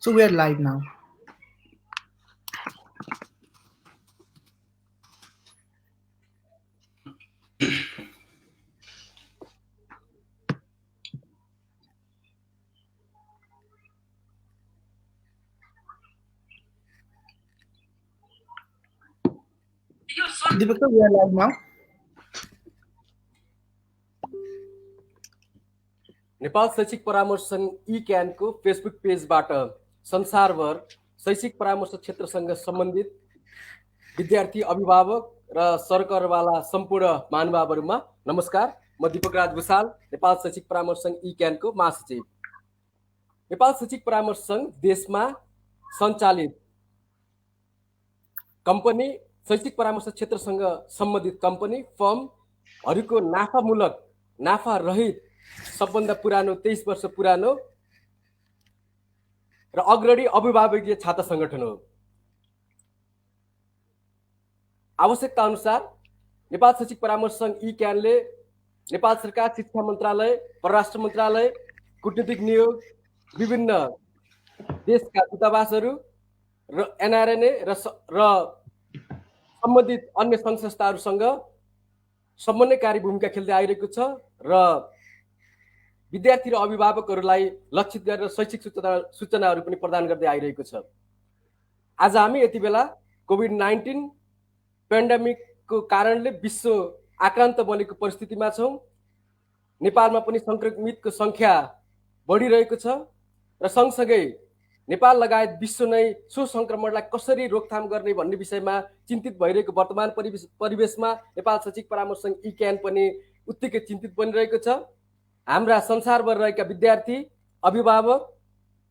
So we are live now. Deepika, we are live now. Nepal शैक्षिक परामर्श संघ ई क्यानको Facebook पेजबाट संसारभर शैक्षिक परामर्श क्षेत्रसँग सम्बन्धित विद्यार्थी अभिभावक र सरकारवाला सम्पूर्ण महानुभावहरूमा नमस्कार। म दीपक राज भुषाल, नेपाल शैक्षिक परामर्श संघ ई क्यानको महासचिव। नेपाल शैक्षिक परामर्श संघ देशमा सञ्चालित कम्पनी, शैक्षिक परामर्श क्षेत्रसँग सम्बन्धित कम्पनी, फर्महरूको नाफा रहित सबभन्दा पुरानो 23 वर्ष पुरानो र अग्रणी अभिभावकीय छात्र संगठन हो। आवश्यकता अनुसार नेपाल शैक्षिक परामर्श संघ ई क्यानले नेपाल सरकार, शिक्षा मन्त्रालय, परराष्ट्र मन्त्रालय, कूटनीतिक नियोग, विभिन्न देशका दूतावासहरू र एनआरएनए र सम्बन्धित अन्य सङ्घ संस्थाहरूसँग समन्वयकारी भूमिका खेल्दै आइरहेको छ र विद्यार्थी र अभिभावकहरूलाई लक्षित गरेर शैक्षिक सूचनाहरू पनि प्रदान गर्दै आइरहेको छ। आज हामी यति बेला कोभिड-19 पेन्डेमिकको कारणले विश्व आक्रान्त बनेको परिस्थितिमा छौँ। नेपालमा पनि सङ्क्रमितको सङ्ख्या बढिरहेको छ र सँगसँगै नेपाल लगायत विश्व नै सो सङ्क्रमणलाई कसरी रोकथाम गर्ने भन्ने विषयमा चिन्तित भइरहेको वर्तमान परिवेशमा नेपाल शैक्षिक परामर्श संघ ई क्यान पनि उत्तिकै चिन्तित बनिरहेको छ। हाम्रा संसारभर रहेका विद्यार्थी, अभिभावक,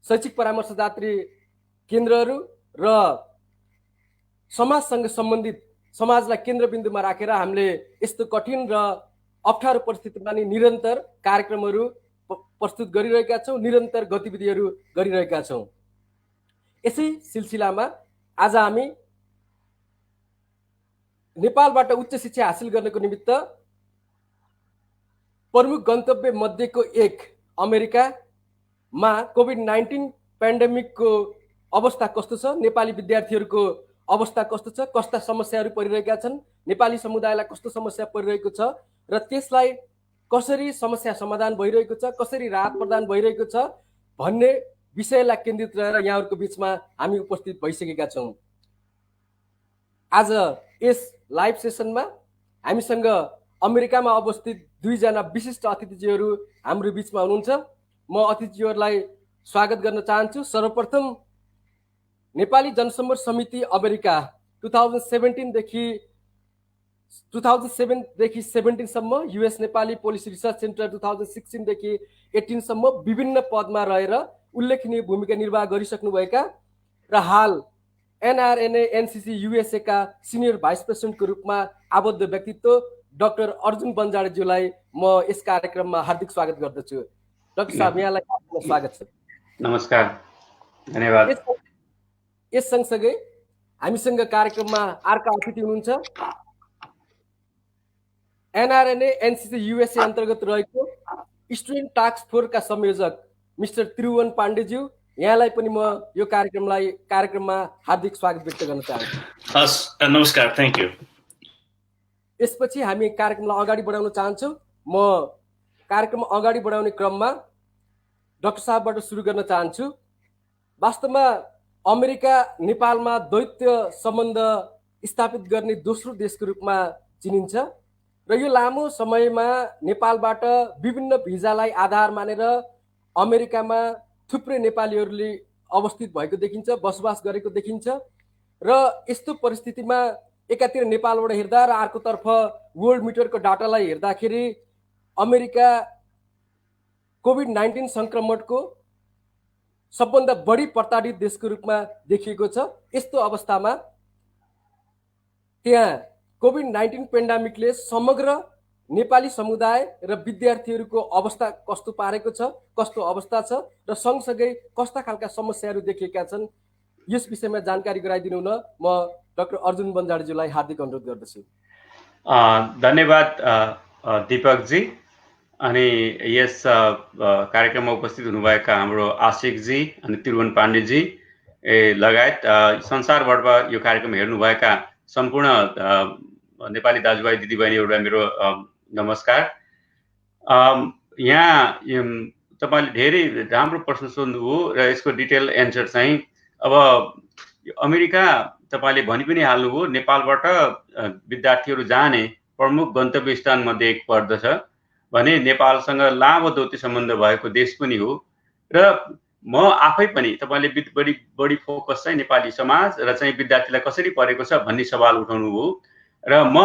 शैक्षिक परामर्शदात्री केन्द्रहरू र समाजसँग सम्बन्धित समाजलाई केन्द्रबिन्दुमा राखेर हामीले यस्तो कठिन र अप्ठ्यारो परिस्थितिमा नि निरन्तर कार्यक्रमहरू प्रस्तुत गरिरहेका छौँ, निरन्तर गतिविधिहरू गरिरहेका छौँ। यसै सिलसिलामा आज हामी नेपालबाट उच्च शिक्षा हासिल गर्नको निमित्त प्रमुख गन्तव्य मध्येको एक अमेरिकामा कोभिड-19 पेन्डेमिकको अवस्था कस्तो छ, नेपाली विद्यार्थीहरूको अवस्था कस्तो छ, कस्ता समस्याहरू परिरहेका छन्, नेपाली समुदायलाई कस्तो समस्या परिरहेको छ र त्यसलाई कसरी समस्या समाधान भइरहेको छ, कसरी राहत प्रदान भइरहेको छ भन्ने विषयलाई केन्द्रित रहेर यहाँहरूको बिचमा हामी उपस्थित भइसकेका छौँ। आज यस लाइभ सेसनमा हामीसँग अमेरिकामा अवस्थित दुईजना विशिष्ट अतिथिजीहरू हाम्रो बिचमा हुनुहुन्छ। म अतिथिजीहरूलाई स्वागत गर्न चाहन्छु। सर्वप्रथम नेपाली जनसम्पर्क समिति अमेरिका 2007 देखि 17 सम्म, US Nepali policy research centre 2016 देखि 18 सम्म विभिन्न पदमा रहेर उल्लेखनीय भूमिका निर्वाह गरिसक्नुभएका र हाल एनआरएनए एनसिसी युएसए का सिनियर भाइस प्रेसिडेन्टको रूपमा आबद्ध व्यक्तित्व डाक्टर अर्जुन बन्जाडेज्यूलाई म यस कार्यक्रममा हार्दिक स्वागत गर्दछु। डाक्टर साहब, यहाँलाई स्वागत छ। नमस्कार, धन्यवाद। यस सँगसँगै हामीसँग कार्यक्रममा अर्का अतिथि हुनुहुन्छ। एनआरएनए एनसिसी युएसए अन्तर्गत रहेको स्टुडेन्ट टास्क फोर्सका संयोजक मिस्टर त्रिभुवन पाण्डेज्यू, यहाँलाई पनि म यो कार्यक्रममा हार्दिक स्वागत व्यक्त गर्न चाहन्छु। हस्, नमस्कार, थ्याङ्क यू। यसपछि हामी कार्यक्रमलाई अगाडि बढाउन चाहन्छौँ। म कार्यक्रम अगाडि बढाउने क्रममा डाक्टर साहबबाट सुरु गर्न चाहन्छु। वास्तवमा अमेरिका नेपालमा द्वैत सम्बन्ध स्थापित गर्ने दोस्रो देशको रूपमा चिनिन्छ र यो लामो समयमा नेपालबाट विभिन्न भिजालाई आधार मानेर अमेरिकामा थुप्रै नेपालीहरूले अवस्थित भएको देखिन्छ, बसोबास गरेको देखिन्छ र यस्तो परिस्थितिमा एकातिर नेपालबाट हेर्दा र अर्कोतर्फ वर्ल्ड मिटरको डाटालाई हेर्दाखेरि अमेरिका कोभिड-19 सङ्क्रमणको सबभन्दा बढी प्रताडित देशको रूपमा देखिएको छ। यस्तो अवस्थामा त्यहाँ कोभिड-19 पेन्डेमिकले समग्र नेपाली समुदाय र विद्यार्थीहरूको अवस्था कस्तो पारेको छ, कस्तो अवस्था छ र सँगसँगै कस्ता खालका समस्याहरू देखिएका छन्, यस विषयमा जानकारी गराइदिनु हुन म डाक्टर अर्जुन बन्जाडेज्यूलाई हार्दिक अनुरोध गर्दछु। धन्यवाद दीपकजी। अनि यस कार्यक्रममा उपस्थित हुनुभएका हाम्रो आशिकजी अनि त्रिभुवन पाण्डेजी लगायत संसारभरबाट यो कार्यक्रम हेर्नुभएका सम्पूर्ण नेपाली दाजुभाइ दिदीबहिनीहरूलाई मेरो नमस्कार। यहाँ तपाईले धेरै राम्रो प्रश्न सोध्नुभयो र यसको डिटेल एन्सर चाहिँ अब अमेरिका तपाईले भनि पनि हाल्नुभयो, नेपालबाट विद्यार्थीहरू जाने प्रमुख गन्तव्य स्थान मध्ये एक पर्दछ भने नेपालसँग लामो दौत्य सम्बन्ध भएको देश पनि हो। र म आफै पनि तपाईले बढी फोकस चाहिँ नेपाली समाज र चाहिँ विद्यार्थीलाई कसरी परेको छ भन्ने सवाल उठाउनु भयो र म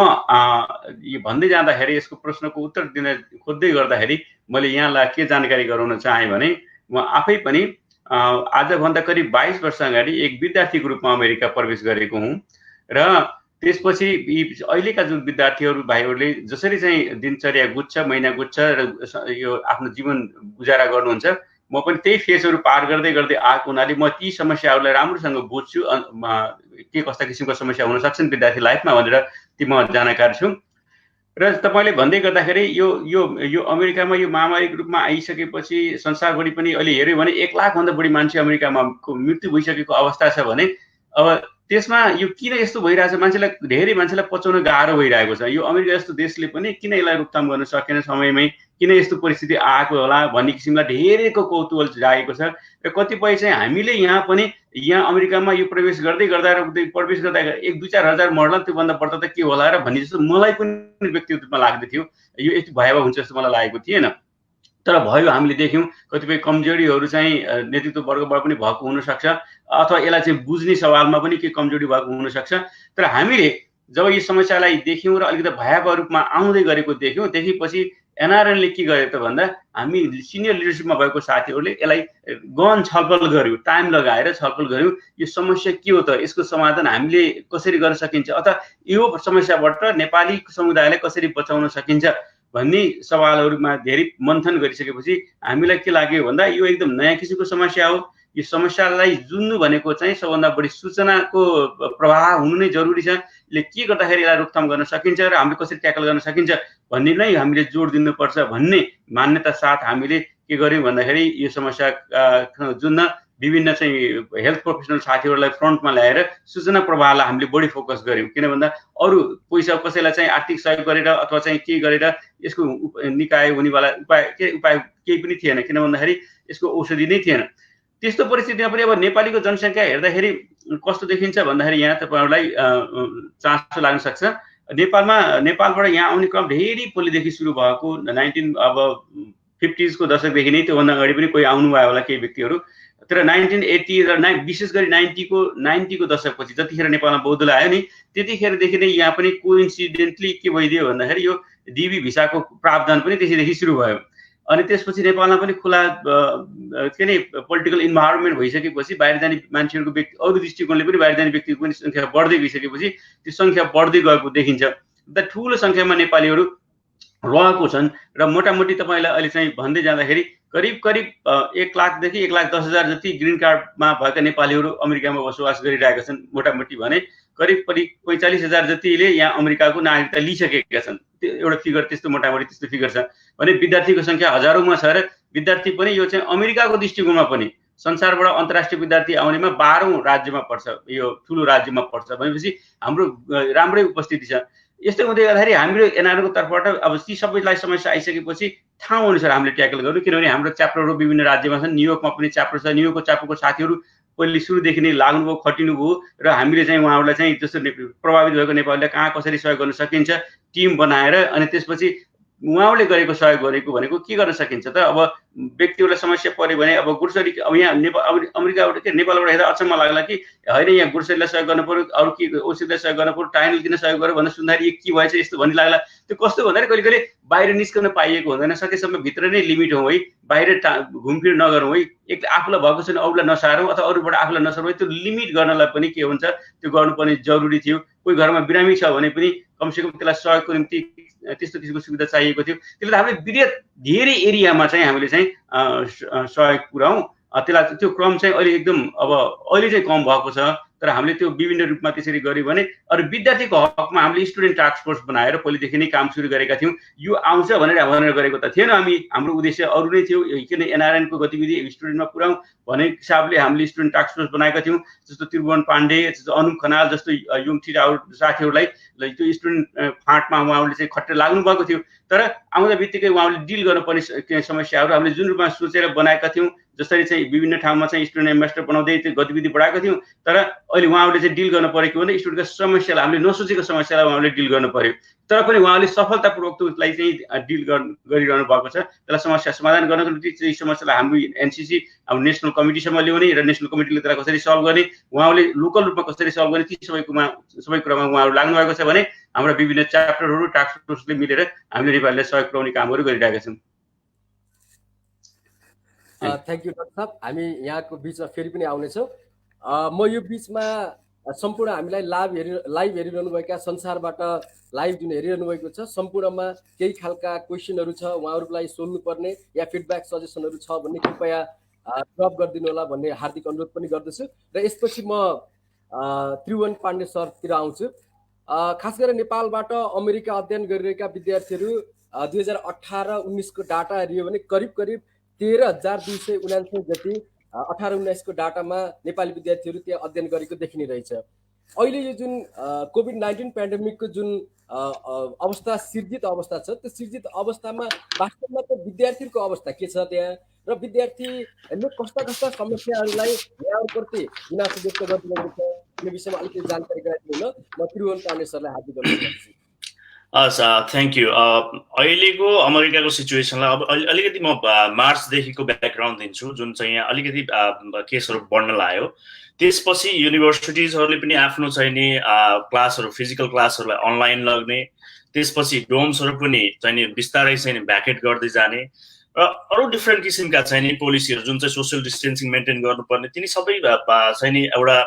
यो भन्दै जाँदाखेरि यसको प्रश्नको उत्तर दिन खोज्दै गर्दाखेरि मैले यहाँलाई के जानकारी गराउन चाहे भने म आफै पनि आजभन्दा करिब 22 वर्ष अगाडि एक विद्यार्थीको रूपमा अमेरिका प्रवेश गरेको हुँ र त्यसपछि अहिलेका जुन विद्यार्थीहरू भाइहरूले जसरी चाहिँ दिनचर्या गुज्छ, महिना गुज्छ र यो आफ्नो जीवन गुजारा गर्नुहुन्छ, म पनि त्यही फेजहरू पार गर्दै गर्दै आएको हुनाले म ती समस्याहरूलाई राम्रोसँग बुझ्छु, के कस्ता किसिमको समस्या हुन सक्छन् विद्यार्थी लाइफमा भनेर ती म जानकार छु। र तपाईले भन्दै गर्दाखेरि यो अमेरिकामा यो महामारीको रूपमा आइसकेपछि संसारभरि पनि अहिले हेर्यो भने 1 लाख भन्दा बढी मान्छे अमेरिकामा मृत्यु भइसकेको अवस्था छ भने अब त्यसमा यो किन यस्तो भइरहेछ, धेरै मान्छेलाई पचाउन गाह्रो भइरहेको छ। यो अमेरिका जस्तो देशले पनि किन यसलाई रोकथाम गर्न सकेन समयमै, किन यस्तो परिस्थिति आएको होला भन्ने किसिमलाई धेरैको कौतूहल जागेको छ। र कतिपय चाहिँ हामीले यहाँ पनि अमेरिकामा यो प्रवेश गर्दै गर्दा एक दुई चार हजार मर्ला, त्योभन्दा बढ्दा त के होला र भन्ने जस्तो मलाई पनि व्यक्तिगत रूपमा लाग्दै थियो। यो यति भयावह हुन्छ जस्तो मलाई लागेको थिएन। तर भयो, हामीले देख्यौँ कतिपय कमजोरीहरू चाहिँ नेतृत्व वर्गबाट पनि भएको हुनसक्छ, अथवा यसलाई चाहिँ बुझ्ने सवालमा पनि के कमजोरी भएको हुनसक्छ। तर हामीले जब यो समस्यालाई देख्यौँ र अलिकति भयावह रूपमा आउँदै गरेको देख्यौँ, त्यसपछि एनआरएनले के गर्यो त भन्दा हामी सिनियर लिडरसिपमा भएको साथीहरूले यसलाई गहन छलफल गर्यौँ, टाइम लगाएर छलफल गर्यौँ। यो समस्या के हो त, यसको समाधान हामीले कसरी गर्न सकिन्छ, अथवा यो समस्याबाट नेपाली समुदायलाई कसरी बचाउन सकिन्छ भन्ने सवालहरूमा धेरै मन्थन गरिसकेपछि हामीलाई के लाग्यो भन्दा यो एकदम नयाँ किसिमको समस्या हो। यो समस्यालाई जुन्नु भनेको चाहिँ सबभन्दा बढी सूचनाको प्रवाह हुनु नै जरुरी छ। यसले के गर्दाखेरि यसलाई रोकथाम गर्न सकिन्छ र हामीले कसरी ट्याकल गर्न सकिन्छ भन्ने नै हामीले जोड दिनुपर्छ भन्ने मान्यता साथ हामीले के गर्यौँ भन्दाखेरि यो समस्या जुन्न विभिन्न चाहिँ हेल्थ प्रोफेसनल साथीहरूलाई फ्रन्टमा ल्याएर सूचना प्रवाहलाई हामीले बढी फोकस गर्यौँ। किन भन्दा अरू पैसा कसैलाई चाहिँ आर्थिक सहयोग गरेर अथवा चाहिँ के गरेर यसको निकाय हुनेवाला उपाय केही पनि थिएन, किन भन्दाखेरि यसको औषधि नै थिएन। त्यस्तो परिस्थितिमा पनि अब नेपालीको जनसङ्ख्या हेर्दाखेरि कस्तो देखिन्छ भन्दाखेरि यहाँ तपाईँहरूलाई चासो लाग्न सक्छ। नेपालबाट यहाँ आउने क्रम धेरै पहिलेदेखि सुरु भएको 1950s को दशकदेखि नै, त्योभन्दा अगाडि पनि कोही आउनुभयो होला केही व्यक्तिहरू। तर 1980 र विशेष गरी 90 को दशकपछि जतिखेर नेपालमा बौद्ध आयो नि, त्यतिखेरदेखि नै यहाँ पनि कोइन्सिडेन्टली के भइदियो भन्दाखेरि यो डिबी भिसाको प्रावधान पनि त्यसैदेखि सुरु भयो। अनि त्यसपछि नेपालमा पनि खुला के नै पोलिटिकल इन्भाइरोमेन्ट भइसकेपछि बाहिर जाने मान्छेहरूको अरू दृष्टिकोणले पनि बाहिर जाने व्यक्तिको पनि सङ्ख्या बढ्दै गइसकेपछि त्यो सङ्ख्या बढ्दै गएको देखिन्छ। ठुलो सङ्ख्यामा नेपालीहरू रहेको छन् र मोटामोटी तपाईँलाई अहिले चाहिँ भन्दै जाँदाखेरि करिब 1 लाखदेखि 1,10,000 जति ग्रिन कार्डमा भएका नेपालीहरू अमेरिकामा बसोबास गरिरहेका छन्। मोटामोटी भने करिब 45,000 जतिले यहाँ अमेरिकाको नागरिकता लिइसकेका छन्। त्यो एउटा फिगर, त्यस्तो मोटामोटी त्यस्तो फिगर छ भने विद्यार्थीको सङ्ख्या हजारौँमा छ र विद्यार्थी पनि यो चाहिँ अमेरिकाको दृष्टिकोणमा पनि संसारबाट अन्तर्राष्ट्रिय विद्यार्थी आउनेमा 12औं राज्यमा पर्छ, यो ठुलो राज्यमा पर्छ भनेपछि हाम्रो राम्रै उपस्थिति छ। यस्तै हुँदै गर्दाखेरि हाम्रो एनआरओको तर्फबाट अब ती सबैलाई समस्या आइसकेपछि ठाउँ अनुसार हामीले ट्याकल गर्नु, किनभने हाम्रो च्याप्टरहरू विभिन्न राज्यमा छन्। न्युयोर्कमा पनि च्याप्टर छ, न्युयोर्कको च्याप्टरको साथीहरू पहिले सुरुदेखि नै लाग्नुभयो, खटिनुभयो र हामीले चाहिँ उहाँहरूलाई चाहिँ जस्तो प्रभावित भएको नेपालीलाई कहाँ कसरी सहयोग गर्न सकिन्छ टिम बनाएर अनि त्यसपछि उहाँले गरेको सहयोग गरेको भनेको के गर्न सकिन्छ त। अब व्यक्तिहरूलाई समस्या पर्यो भने अब गुर्सरी अब यहाँ अमेरिकाबाट के नेपालबाट हेर्दा अचम्म लाग्ला कि होइन यहाँ गुर्सरीलाई सहयोग गर्नु पर्यो, अरू के औषधिलाई सहयोग गर्नु पर्यो, टाइनल किन सहयोग गर्यो भनेर सुन्दाखेरि के भएछ यस्तो भन्ने लाग्ला। त्यो कस्तो भन्दाखेरि कहिले कहिले बाहिर निस्कन पाइएको हुँदैन, सकेसम्म भित्र नै लिमिट हौँ है, बाहिर घुमफिर नगरौँ है, एक आफूलाई भएको छैन अरूलाई नसारौँ अथवा अरूबाट आफूलाई नसारौँ, त्यो लिमिट गर्नलाई पनि के हुन्छ त्यो गर्नुपर्ने जरुरी थियो। कोही घरमा बिरामी छ भने पनि कमसेकम त्यसलाई सहयोगको निम्ति त्यस्तो किसिमको सुविधा चाहिएको थियो। त्यसले हामीले विदेश धेरै एरियामा चाहिँ हामीले चाहिँ सहयोग पुऱ्याउँ। त्यसलाई त्यो क्रम चाहिँ अहिले एकदम अब अहिले चाहिँ कम भएको छ। तर हामीले त्यो विभिन्न रूपमा त्यसरी गर्यो भने अरू विद्यार्थीको हकमा हामीले स्टुडेन्ट टास्क फोर्स बनाएर पहिलेदेखि नै काम सुरु गरेका थियौँ। यो आउँछ भनेर गरेको त थिएन। हाम्रो उद्देश्य अरू नै थियो, किन एनआरएनको गतिविधि स्टुडेन्टमा पुऱ्याउँ भन्ने हिसाबले हामीले स्टुडेन्ट टास्क फोर्स बनाएका थियौँ। जस्तो त्रिभुवन पाण्डे, जस्तो अनुप खनाल जस्तो युङटी साथीहरूलाई त्यो स्टुडेन्ट फाँटमा उहाँहरूले चाहिँ खट्टे लाग्नु भएको थियो। तर आउँदा बित्तिकै उहाँले डिल गर्नुपर्ने समस्याहरू हामीले जुन रूपमा सोचेर बनाएका थियौँ, जसरी चाहिँ विभिन्न ठाउँमा चाहिँ स्टुडेन्ट एम्बेसडर बनाउँदै त्यो गतिविधि बढाएका थियौँ, तर अहिले उहाँहरूले चाहिँ डिल गर्नु परेको भने स्टुडेन्टको समस्यालाई, हामीले नसोचेको समस्यालाई उहाँले डिल गर्नु पर्यो। तर पनि उहाँले सफलतापूर्वक त्यसलाई चाहिँ डिल गरिरहनु भएको छ। त्यसलाई समस्या समाधान गर्नको निम्ति चाहिँ समस्यालाई हाम्रो एनसिसी अब नेसनल कमिटीसम्म ल्याउने र नेसनल कमिटीले त्यसलाई कसरी सल्भ गर्ने, उहाँले लोकल रूपमा कसरी सल्भ गर्ने, ती सबै कुरामा उहाँहरू लाग्नु भएको छ भने हाम्रा विभिन्न च्याप्टरहरू टास्क फोर्सले मिलेर हामीले नेपालीलाई सहयोग पुर्याउने कामहरू गरिरहेका छौँ। थ्याङ्क यू डाक्टर साहब। हामी यहाँको बिचमा फेरि पनि आउनेछौँ। म यो बिचमा सम्पूर्ण हामीलाई लाइभ हेरिरहनुभएका संसारबाट लाइभ जुन हेरिरहनु भएको छ सम्पूर्णमा केही खालका क्वेसनहरू छ, उहाँहरूलाई सोध्नुपर्ने या फिडब्याक सजेसनहरू छ भन्ने कृपया ड्रप गरिदिनु होला भन्ने हार्दिक अनुरोध पनि गर्दछु। र यसपछि म त्रिभुवन पाण्डे सरतिर आउँछु। खास गरेर नेपालबाट अमेरिका अध्ययन गरिरहेका विद्यार्थीहरू 2018-19 को डाटा हेरियो भने करिब 13,279 जति 18-19 को डाटामा नेपाली विद्यार्थीहरू त्यहाँ अध्ययन गरेको देखिने रहेछ। अहिले यो जुन कोभिड-19 पेन्डेमिकको जुन अवस्था सिर्जित अवस्था छ, त्यो सिर्जित अवस्थामा वास्तवमा त विद्यार्थीहरूको अवस्था के छ त्यहाँ, र विद्यार्थीहरूले कस्ता समस्याहरूलाई यहाँप्रति गुनासो व्यक्त गरिरहेको छ यो विषयमा अलिकति जानकारी गराइदिनु न। म त्रिभुवन पाण्डे सरलाई हार्दिक अनुरोध गर्छु। Thank you. अहिलेको अमेरिकाको सिचुएसनलाई अब अलिकति म मार्चदेखिको ब्याकग्राउन्ड दिन्छु, जुन चाहिँ यहाँ अलिकति केसहरू बढ्न लाग्यो। त्यसपछि युनिभर्सिटिजहरूले पनि आफ्नो चाहिँ नि क्लासहरू, फिजिकल क्लासहरूलाई अनलाइन लग्ने, त्यसपछि डोम्सहरू पनि चाहिँ नि बिस्तारै चाहिँ भ्याकेट गर्दै जाने र अरू डिफ्रेन्ट किसिमका चाहिँ नि पोलिसीहरू जुन चाहिँ सोसियल डिस्टेन्सिङ मेन्टेन गर्नुपर्ने, तिनी सबै चाहिँ नि एउटा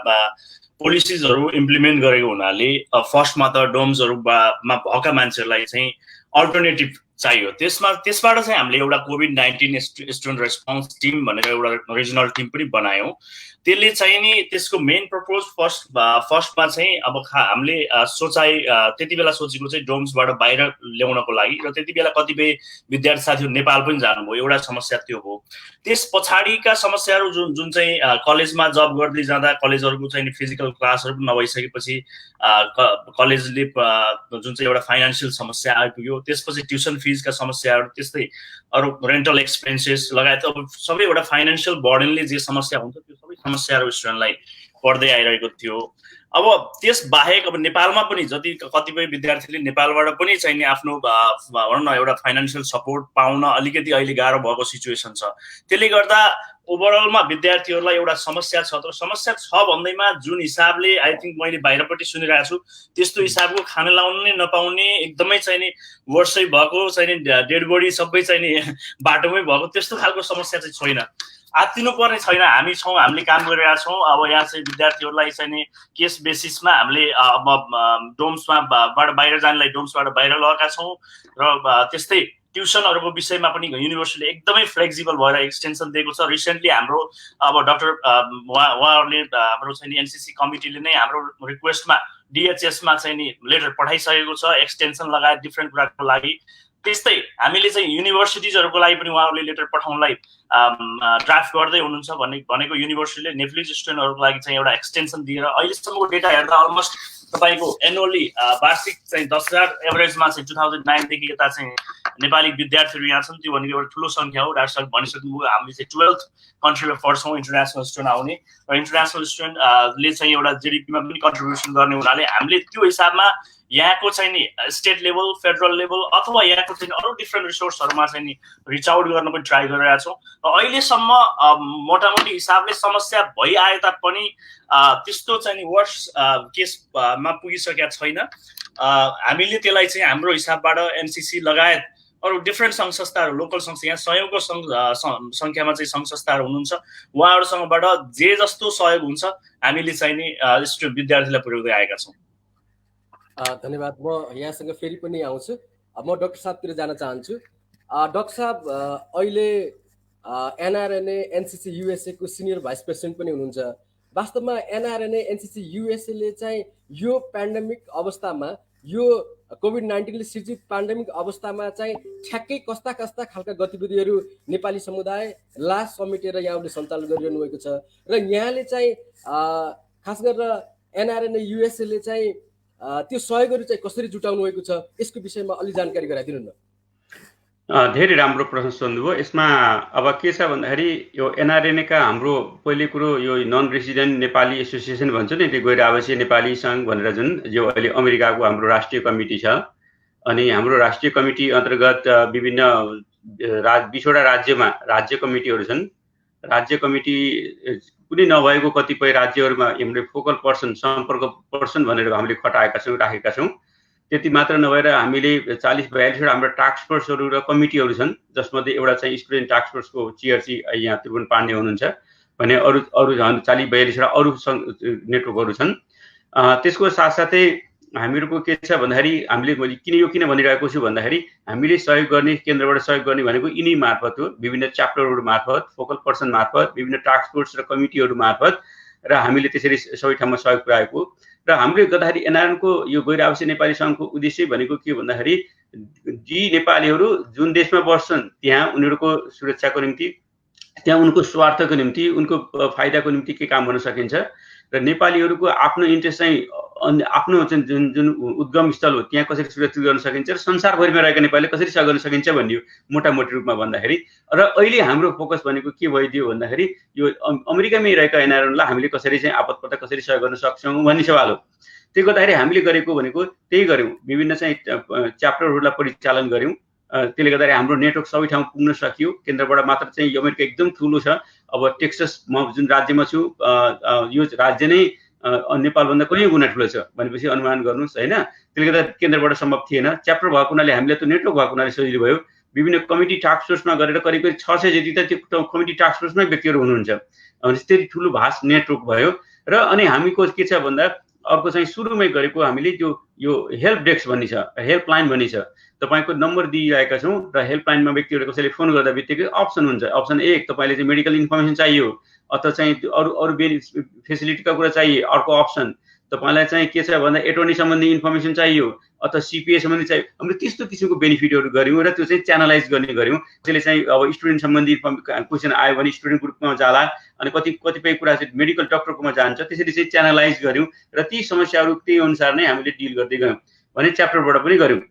पोलिसिजहरू इम्प्लिमेन्ट गरेको हुनाले फर्स्टमा त डोम्सहरूमा भएका मान्छेहरूलाई चाहिँ अल्टरनेटिभ चाहियो। त्यसबाट चाहिँ हामीले एउटा कोभिड-19 स्टुडेन्ट रेस्पोन्स टिम भनेर एउटा रिजनल टिम पनि बनायौँ। त्यसले चाहिँ नि त्यसको मेन पर्पोज फर्स्टमा चाहिँ अब हामीले त्यति बेला सोचेको चाहिँ डोम्सबाट बाहिर ल्याउनको लागि, र त्यति बेला कतिपय विद्यार्थी साथीहरू नेपाल पनि जानुभयो, एउटा समस्या त्यो हो। त्यस पछाडिका समस्याहरू जुन चाहिँ कलेजमा जब गर्दै जाँदा कलेजहरूको चाहिँ फिजिकल क्लासहरू पनि नभइसकेपछि कलेजले जुन चाहिँ एउटा फाइनेन्सियल समस्या आइपुग्यो, त्यसपछि ट्युसन फिजका समस्याहरू, त्यस्तै अरू रेन्टल एक्सपेन्सेस लगायत अब सबै एउटा फाइनेन्सियल बर्डनले जे समस्या हुन्छ त्यो सबै समस्याहरू स्टुडेन्टलाई पर्दै आइरहेको थियो। अब त्यस बाहेक अब नेपालमा पनि कतिपय विद्यार्थीले नेपालबाट पनि चाहिँ नि आफ्नो भनौँ न एउटा फाइनेन्सियल सपोर्ट पाउन अलिकति अहिले गाह्रो भएको सिचुएसन छ। त्यसले गर्दा ओभरअलमा विद्यार्थीहरूलाई एउटा समस्या छ, तर समस्या छ भन्दैमा जुन हिसाबले आई थिङ्क मैले बाहिरपट्टि सुनिरहेको छु त्यस्तो हिसाबको खाना लाउनु नै नपाउने, एकदमै चाहिँ नि वर्षै भएको चाहिँ नि डेड बडी सबै चाहिँ नि बाटोमै भएको, त्यस्तो खालको समस्या चाहिँ छैन। आत्तिनु पर्ने छैन, हामी छौँ, हामीले काम गरिरहेका छौँ। अब यहाँ चाहिँ विद्यार्थीहरूलाई चाहिँ नि केस बेसिसमा हामीले अब डोम्सबाट बाहिर जानलाई डोम्सबाट बाहिर लगेका छौँ, र त्यस्तै ट्युसनहरूको विषयमा पनि युनिभर्सिटीले एकदमै फ्लेक्सिबल भएर एक्सटेन्सन दिएको छ। रिसेन्टली हाम्रो अब डाक्टर उहाँहरूले हाम्रो चाहिँ नि एनसिसी कमिटीले नै हाम्रो रिक्वेस्टमा डिएचएसमा चाहिँ नि लेटर पठाइसकेको छ एक्सटेन्सन लगायत डिफ्रेन्ट कुराको लागि। त्यस्तै हामीले चाहिँ युनिभर्सिटिजहरूको लागि पनि उहाँहरूले लेटर पठाउनलाई ड्राफ्ट गर्दै हुनुहुन्छ भनेको युनिभर्सिटीले नेफ्लिज स्टुडेन्टहरूको लागि चाहिँ एउटा एक्सटेन्सन दिएर अहिलेसम्मको डेटा हेर्दा अलमोस्ट तपाईँको एनुअली वार्षिक चाहिँ 10,000 एभरेजमा चाहिँ 2009 देखि यता चाहिँ नेपाली विद्यार्थीहरू यहाँ छन्। त्यो भनेको एउटा ठुलो सङ्ख्या हो। डाक्टर साहब भनिसक्नुभयो, हामीले चाहिँ 12th कन्ट्रीमा फर्स्ट छौँ इन्टरनेसनल स्टुडेन्ट आउने, र इन्टरनेसनल स्टुडेन्टले चाहिँ एउटा जिडिपीमा पनि कन्ट्रिब्युसन गर्ने हुनाले हामीले त्यो हिसाबमा यहाँको चाहिँ नि स्टेट लेभल, फेडरल लेभल अथवा यहाँको चाहिँ अरू डिफ्रेन्ट रिसोर्सहरूमा चाहिँ नि रिच आउट गर्न पनि ट्राई गरिरहेका छौँ। र अहिलेसम्म मोटामोटी हिसाबले समस्या भइआए तापनि त्यस्तो चाहिँ नि वर्स केसमा पुगिसकेका छैन। हामीले त्यसलाई चाहिँ हाम्रो हिसाबबाट एनसिसी लगायत अरू डिफ्रेन्ट सङ्घ संस्थाहरू, लोकल संस्था, यहाँ सयौँको सङ्ख्यामा चाहिँ सङ्घ संस्थाहरू हुनुहुन्छ, उहाँहरूसँगबाट जे जस्तो सहयोग हुन्छ हामीले चाहिँ नि विद्यार्थीलाई पुर्याउँदै आएका छौँ। धन्यवाद। म यहाँसँग फेरि पनि आउँछु। म डाक्टर साहबतिर जान चाहन्छु। डाक्टर साहब अहिले एनआरएनए एनसिसी युएसए को सिनियर भाइस प्रेसिडेन्ट पनि हुनुहुन्छ। वास्तवमा एनआरएनए एनसीसी युएसए चाहिँ यो पेन्डेमिक अवस्थामा यो कोभिड-19ले सृजित पेन्डेमिक अवस्थामा चाहिँ ठ्याक्कै कस्ता कस्ता खालका गतिविधिहरू नेपाली समुदाय लास समेटेर यहाँले सञ्चालन गरिरहनु भएको छ र यहाँले चाहिँ खास गरेर एनआरएनए युएसए चाहिँ त्यो सहयोगहरू चाहिँ कसरी जुटाउनु भएको छ यसको विषयमा अलि जानकारी गराइदिनु न। धेरै राम्रो प्रश्न सोध्नुभयो। यसमा अब के छ भन्दाखेरि यो एनआरएनए का हाम्रो पहिले कुरो यो नन रेसिडेन्ट नेपाली एसोसिएसन भन्छ नि, त्यो गैर आवासीय नेपाली सङ्घ भनेर जुन यो अहिले अमेरिकाको हाम्रो राष्ट्रिय कमिटी छ, अनि हाम्रो राष्ट्रिय कमिटी अन्तर्गत विभिन्न 20वटा राज्यमा राज्य कमिटीहरू छन्। राज्य कमिटी कुनै नभएको कतिपय राज्यहरूमा हामीले फोकल पर्सन सम्पर्क पर्सन भनेर हामीले खटाएका छौँ, राखेका छौँ। त्यति मात्र नभएर हामीले 40-42वटा हाम्रो टास्क फोर्सहरू र कमिटीहरू छन्, जसमध्ये एउटा चाहिँ स्टुडेन्ट टास्क फोर्सको चेयर चाहिँ यहाँ त्रिभुवन पाण्डे हुनुहुन्छ भने अरू 40-42वटा अरू नेटवर्कहरू छन्। त्यसको साथसाथै हामीहरूको के छ भन्दाखेरि हामीले किन भनिरहेको छु भन्दाखेरि हामीले सहयोग गर्ने केन्द्रबाट सहयोग गर्ने भनेको यिनी मार्फत हो, विभिन्न च्याप्टरहरू मार्फत, फोकल पर्सन मार्फत, विभिन्न टास्क फोर्स र कमिटीहरू मार्फत, र हामीले त्यसरी सबै ठाउँमा सहयोग पुर्याएको। र हामीले गर्दाखेरि एनआरएनको यो गैर आवासीय नेपाली सङ्घको उद्देश्य भनेको के भन्दाखेरि जी नेपालीहरू जुन देशमा बस्छन् त्यहाँ उनीहरूको सुरक्षाको निम्ति, त्यहाँ उनको स्वार्थको निम्ति, उनको फाइदाको निम्ति के काम गर्न सकिन्छ, र नेपालीहरूको आफ्नो इन्ट्रेस्ट चाहिँ आफ्नो जुन जुन उद्गम स्थल हो त्यहाँ कसरी सुरक्षित गर्न सकिन्छ र संसारभरिमा रहेका नेपालीले कसरी सहयोग गर्न सकिन्छ भन्ने मोटामोटी रूपमा भन्दाखेरि। र अहिले हाम्रो फोकस भनेको के भइदियो भन्दाखेरि यो अमेरिकामै रहेका एनआरएनलाई हामीले कसरी चाहिँ आपतपर्दा कसरी सहयोग गर्न सक्छौँ भन्ने सवाल हो। त्यो गर्दाखेरि हामीले गरेको भनेको त्यही गऱ्यौँ, विभिन्न चाहिँ च्याप्टरहरूलाई परिचालन गऱ्यौँ। त्यसले गर्दाखेरि हाम्रो नेटवर्क सबै ठाउँ पुग्न सकियो। केन्द्रबाट मात्र चाहिँ अमेरिका एकदम ठुलो छ। अब टेक्सस म जुन राज्यमा छु यो राज्य नै नेपालभन्दा कहीँ गुणा ठुलो छ भनेपछि अनुमान गर्नुहोस् होइन। त्यसले गर्दा केन्द्रबाट सम्भव थिएन। च्याप्टर भएको हुनाले हामीले त नेटवर्क भएको हुनाले सजिलो भयो। विभिन्न कमिटी टास्क फोर्समा गरेर करिब 600 जति त त्यो कमिटी टास्क फोर्समै व्यक्तिहरू हुनुहुन्छ। भनेपछि त्यति ठुलो भास्ट नेटवर्क भयो। र अनि हामीको के छ भन्दा अर्को चाहिँ सुरुमै गरेको हामीले यो हेल्प डेस्क भन्ने छ, हेल्पलाइन भन्ने छ, तपाईँको नम्बर दिइरहेका छौँ। र हेल्पलाइनमा व्यक्तिहरू कसैले फोन गर्दा बित्तिकै अप्सन हुन्छ। अप्सन 1 तपाईँले चाहिँ मेडिकल इन्फर्मेसन चाहियो अथवा चाहिँ अरू फेसिलिटीका कुरा चाहिए, अर्को अप्सन तपाईँलाई चाहिँ के छ भन्दा एटर्नी सम्बन्धी इन्फर्मेसन चाहियो अथवा सिपिए सम्बन्धी चाहियो। हामीले त्यस्तो किसिमको बेनिफिटहरू गऱ्यौँ र त्यो चाहिँ च्यानलाइज गर्ने गऱ्यौँ। त्यसले चाहिँ अब स्टुडेन्ट सम्बन्धी क्वेसन आयो भने स्टुडेन्ट ग्रुपमा जाला, अनि कतिपय कुरा चाहिँ मेडिकल डक्टरकोमा जान्छ, त्यसरी चाहिँ च्यानलाइज गऱ्यौँ र ती समस्याहरू त्यही अनुसार नै हामीले डिल गर्दै गयौँ भने च्याप्टरबाट पनि गऱ्यौँ।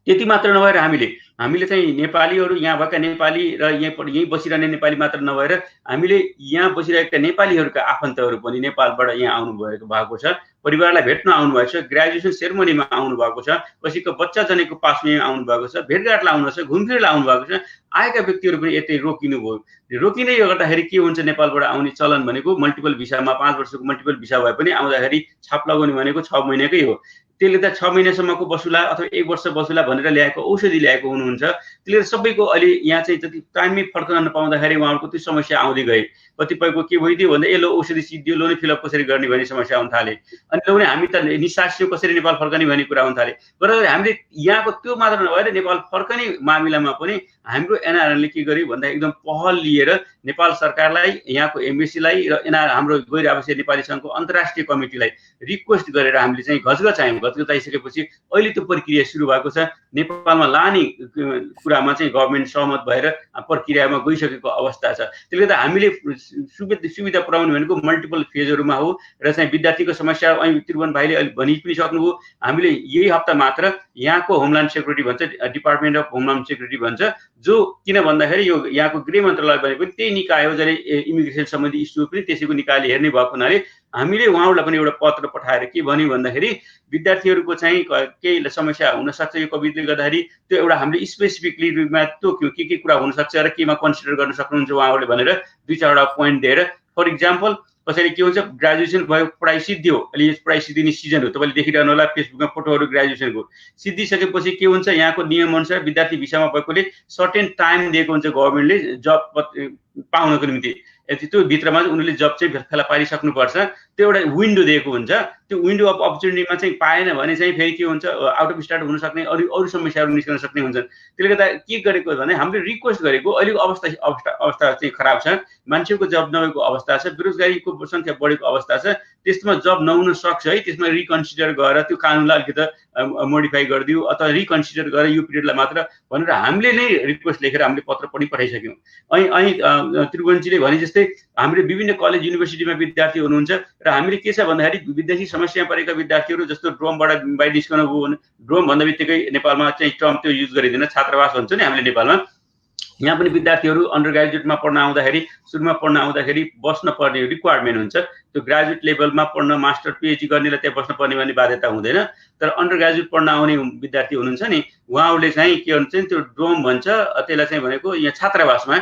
त्यति मात्र नभएर हामीले चाहिँ नेपालीहरू यहाँ भएका नेपाली र यहीँ बसिरहने नेपाली मात्र नभएर हामीले यहाँ बसिरहेका नेपालीहरूका आफन्तहरू पनि नेपालबाट यहाँ आउनुभएको छ, परिवारलाई भेट्न आउनुभएको छ, ग्रेजुएसन सेरेमनीमा आउनुभएको छ, कसैको बच्चा जनेको पासमा आउनुभएको छ, भेटघाटलाई आउनुभएको छ, घुमफिरलाई आउनुभएको छ। आएका व्यक्तिहरू पनि यतै रोकिनु भयो। रोकिँदै गर्दाखेरि के हुन्छ, नेपालबाट आउने चलन भनेको मल्टिपल भिसामा 5 वर्षको मल्टिपल भिसा भए पनि आउँदाखेरि छाप लगाउने भनेको 6 महिनाकै हो। त्यसले त 6 महिनासम्मको बसुला अथवा 1 वर्ष बसुला भनेर ल्याएको औषधि ल्याएको हुनुहुन्छ। त्यसले सबैको अहिले यहाँ चाहिँ जति टाइममै फर्कन नपाउँदाखेरि उहाँहरूको त्यो समस्या आउँदै गए। कतिपयको के भइदियो भन्दा लो औषधि सिद्धियो, लो नै फिलअप कसरी गर्ने भन्ने समस्या आउन थाले। अनि लो नै हामी त निसासियो कसरी नेपाल फर्कने भन्ने कुरा आउन थाले। गर्दा हामीले यहाँको त्यो मात्र नभएर नेपाल फर्कने मामिलामा पनि हाम्रो एनआरएनले के गर्यो भन्दा एकदम पहल लिएर नेपाल सरकारलाई, यहाँको एम्बेसीलाई र हाम्रो गैर आवासीय नेपाली सङ्घको अन्तर्राष्ट्रिय कमिटीलाई रिक्वेस्ट गरेर हामीले चाहिँ घचघचायौँ। घचघचाइसकेपछि अहिले त्यो प्रक्रिया सुरु भएको छ। नेपालमा लाने कुरामा चाहिँ गभर्मेन्ट सहमत भएर प्रक्रियामा गइसकेको अवस्था छ। त्यसले गर्दा हामीले सुविधा पुर्याउने भनेको मल्टिपल फेजहरूमा हो। र चाहिँ विद्यार्थीको समस्या अहिले त्रिभुवन भाइले अहिले भनि पनि सक्नुभयो। हामीले यही हप्ता मात्र यहाँको होमल्यान्ड सेक्युरिटी भन्छ, डिपार्टमेन्ट अफ होमल्यान्ड सेक्युरिटी भन्छ, जो किन भन्दाखेरि यो यहाँको गृह मन्त्रालय भनेको त्यही निकाय हो जसले इमिग्रेसन सम्बन्धी इस्यु पनि त्यसैको निकायले हेर्ने भएको हुनाले हामीले उहाँहरूलाई पनि एउटा पत्र पठाएर के भन्यो भन्दाखेरि विद्यार्थीहरूको चाहिँ केही समस्या हुनसक्छ यो कोभिडले गर्दाखेरि, त्यो एउटा हामीले स्पेसिफिकली रूपमा तोक्यौँ के कुरा हुनसक्छ र केमा कन्सिडर गर्न सक्नुहुन्छ उहाँहरूले भनेर 2-4वटा पोइन्ट दिएर। फर इक्जाम्पल कसैले के हुन्छ, ग्रेजुएसन भयो, पढाइ सिद्धियो, अहिले पढाइ सिद्धिने सिजन हो, तपाईँले देखिरहनु होला फेसबुकमा फोटोहरू ग्रेजुएसनको। सिद्धिसकेपछि के हुन्छ, यहाँको नियम अनुसार विद्यार्थी भिसामा भएकोले सर्टेन टाइम दिएको हुन्छ गभर्मेन्टले जब पाउनको निम्ति। त्यो भित्रमा उनीहरूले जब चाहिँ फेला पारिसक्नुपर्छ। त्यो एउटा विन्डो दिएको हुन्छ। त्यो विन्डो अफ अपर्च्युनिटीमा चाहिँ पाएन भने चाहिँ फेरि के हुन्छ, आउट अफ स्टार्ट हुन सक्ने अरू समस्याहरू निस्कन सक्ने हुन्छन्। त्यसले गर्दा के गरेको भने हामीले रिक्वेस्ट गरेको अहिलेको अवस्था चाहिँ खराब छ, मान्छेको जब नभएको अवस्था छ, बेरोजगारीको संख्या बढेको अवस्था छ, त्यसमा जब नहुन सक्छ है, त्यसमा रिकन्सिडर गरेर त्यो कानुनलाई अलिकति मोडिफाई गरिदियो अथवा रिकन्सिडर गरेर यो पिरियडलाई मात्र भनेर हामीले नै रिक्वेस्ट लेखेर हामीले पत्र पनि पठाइसक्यौँ। અહીં त्रिभुवनजीले भने जस्तै हामीले विभिन्न कलेज युनिभर्सिटीमा विद्यार्थी हुनुहुन्छ र हामीले के छ भन्दाखेरि विदेशी समस्यामा परेका विद्यार्थीहरू जस्तो ड्रोमबाट बाहिर निस्कनु भयो भने ड्रोम भन्दा बित्तिकै नेपालमा चाहिँ टर्म त्यो युज गरिँदैन, छात्रावास भन्छ नि हामीले नेपालमा। यहाँ पनि विद्यार्थीहरू अन्डर ग्रेजुएटमा पढ्न आउँदाखेरि सुरुमा पढ्न आउँदाखेरि बस्न पर्ने रिक्वायरमेन्ट हुन्छ। त्यो ग्रेजुएट लेभलमा पढ्न मास्टर पिएचडी गर्नेलाई त्यहाँ बस्न पर्ने भन्ने बाध्यता हुँदैन। तर अन्डर ग्रेजुएट पढ्न आउने विद्यार्थी हुनुहुन्छ नि, उहाँहरूले चाहिँ के भन्छ त्यो ड्रोम भन्छ, त्यसलाई चाहिँ भनेको यहाँ छात्रावासमा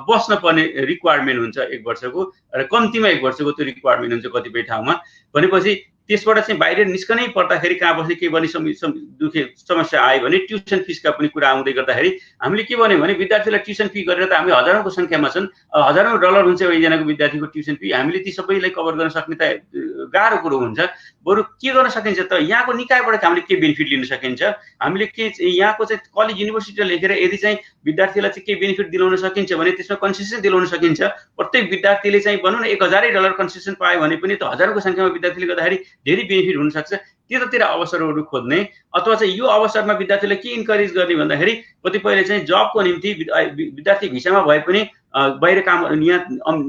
बस्न पर्ने रिक्वायरमेन्ट हुन्छ 1 वर्षको, र कम्तीमा 1 वर्षको त्यो रिक्वायरमेन्ट हुन्छ कतिपय ठाउँमा। भनेपछि त्यसबाट चाहिँ बाहिर निस्कनै पर्दाखेरि कहाँ बस्ने के भन्ने समस्या आयो भने ट्युसन फिसका पनि कुरा आउँदै गर्दाखेरि हामीले के भन्यो भने विद्यार्थीलाई ट्युसन फी गरेर त हामी हजारौँको संख्यामा छन्, हजारौँ डलर हुन्छ एकजनाको विद्यार्थीको ट्युसन फी, हामीले ती सबैलाई कभर गर्न सक्ने त गाह्रो कुरो हुन्छ। बरु के गर्न सकिन्छ त, यहाँको निकायबाट हामीले के बेनिफिट लिन सकिन्छ, हामीले के यहाँको चाहिँ कलेज युनिभर्सिटीले लेखेर यदि चाहिँ विद्यार्थीलाई चाहिँ के बेनिफिट दिलाउन सकिन्छ भने त्यसमा कन्सेसन दिलाउन सकिन्छ। प्रत्येक विद्यार्थीले चाहिँ भनौँ न 1000 डलर कन्सेसन पायो भने पनि त हजारौँको संख्यामा विद्यार्थीले गर्दाखेरि धेरै बेनिफिट हुनसक्छ। त्यतातिर अवसरहरू खोज्ने अथवा चाहिँ यो अवसरमा विद्यार्थीलाई के इन्करेज गर्ने भन्दाखेरि कतिपयले चाहिँ जबको निम्ति विद्यार्थी भिसामा भए पनि बाहिर काम, यहाँ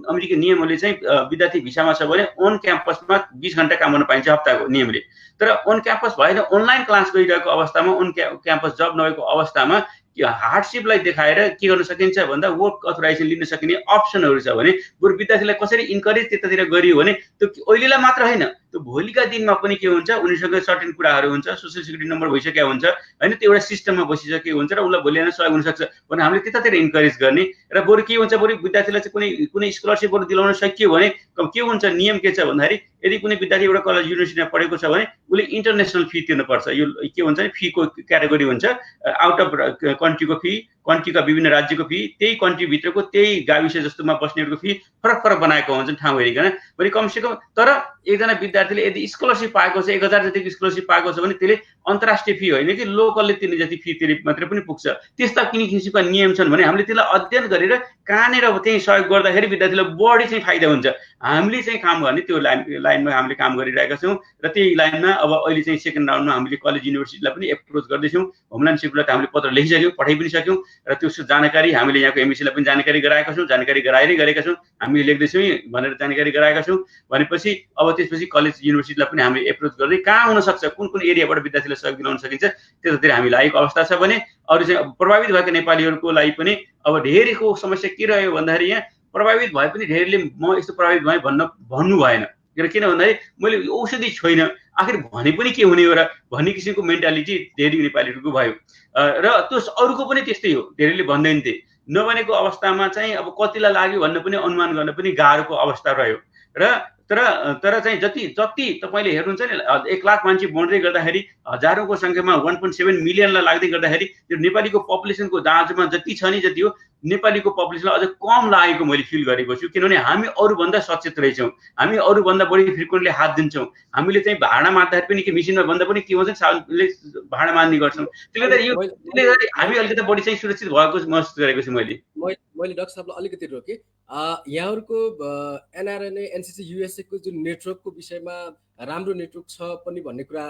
अमेरिकी नियमले चाहिँ विद्यार्थी भिसामा छ भने अन क्याम्पसमा 20 घण्टा काम गर्न पाइन्छ हप्ताको नियमले। तर अन क्याम्पस भएन, अनलाइन क्लास गरिरहेको अवस्थामा, अन क्याम्पस जब नभएको अवस्थामा हार्डसिपलाई देखाएर के गर्न सकिन्छ भन्दा वर्क अथोराइजेसन लिन सकिने अप्सनहरू छ भने बरु विद्यार्थीलाई कसरी इन्करेज त्यतातिर गरियो भने त्यो अहिलेलाई मात्र होइन, त्यो भोलिका दिनमा पनि के हुन्छ, उनीसँग सर्टेन कुराहरू हुन्छ, सोसियल सिक्युरिटी नम्बर भइसकेको हुन्छ होइन, त्यो एउटा सिस्टममा बसिसकेको हुन्छ र उसलाई भोलि हेर्न सहयोग हुनसक्छ भने हामीले त्यतातिर इन्करेज गर्ने। र बरु के हुन्छ, बरु विद्यार्थीलाई चाहिँ कुनै स्कलरसिपहरू दिलाउन सकियो भने के हुन्छ, नियम के छ भन्दाखेरि यदि कुनै विद्यार्थी एउटा कलेज युनिभर्सिटीमा पढेको छ भने उसले इन्टरनेसनल फी तिर्नुपर्छ। यो के हुन्छ भने फीको क्याटेगोरी हुन्छ, आउट अफ कन्ट्रीको फी, कन्ट्रीका विभिन्न राज्यको फी, त्यही कन्ट्रीभित्रको त्यही गाविस जस्तोमा बस्नेहरूको फी फरक फरक बनाएको हुन्छ ठाउँ हेरिकन। भने कमसेकम तर एकजना विद्यार्थीले यदि स्कलरसिप पाएको छ, 1000 जतिको स्कलरसिप पाएको छ भने त्यसले अन्तर्राष्ट्रिय फी होइन कि लोकलले तिर्ने जति फी तिरे मात्रै पनि पुग्छ। त्यस्ता कुनै किसिमका नियम छन् भने हामीले त्यसलाई अध्ययन गरेर कहाँनिर त्यही सहयोग गर्दाखेरि विद्यार्थीलाई बढी चाहिँ फाइदा हुन्छ। हामीले चाहिँ काम गर्ने त्यो लाइनमा हामीले काम गरिरहेका छौँ र त्यही लाइनमा अब अहिले चाहिँ सेकेन्ड राउन्डमा हामीले कलेज युनिभर्सिटीलाई पनि एप्रोच गर्दैछौँ। होमल्यान्ड सेक्युरिटीलाई त हामीले पत्र लेखिसक्यौँ, पठाइ पनि सक्यौँ र त्यो जानकारी हामीले यहाँको एमबिसीलाई पनि जानकारी गराएका छौँ, जानकारी गराएरै गरेका छौँ, हामी लेख्दैछौँ भनेर जानकारी गराएका छौँ। भनेपछि अब त्यसपछि कलेज युनिभर्सिटीलाई पनि हामीले एप्रोच गर्दै कहाँ हुनसक्छ, कुन कुन एरियाबाट विद्यार्थीलाई सहयोग दिलाउन सकिन्छ त्यतातिर हामी लागेको अवस्था छ भने अरू चाहिँ प्रभावित भएका नेपालीहरूको लागि पनि अब धेरैको समस्या के रह्यो भन्दाखेरि यहाँ प्रभावित भए पनि धेरैले म यस्तो प्रभावित भएँ भन्नु भएन। किन भन्दाखेरि मैले औषधि छैन, आखिर भने पनि के हुने हो र भन्ने किसिमको मेन्टालिटी धेरै नेपालीहरूको भयो। र त्यो अरूको पनि त्यस्तै हो, धेरैले भन्दैन थिए। नभनेको अवस्थामा चाहिँ अब कतिलाई लाग्यो भन्न पनि अनुमान गर्न पनि गाह्रोको अवस्था रह्यो। र तर चाहिँ जति तपाईँले हेर्नुहुन्छ नि 1 लाख मान्छे बढ्दै गर्दाखेरि हजारौँको संख्यामा 1.7 मिलियनलाई लाग्दै गर्दाखेरि त्यो नेपालीको पपुलेसनको दाँजोमा जति छ नि जति हो नेपालीको पपुलेसनलाई अझ कम लागेको मैले फिल गरेको छु। किनभने हामी अरूभन्दा सचेत रहेछौँ, हामी अरूभन्दा बढी फ्रिक्वेन्टली हात दिन्छौँ। हामीले चाहिँ भाँडा मार्दाखेरि पनि के मिसिनमा भन्दा पनि के भन्छ सालले भाँडा मार्ने गर्छौँ। त्यसले गर्दा हामी अलिकति बढी चाहिँ सुरक्षित भएको महसुस गरेको छु मैले डाक्टर साहबलाई अलिकति रोकेँ। यहाँहरूको एनआरएनए एनसिसी युएसएको जुन नेटवर्कको विषयमा राम्रो नेटवर्क छ पनि भन्ने कुरा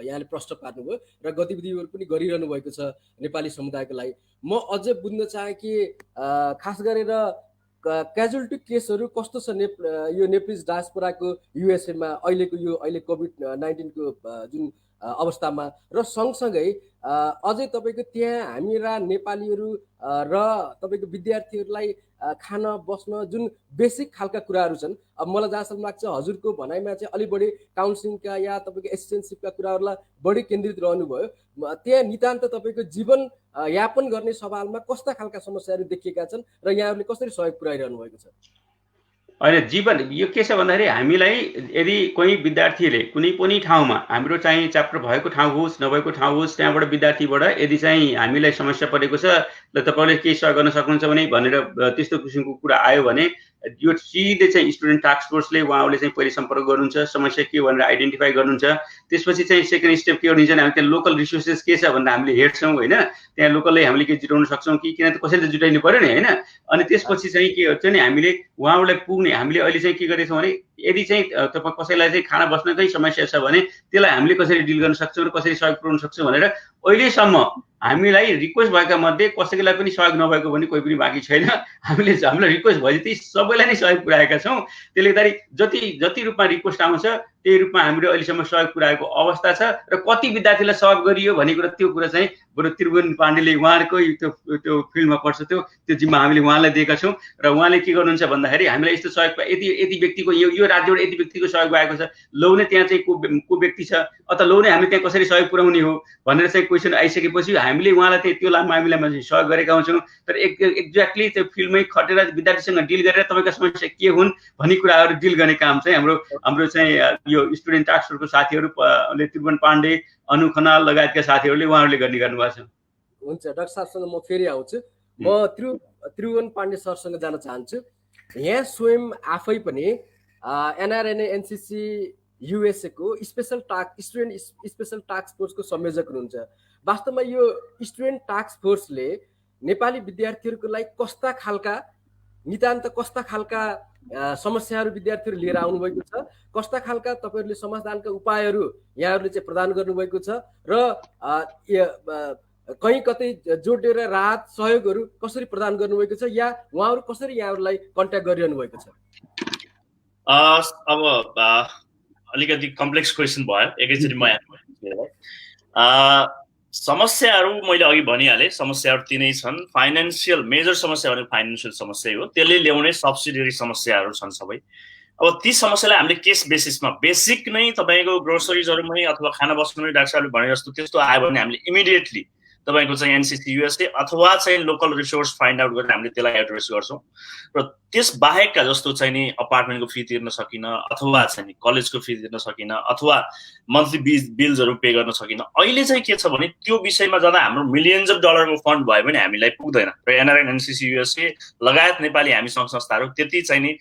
यहाँले प्रश्न पार्नुभयो र गतिविधिहरू पनि गरिरहनु भएको छ नेपाली समुदायको लागि। म अझ बुझ्न चाहेँ कि खास गरेर क्याजुअलिटी केसहरू कस्तो छ यो नेप्लिज डायस्पोराको युएसएमा अहिले कोभिड-19 को जुन अवस्थामा र सँगसँगै अझै तपाईँको त्यहाँ हामीरा नेपालीहरू र तपाईँको विद्यार्थीहरूलाई खान बस्न जुन बेसिक खालका कुराहरू छन्। अब मलाई जहाँसम्म लाग्छ हजुरको भनाइमा चाहिँ अलिक बढी काउन्सिलिङका या तपाईँको एसिस्टेन्टसिपका कुराहरूलाई बढी केन्द्रित रहनुभयो। त्यहाँ नितान्त तपाईँको जीवन यापन गर्ने सवालमा कस्ता खालका समस्याहरू देखिएका छन् र यहाँहरूले कसरी सहयोग पुर्याइरहनु भएको छ? होइन, जीवन यो के छ भन्दाखेरि हामीलाई यदि कोही विद्यार्थीले कुनै पनि ठाउँमा हाम्रो चाहिँ च्याप्टर भएको ठाउँ होस् नभएको ठाउँ होस् त्यहाँबाट विद्यार्थीबाट यदि चाहिँ हामीलाई समस्या परेको छ ल तपाईँले केही सहयोग गर्न सक्नुहुन्छ भने भनेर त्यस्तो किसिमको कुरा आयो भने यो सिधै चाहिँ स्टुडेन्ट टास्क फोर्सले उहाँहरूले चाहिँ पहिले सम्पर्क गर्नुहुन्छ, समस्या के भनेर आइडेन्टिफाई गर्नुहुन्छ। त्यसपछि चाहिँ सेकेन्ड स्टेप के हुन्छ भने हामी त्यहाँ लोकल रिसोर्सेस के छ भनेर हामीले हेर्छौँ होइन, त्यहाँ लोकलले हामीले के जुटाउन सक्छौँ कि किन त कसैले जुटाइनु पऱ्यो नि होइन। अनि त्यसपछि चाहिँ के हुन्छ नि हामीले उहाँहरूलाई पुग्ने हामीले अहिले चाहिँ के गरेछौँ भने यदि चाहिँ तपाईँ कसैलाई चाहिँ खाना बस्नकै समस्या छ भने त्यसलाई हामीले कसरी डिल गर्न सक्छौँ र कसरी सहयोग पुर्याउन सक्छौँ भनेर अहिलेसम्म हामीलाई रिक्वेस्ट भएका मध्ये कसैलाई पनि सहयोग नभएको भने कोही पनि बाँकी छैन। हामीलाई रिक्वेस्ट भए ती सबैलाई नै सहयोग पुर्याएका छौँ। त्यसले गर्दाखेरि जति रूपमा रिक्वेस्ट आउँछ त्यही रूपमा हामीले अहिलेसम्म सहयोग पुर्याएको अवस्था छ। र कति विद्यार्थीलाई सहयोग गरियो भन्ने कुरा त्यो कुरा चाहिँ बरु त्रिभुवन पाण्डेले उहाँहरूकै त्यो फिल्डमा पर्छ, त्यो जिम्मा हामीले उहाँलाई दिएका छौँ। र उहाँले के गर्नुहुन्छ भन्दाखेरि हामीलाई यस्तो सहयोग यति व्यक्तिको यो राज्यबाट यति व्यक्तिको सहयोग भएको छ, लौ नै त्यहाँ चाहिँ को व्यक्ति छ अथवा लौ नै हामीले त्यहाँ कसरी सहयोग पुर्याउने हो भनेर चाहिँ क्वेसन आइसकेपछि हामीले उहाँलाई चाहिँ त्यो मामिलामा सहयोग गरेका हुन्छौँ। तर एक्ज्याक्टली त्यो फिल्डमै खटेर विद्यार्थीसँग डिल गरेर तपाईँका समस्या के हुन् भन्ने कुराहरू डिल गर्ने काम चाहिँ हाम्रो चाहिँ यो स्टुडेन्ट टास्क फोर्सको साथीहरूले त्रिभुवन पाण्डे, अनु खनाल लगायतका साथीहरूले उहाँहरूले गर्नुभएको छ। हुन्छ डाक्टर साहबसँग म फेरि आउँछु। म त्रिभुवन पाण्डे सरसँग जान चाहन्छु। यहाँ स्वयं आफै पनि एनआरएनए एनसिसी युएसए को स्टुडेन्ट स्पेसल टास्क फोर्सको संयोजक हुनुहुन्छ। वास्तवमा यो स्टुडेन्ट टास्क फोर्सले नेपाली विद्यार्थीहरूको लागि नितान्त कस्ता खालका समस्याहरू विद्यार्थीहरू लिएर आउनुभएको छ, कस्ता खालका तपाईँहरूले समाधानका उपायहरू यहाँहरूले चाहिँ प्रदान गर्नुभएको छ र कहीँ कतै जोडेर राहत सहयोगहरू कसरी प्रदान गर्नुभएको छ या उहाँहरू कसरी यहाँहरूलाई कन्ट्याक्ट गरिरहनु भएको छ? अब अलिकति कम्प्लेक्स क्वेसन भयो, एकैचोटि म समस्याहरू मैले अघि भनिहालेँ। समस्याहरू तिनै छन्। फाइनेन्सियल मेजर समस्या भनेको फाइनेन्सियल समस्या हो, त्यसले ल्याउने सब्सिडियरी समस्याहरू छन् सबै। अब ती समस्यालाई हामीले केस बेसिसमा बेसिक नै तपाईँको ग्रोसरिजहरूमै अथवा खाना बस्नुमै डाक्टर साहबले भने जस्तो त्यस्तो आयो भने हामीले इमिडिएटली तपाईँको चाहिँ एनसिसी युएसए अथवा चाहिँ लोकल रिसोर्स फाइन्ड आउट गरेर हामीले त्यसलाई एड्रेस गर्छौँ। र त्यस बाहेकका जस्तो चाहिँ नि अपार्टमेन्टको फी तिर्न सकिन अथवा चाहिँ नि कलेजको फी तिर्न सकिन अथवा मन्थली बिल्सहरू पे गर्न सकिन, अहिले चाहिँ के छ भने त्यो विषयमा जाँदा हाम्रो मिलियन्स अफ डलरको फन्ड भयो भने हामीलाई पुग्दैन। र एनआरएन एनसिसी युएसए लगायत नेपाली हामी सङ्घ संस्थाहरू त्यति चाहिँ नि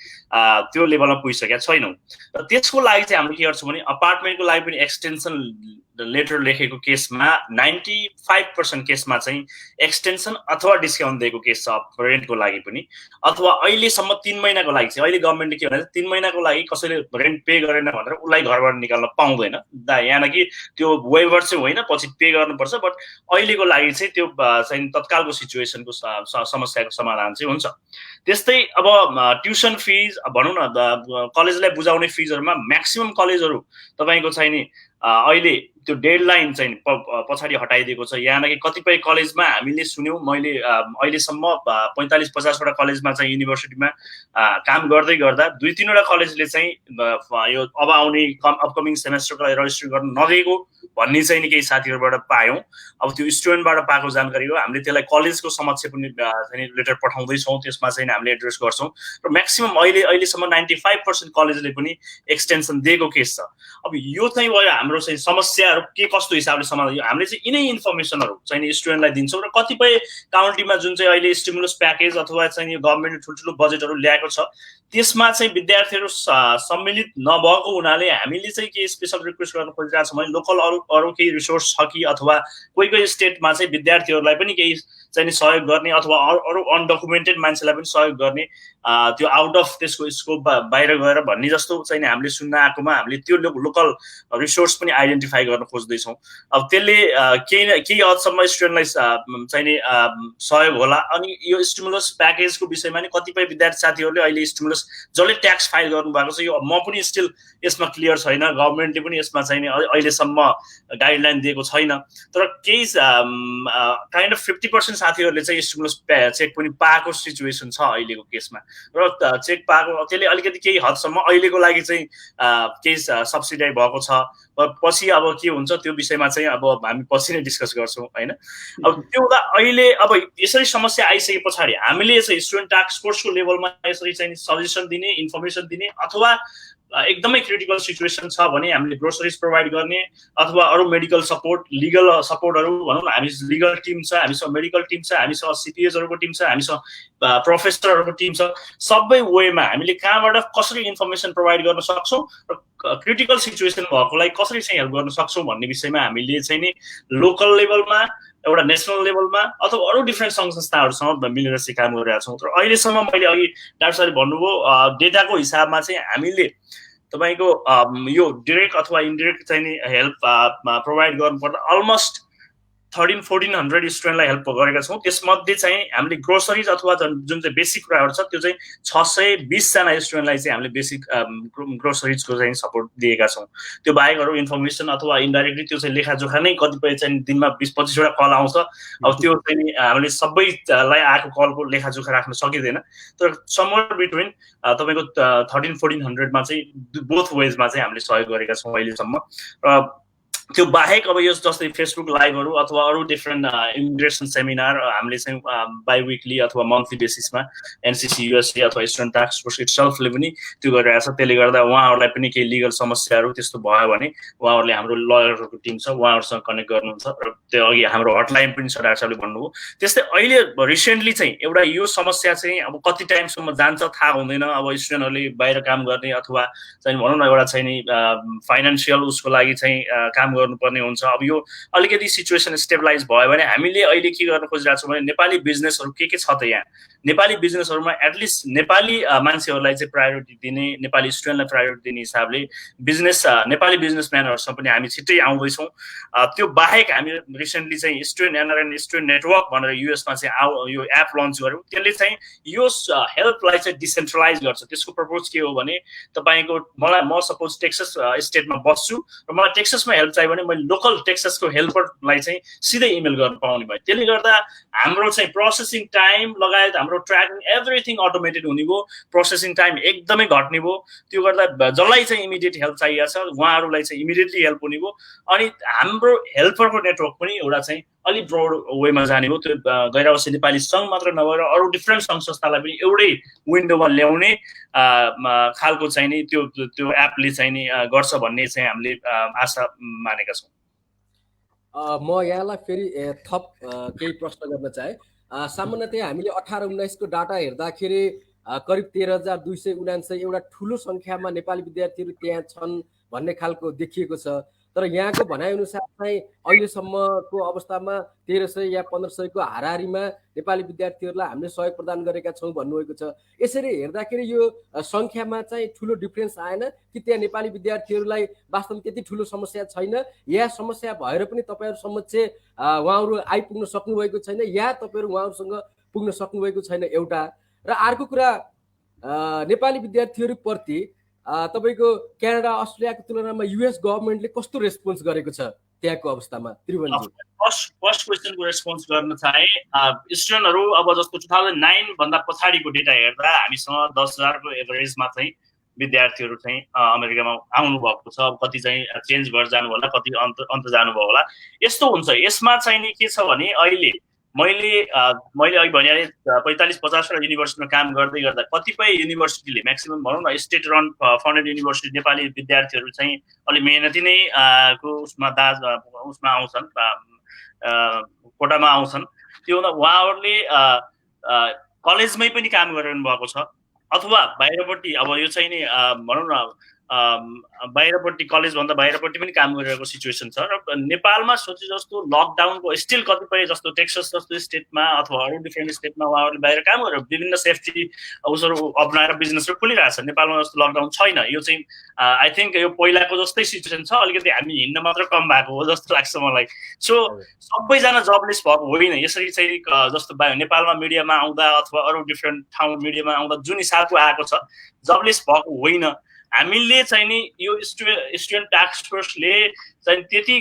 त्यो लेभलमा पुगिसकेका छैनौँ। र त्यसको लागि चाहिँ हामीले के गर्छौँ भने अपार्टमेन्टको लागि पनि एक्सटेन्सन लेटर लेखेको केसमा 95% केसमा चाहिँ एक्सटेन्सन अथवा डिस्काउन्ट दिएको केस छ रेन्टको लागि पनि। अथवा अहिलेसम्म 3 महिनाको लागि चाहिँ अहिले गभर्मेन्टले के भने 3 महिनाको लागि कसैले रेन्ट पे गरेन भनेर उसलाई घरबाट निकाल्न पाउँदैन। यहाँ कि त्यो वेभर चाहिँ होइन, पछि पे गर्नुपर्छ। बट अहिलेको लागि चाहिँ त्यो चाहिँ तत्कालको सिचुएसनको समस्याको समाधान चाहिँ हुन्छ। त्यस्तै अब ट्युसन फिज भनौँ न, कलेजलाई बुझाउने फिजहरूमा म्याक्सिमम कलेजहरू तपाईँको चाहिँ नि अहिले त्यो डेडलाइन चाहिँ पछाडि हटाइदिएको छ। यहाँ कि कतिपय कलेजमा हामीले सुन्यौँ, मैले अहिलेसम्म 45-50वटा कलेजमा चाहिँ युनिभर्सिटीमा काम गर्दै गर्दा 2-3वटा कलेजले चाहिँ यो अब आउने अपकमिङ सेमेस्टरको लागि रजिस्टर गर्न नदिएको भन्ने चाहिँ नि केही साथीहरूबाट पायौँ। अब त्यो स्टुडेन्टबाट पाएको जानकारी हो। हामीले त्यसलाई कलेजको समक्ष पनि चाहिँ लेटर पठाउँदैछौँ, त्यसमा चाहिँ हामीले एड्रेस गर्छौँ। र म्याक्सिमम अहिलेसम्म 95% कलेजले पनि एक्सटेन्सन दिएको केस छ। अब यो चाहिँ भयो हाम्रो चाहिँ समस्याहरू के कस्तो हिसाबले समाधान। हामीले चाहिँ यिनै इन्फर्मेसनहरू चाहिँ स्टुडेन्टलाई दिन्छौँ। र कतिपय काउन्टीमा जुन चाहिँ अहिले स्टिमुलस प्याकेज अथवा चाहिँ गभर्मेन्टले ठुल्ठुलो बजेटहरू ल्याएको छ त्यसमा चाहिँ विद्यार्थीहरू सम्मिलित नभएको हुनाले हामीले चाहिँ के स्पेसल रिक्वेस्ट गर्न खोजिरहेको छौँ भने लोकल अरू केही रिसोर्स छ कि अथवा कोही स्टेटमा चाहिँ विद्यार्थीहरूलाई पनि केही चाहिँ सहयोग गर्ने अथवा अरू अनडकुमेन्टेड मान्छेलाई पनि सहयोग गर्ने त्यो आउट अफ त्यसको स्कोप बाहिर गएर भन्ने जस्तो चाहिँ हामीले सुन्न आएकोमा हामीले त्यो लोकल रिसोर्स पनि आइडेन्टिफाई गर्न खोज्दैछौँ। अब त्यसले केही हदसम्म स्टुडेन्टलाई चाहिँ नि सहयोग होला। अनि यो स्टिमुलस प्याकेजको विषयमा नि कतिपय विद्यार्थी साथीहरूले अहिले स्टिमुलस जसले ट्याक्स फाइल गर्नुभएको छ, यो म पनि स्टिल यसमा क्लियर छैन, गभर्मेन्टले पनि यसमा चाहिँ अहिलेसम्म गाइडलाइन दिएको छैन। तर केही काइन्ड अफ 50% साथीहरूले चाहिँ स्टिमुलस चेक पनि पाएको सिचुएसन छ अहिलेको केसमा। र चेक पाएको त्यसले अलिकति केही हदसम्म अहिलेको लागि चाहिँ केही सब्सिडाइज भएको छ। पछि अब के हुन्छ त्यो विषयमा चाहिँ अब हामी पछि नै डिस्कस गर्छौँ होइन। अब त्यो हुँदा अहिले अब यसरी समस्या आइसके पछाडि हामीले चाहिँ स्टुडेन्ट टास्क फोर्सको लेभलमा यसरी चाहिँ सजेसन दिने, इन्फर्मेसन दिने अथवा एकदमै क्रिटिकल सिचुएसन छ भने हामीले ग्रोसरिज प्रोभाइड गर्ने अथवा अरू मेडिकल सपोर्ट लिगल सपोर्टहरू भनौँ न, हामी लिगल टिम छ, हामीसँग मेडिकल टिम छ, हामीसँग सिपिएसहरूको टिम छ, हामीसँग प्रोफेसरहरूको टिम छ, सबै वेमा हामीले कहाँबाट कसरी इन्फर्मेसन प्रोभाइड गर्न सक्छौँ र क्रिटिकल सिचुएसन भएकोलाई कसरी चाहिँ हेल्प गर्न सक्छौँ भन्ने विषयमा हामीले चाहिँ नि लोकल लेभलमा एउटा नेसनल लेभलमा अथवा अरू डिफ्रेन्ट सङ्घ संस्थाहरूसँग मिलेर चाहिँ काम गरिरहेका छौँ। तर अहिलेसम्म मैले अघि डाक्टर सरले भन्नुभयो डेटाको हिसाबमा चाहिँ हामीले तपाईँको यो डिरेक्ट अथवा इन्डिरेक्ट चाहिँ नि हेल्प प्रोभाइड गर्नुपर्दा अलमोस्ट 1300-1400 स्टुडेन्टलाई हेल्प गरेका छौँ। त्यसमध्ये चाहिँ हामीले ग्रोसरिज अथवा जुन चाहिँ बेसिक कुराहरू छ त्यो चाहिँ 620 जना स्टुडेन्टलाई चाहिँ हामीले बेसिक ग्रोसरिजको चाहिँ सपोर्ट दिएका छौँ। त्यो बाहेक अरू इन्फर्मेसन अथवा इन्डाइरेक्टली त्यो चाहिँ लेखाजोखा नै कतिपय चाहिँ दिनमा 20-25वटा कल आउँछ। अब त्यो चाहिँ हामीले सबैलाई आएको कलको लेखाजोखा राख्न सकिँदैन, तर समवेयर बिट्विन तपाईँको 1300-1400मा चाहिँ बोथ वेजमा चाहिँ हामीले सहयोग गरेका छौँ अहिलेसम्म। र त्यो बाहेक अब यो जस्तै फेसबुक लाइभहरू अथवा अरू डिफ्रेन्ट इमिग्रेसन सेमिनार हामीले चाहिँ बाई विकली अथवा मन्थली बेसिसमा एनसिसी युएसए अथवा स्टुडेन्ट टास्क फोर्स इटसेल्फले पनि त्यो गरिरहेको छ। त्यसले गर्दा उहाँहरूलाई पनि केही लिगल समस्याहरू त्यस्तो भयो भने उहाँहरूले हाम्रो लयरहरूको टिम छ, उहाँहरूसँग कनेक्ट गर्नुहुन्छ। र त्यो अघि हाम्रो हटलाइन पनि छ, डाक्टर साहबले भन्नुभयो। त्यस्तै अहिले रिसेन्टली चाहिँ एउटा यो समस्या चाहिँ अब कति टाइमसम्म जान्छ थाहा हुँदैन। अब स्टुडेन्टहरूले बाहिर काम गर्ने अथवा चाहिँ भनौँ न एउटा चाहिँ नि फाइनेन्सियल उसको लागि चाहिँ काम गर्नुपर्ने हुन्छ। अब यो अलिकति सिचुएसन स्टेबलाइज भयो भने हामीले अहिले के गर्न खोजिरहेको छौँ भने नेपाली बिजनेसहरू के छ त यहाँ नेपाली बिजनेसहरूमा एटलिस्ट नेपाली मान्छेहरूलाई चाहिँ प्रायोरिटी दिने, नेपाली स्टुडेन्टलाई प्रायोरिटी दिने हिसाबले बिजनेस नेपाली बिजनेसम्यानहरूसँग पनि हामी छिट्टै आउँदैछौँ। त्यो बाहेक हामी रिसेन्टली चाहिँ स्टुडेन्ट एनआरएन स्टुडेन्ट नेटवर्क भनेर युएसमा चाहिँ यो एप लन्च गर्यौँ। त्यसले चाहिँ यो हेल्पलाई चाहिँ डिसेन्ट्रलाइज गर्छ। त्यसको पर्पज के हो भने तपाईँको म सपोज टेक्सस स्टेटमा बस्छु र मलाई टेक्ससमा हेल्प चाहियो भने मैले लोकल टेक्ससको हेल्परलाई चाहिँ सिधै इमेल गर्न पाउने भयो। त्यसले गर्दा हाम्रो चाहिँ प्रोसेसिङ टाइम लगायत हाम्रो ट्र्याकिङ एभ्रिथिङ अटोमेटेड हुने भयो, प्रोसेसिङ टाइम एकदमै घट्ने भयो। त्यो गर्दा जसलाई चाहिँ इमिडिएट हेल्प चाहिएको छ उहाँहरूलाई चाहिँ इमिडिएटली हेल्प हुने भयो। अनि हाम्रो हेल्परको नेटवर्क पनि एउटा चाहिँ अलिक ब्रोड वेमा जाने हो। त्यो गैर आवासीय नेपाली सङ्घ मात्र नभएर अरू डिफ्रेन्ट सङ्घ संस्थालाई पनि एउटै विन्डोमा ल्याउने खालको चाहिँ नि त्यो एपले चाहिँ नि गर्छ भन्ने चाहिँ हामीले आशा मानेका छौँ। म यहाँलाई फेरि थप केही प्रश्न गर्न चाहे। सामान्यतया हामीले 18-19 को डाटा हेर्दाखेरि करिब 13,279 एउटा ठुलो सङ्ख्यामा नेपाली विद्यार्थीहरू त्यहाँ छन् भन्ने खालको देखिएको छ। तर यहाँको भनाइअनुसार चाहिँ अहिलेसम्मको अवस्थामा 1300 या 1500 को हाराहारीमा नेपाली विद्यार्थीहरूलाई हामीले सहयोग प्रदान गरेका छौँ भन्नुभएको छ। यसरी हेर्दाखेरि यो सङ्ख्यामा चाहिँ ठुलो डिफ्रेन्स आएन कि त्यहाँ नेपाली विद्यार्थीहरूलाई वास्तवमा त्यति ठुलो समस्या छैन, या समस्या भएर पनि तपाईँहरू समक्ष उहाँहरू आइपुग्न सक्नुभएको छैन, या तपाईँहरू उहाँहरूसँग पुग्न सक्नुभएको छैन एउटा। र अर्को कुरा नेपाली विद्यार्थीहरूप्रति तपाईको क्यानाडा अस्ट्रेलियाको तुलनामा युएस गभर्नमेन्टले कस्तो रेस्पोन्स गरेको छ त्यहाँको अवस्थामा? त्रिभुवनजी फर्स्ट क्वेसनको रेस्पोन्स गर्न चाहे स्टुडेन्टहरू अब जस्तो 2009 भन्दा पछाडिको डेटा हेर्दा हामीसँग 10,000 को एभरेजमा चाहिँ विद्यार्थीहरू चाहिँ अमेरिकामा आउनु भएको छ। अब कति चाहिँ चेन्ज भएर जानु होला, कति अन्त जानुभयो होला। यस्तो हुन्छ। यसमा चाहिँ नि के छ भने अहिले मैले अघि भनिहालेँ 45-50 वटा युनिभर्सिटीमा काम गर्दै गर्दा कतिपय युनिभर्सिटीले म्याक्सिमम भनौँ न state run funded university Nepali विद्यार्थीहरू चाहिँ अलिक मेहनती नै को उसमा आउँछन्, कोटामा आउँछन्। त्यो उहाँहरूले कलेजमै पनि काम गरिरहनु भएको छ अथवा बाहिरपट्टि अब यो चाहिँ नि भनौँ न बाहिरपट्टि कलेजभन्दा बाहिरपट्टि पनि काम गरिरहेको सिचुएसन छ। र नेपालमा सोचे जस्तो लकडाउनको स्टिल कतिपय जस्तो टेक्सस जस्तो स्टेटमा अथवा अरू डिफ्रेन्ट स्टेटमा उहाँहरूले बाहिर काम गरेर विभिन्न सेफ्टी उसहरू अप्नाएर बिजनेसहरू खोलिरहेछ। नेपालमा जस्तो लकडाउन छैन। यो चाहिँ आई थिङ्क यो पहिलाको जस्तै सिचुएसन छ, अलिकति हामी हिँड्न मात्र कम भएको हो जस्तो लाग्छ मलाई। सो सबैजना जबलेस भएको होइन। यसरी चाहिँ जस्तो नेपालमा मिडियामा आउँदा अथवा अरू डिफ्रेन्ट ठाउँ मिडियामा आउँदा जुन हिसाबको आएको छ जबलेस भएको होइन। हामीले चाहिँ नि यो स्टुडेन्ट टास्क फोर्सले चाहिँ त्यति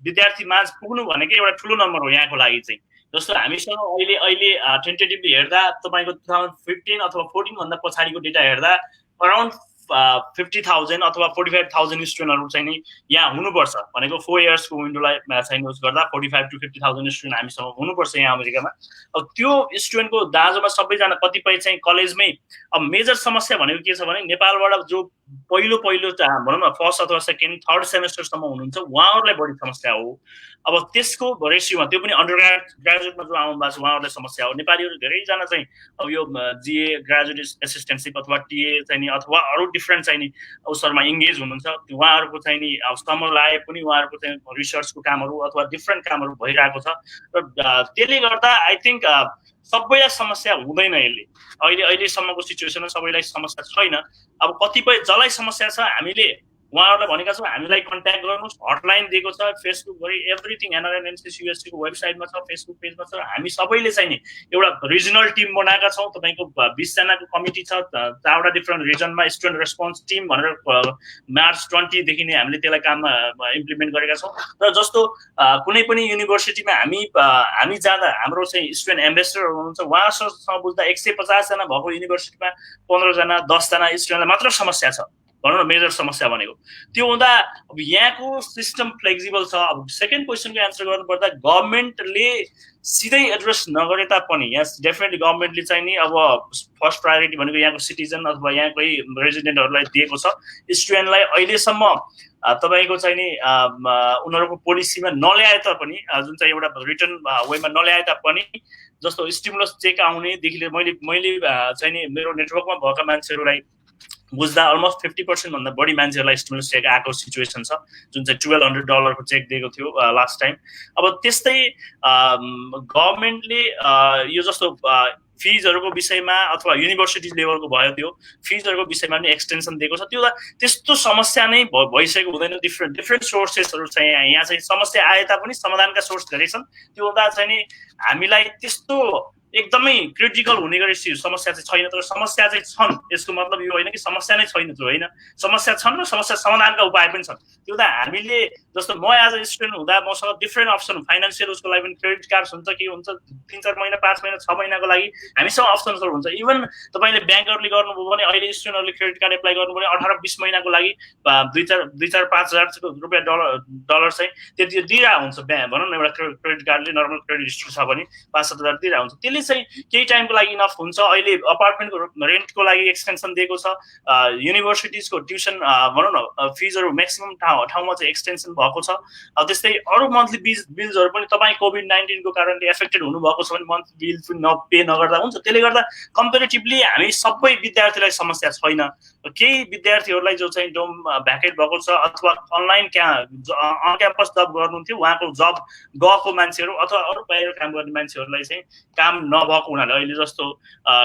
विद्यार्थी माझ पुग्नु भनेकै एउटा ठुलो नम्बर हो यहाँको लागि चाहिँ। जस्तो हामीसँग अहिले टेन्टेटिभली हेर्दा तपाईँको 2015 अथवा 14 भन्दा पछाडिको डेटा हेर्दा अराउन्ड 50,000 अथवा 45,000 स्टुडेन्टहरू चाहिँ नि यहाँ हुनुपर्छ भनेको 4 इयर्सको विन्डोलाई चाहिँ युज गर्दा 45,000 to 50,000 स्टुडेन्ट हामीसँग हुनुपर्छ यहाँ अमेरिकामा। अब त्यो स्टुडेन्टको दाँजोमा सबैजना कतिपय चाहिँ कलेजमै। अब मेजर समस्या भनेको के छ भने नेपालबाट जो पहिलो भनौँ न फर्स्ट अथवा सेकेन्ड थर्ड सेमेस्टरसम्म हुनुहुन्छ उहाँहरूलाई बढी समस्या हो। अब त्यसको रेसियोमा त्यो पनि अन्डर ग्रेजुएटमा जो आउनु भएको छ उहाँहरूलाई समस्या हो। नेपालीहरू धेरैजना चाहिँ अब यो जिए ग्रेजुएट एसिस्टेन्टसिप अथवा टिए चाहिँ नि अथवा अरू डिफ्रेन्ट चाहिँ नि अवसरमा इङ्गेज हुनुहुन्छ। उहाँहरूको चाहिँ नि अब समर लाए पनि उहाँहरूको चाहिँ रिसर्चको कामहरू अथवा डिफ्रेन्ट कामहरू भइरहेको छ र त्यसले गर्दा आई थिङ्क सबैलाई समस्या हुँदैन। यसले अहिलेसम्मको सिचुएसनमा सबैलाई समस्या छैन। अब कतिपय जसलाई समस्या छ हामीले उहाँहरूलाई भनेका छौँ हामीलाई कन्ट्याक्ट गर्नुहोस्। हटलाइन दिएको छ फेसबुकभरि एभ्रिथिङ एनआरएन एनसिसी युएससीको वेबसाइटमा छ, फेसबुक पेजमा छ। हामी सबैले चाहिँ नि एउटा रिजनल टिम बनाएका छौँ। तपाईँको 20 जनाको कमिटी छ, 4वटा डिफ्रेन्ट रिजनमा स्टुडेन्ट रेस्पोन्स टिम भनेर मार्च 20 देखि नै हामीले त्यसलाई काममा इम्प्लिमेन्ट गरेका छौँ। र जस्तो कुनै पनि युनिभर्सिटीमा हामी जाँदा हाम्रो चाहिँ स्टुडेन्ट एम्बेसडर हुनुहुन्छ, उहाँसँग बुझ्दा 150 जना भएको युनिभर्सिटीमा 15 जना 10 जना स्टुडेन्टलाई मात्र समस्या छ भनौँ न, मेजर समस्या भनेको। त्यो हुँदा अब यहाँको सिस्टम फ्लेक्सिबल छ। अब सेकेन्ड क्वेसनको एन्सर गर्नुपर्दा गभर्मेन्टले सिधै एड्रेस नगरे तापनि यहाँ डेफिनेटली गभर्मेन्टले चाहिँ नि अब फर्स्ट प्रायोरिटी भनेको यहाँको सिटिजन अथवा यहाँकै रेजिडेन्टहरूलाई दिएको छ। स्टुडेन्टलाई अहिलेसम्म तपाईँको चाहिँ नि उनीहरूको पोलिसीमा नल्याए तापनि, जुन चाहिँ एउटा रिटर्न वेमा नल्याए तापनि, जस्तो स्टिमुलस चेक आउनेदेखि मैले चाहिँ नि मेरो नेटवर्कमा भएका मान्छेहरूलाई बुझ्दा अलमोस्ट 50% भन्दा बढी मान्छेहरूलाई स्टिमुलस चेक आएको सिचुएसन छ, जुन चाहिँ $1200 को चेक दिएको थियो लास्ट टाइम। अब त्यस्तै गभर्मेन्टले यो जस्तो फिजहरूको विषयमा अथवा युनिभर्सिटी लेभलको भयो त्यो फिजहरूको विषयमा पनि एक्सटेन्सन दिएको छ। त्यो त्यस्तो समस्या नै भइसकेको हुँदैन। डिफ्रेन्ट सोर्सेसहरू चाहिँ यहाँ चाहिँ समस्या आए तापनि समाधानका सोर्स धेरै छन्। त्यो हुँदा चाहिँ नि हामीलाई त्यस्तो एकदमै क्रिटिकल हुने गरी समस्या चाहिँ छैन। तर समस्या चाहिँ छन्, यसको मतलब यो होइन कि समस्या नै छैन, त्यो होइन। समस्या छन् र समस्या समाधानका उपाय पनि छन्। त्यो हुँदा हामीले जस्तो म एज अ स्टुडेन्ट हुँदा मसँग डिफ्रेन्ट अप्सन फाइनेन्सियल उसको लागि पनि क्रेडिट कार्ड हुन्छ, के हुन्छ, 3-4 महिना 5 महिना 6 महिनाको लागि हामीसँग अप्सन्सहरू हुन्छ। इभन तपाईँले ब्याङ्करले गर्नुभयो भने अहिले स्टुडेन्टहरूले क्रेडिट कार्ड एप्लाई गर्नु भने 18-20 महिनाको लागि 2-4-5 हजार रुपियाँ डलर चाहिँ त्यति दिइरहेको हुन्छ। भनौँ न एउटा क्रेडिट कार्डले नर्मल क्रेडिट हिस्ट्री छ भने 5-7 हजार दिइरहेको हुन्छ। त्यसले चाहिँ केही टाइमको लागि इनफ हुन्छ। अहिले अपार्टमेन्टको रेन्टको लागि एक्सटेन्सन दिएको छ। युनिभर्सिटिजको ट्युसन भनौँ न फिजहरू म्याक्सिमम ठाउँमा चाहिँ एक्सटेन्सन भएको छ। त्यस्तै अरू मन्थली बिल्सहरू पनि तपाईँ कोभिड-19 को कारणले एफेक्टेड हुनुभएको छ भने मन्थली बिल पनि पे नगर्दा हुन्छ। त्यसले गर्दा कम्पेरिटिभली हामी सबै विद्यार्थीलाई समस्या छैन। केही विद्यार्थीहरूलाई जो चाहिँ डोम भ्याकेट भएको छ अथवा अनलाइन अन क्याम्पस जब गर्नुहुन्थ्यो उहाँको जब गएको मान्छेहरू अथवा अरू बाहिर काम गर्ने मान्छेहरूलाई चाहिँ काम नभएको हुनाले अहिले जस्तो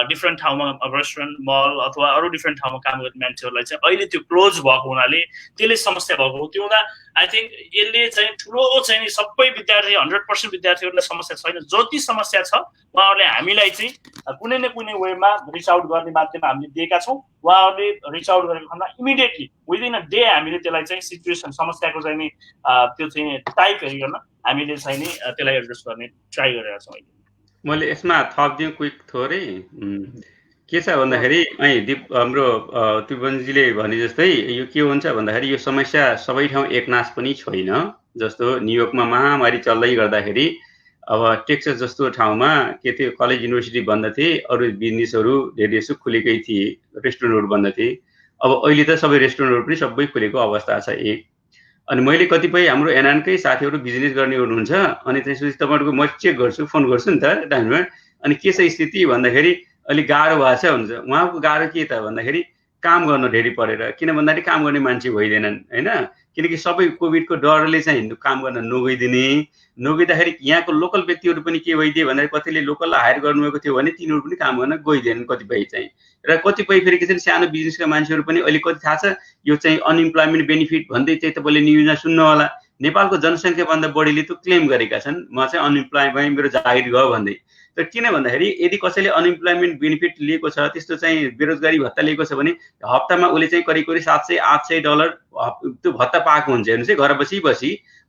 डिफ्रेन्ट ठाउँमा रेस्टुरेन्ट मल अथवा अरू डिफ्रेन्ट ठाउँमा काम गर्ने मान्छेहरूलाई चाहिँ अहिले त्यो क्लोज भएको हुनाले त्यसले समस्या भएको हो। त्यो हुँदा आई थिङ्क यसले चाहिँ ठुलो चाहिँ सबै विद्यार्थी 100% विद्यार्थीहरूलाई समस्या छैन। जति समस्या छ उहाँहरूले हामीलाई चाहिँ कुनै न कुनै वेमा रिच आउट गर्ने माध्यममा हामीले दिएका छौँ। उहाँहरूले रिच आउट गरेको खण्डमा इमिडिएटली विदिन अ डे हामीले त्यसलाई चाहिँ सिचुएसन समस्याको चाहिँ नि त्यो चाहिँ टाइप हेरिकन हामीले चाहिँ नि त्यसलाई एड्रेस गर्ने ट्राई गरेका छौँ। मैले यसमा थपिदिउँ क्विक थोरै के छ भन्दाखेरि हाम्रो त्रिभुवनजीले भने जस्तै यो के हुन्छ भन्दाखेरि यो समस्या सबै ठाउँ एकनाश पनि छैन। जस्तो न्युयोर्कमा महामारी चल्दै गर्दाखेरि अब टेक्सास जस्तो ठाउँमा के थियो, कलेज युनिभर्सिटी बन्द थिए, अरू बिजनेसहरू धेरै जसो खुलेकै थिए, रेस्टुरेन्टहरू बन्द थिए। अब अहिले त सबै रेस्टुरेन्टहरू पनि सबै खुलेको अवस्था छ एक। अनि मैले कतिपय हाम्रो एनआनकै साथीहरू बिजनेस गर्ने हुनुहुन्छ, अनि त्यसपछि तपाईँहरूको म चेक गर्छु, फोन गर्छु नि त टाइममा, अनि के छ स्थिति भन्दाखेरि अलिक गाह्रो भएको छ हुन्छ। उहाँको गाह्रो के त भन्दाखेरि काम गर्न धेरै परेर, किन भन्दाखेरि काम गर्ने मान्छे भइदिएनन् होइन, किनकि सबै कोभिडको डरले चाहिँ काम गर्न नगइदिँदाखेरि यहाँको लोकल व्यक्तिहरू पनि के भइदिए भन्दाखेरि कतिले लोकललाई हायर गर्नुभएको थियो भने तिनीहरू पनि काम गर्न गइदिएनन् कतिपय चाहिँ। र कतिपय फेरि के छ सानो बिजनेसका मान्छेहरू पनि अहिले कति थाहा छ यो चाहिँ अनइम्प्लोइमेन्ट बेनिफिट भन्दै चाहिँ तपाईँले न्युजमा सुन्नु होला, नेपालको जनसङ्ख्याभन्दा बढीले त्यो क्लेम गरेका छन्, म चाहिँ अनइम्प्लोइड भएँ मेरो जागिर गयो भन्दै। तर किन भन्दाखेरि यदि कसैले अनइम्प्लोइमेन्ट बेनिफिट लिएको छ, त्यस्तो चाहिँ बेरोजगारी भत्ता लिएको छ भने हप्तामा उसले चाहिँ करिब $700-800 त्यो भत्ता पाएको हुन्छ। हेर्नुहोस् है, घर बसी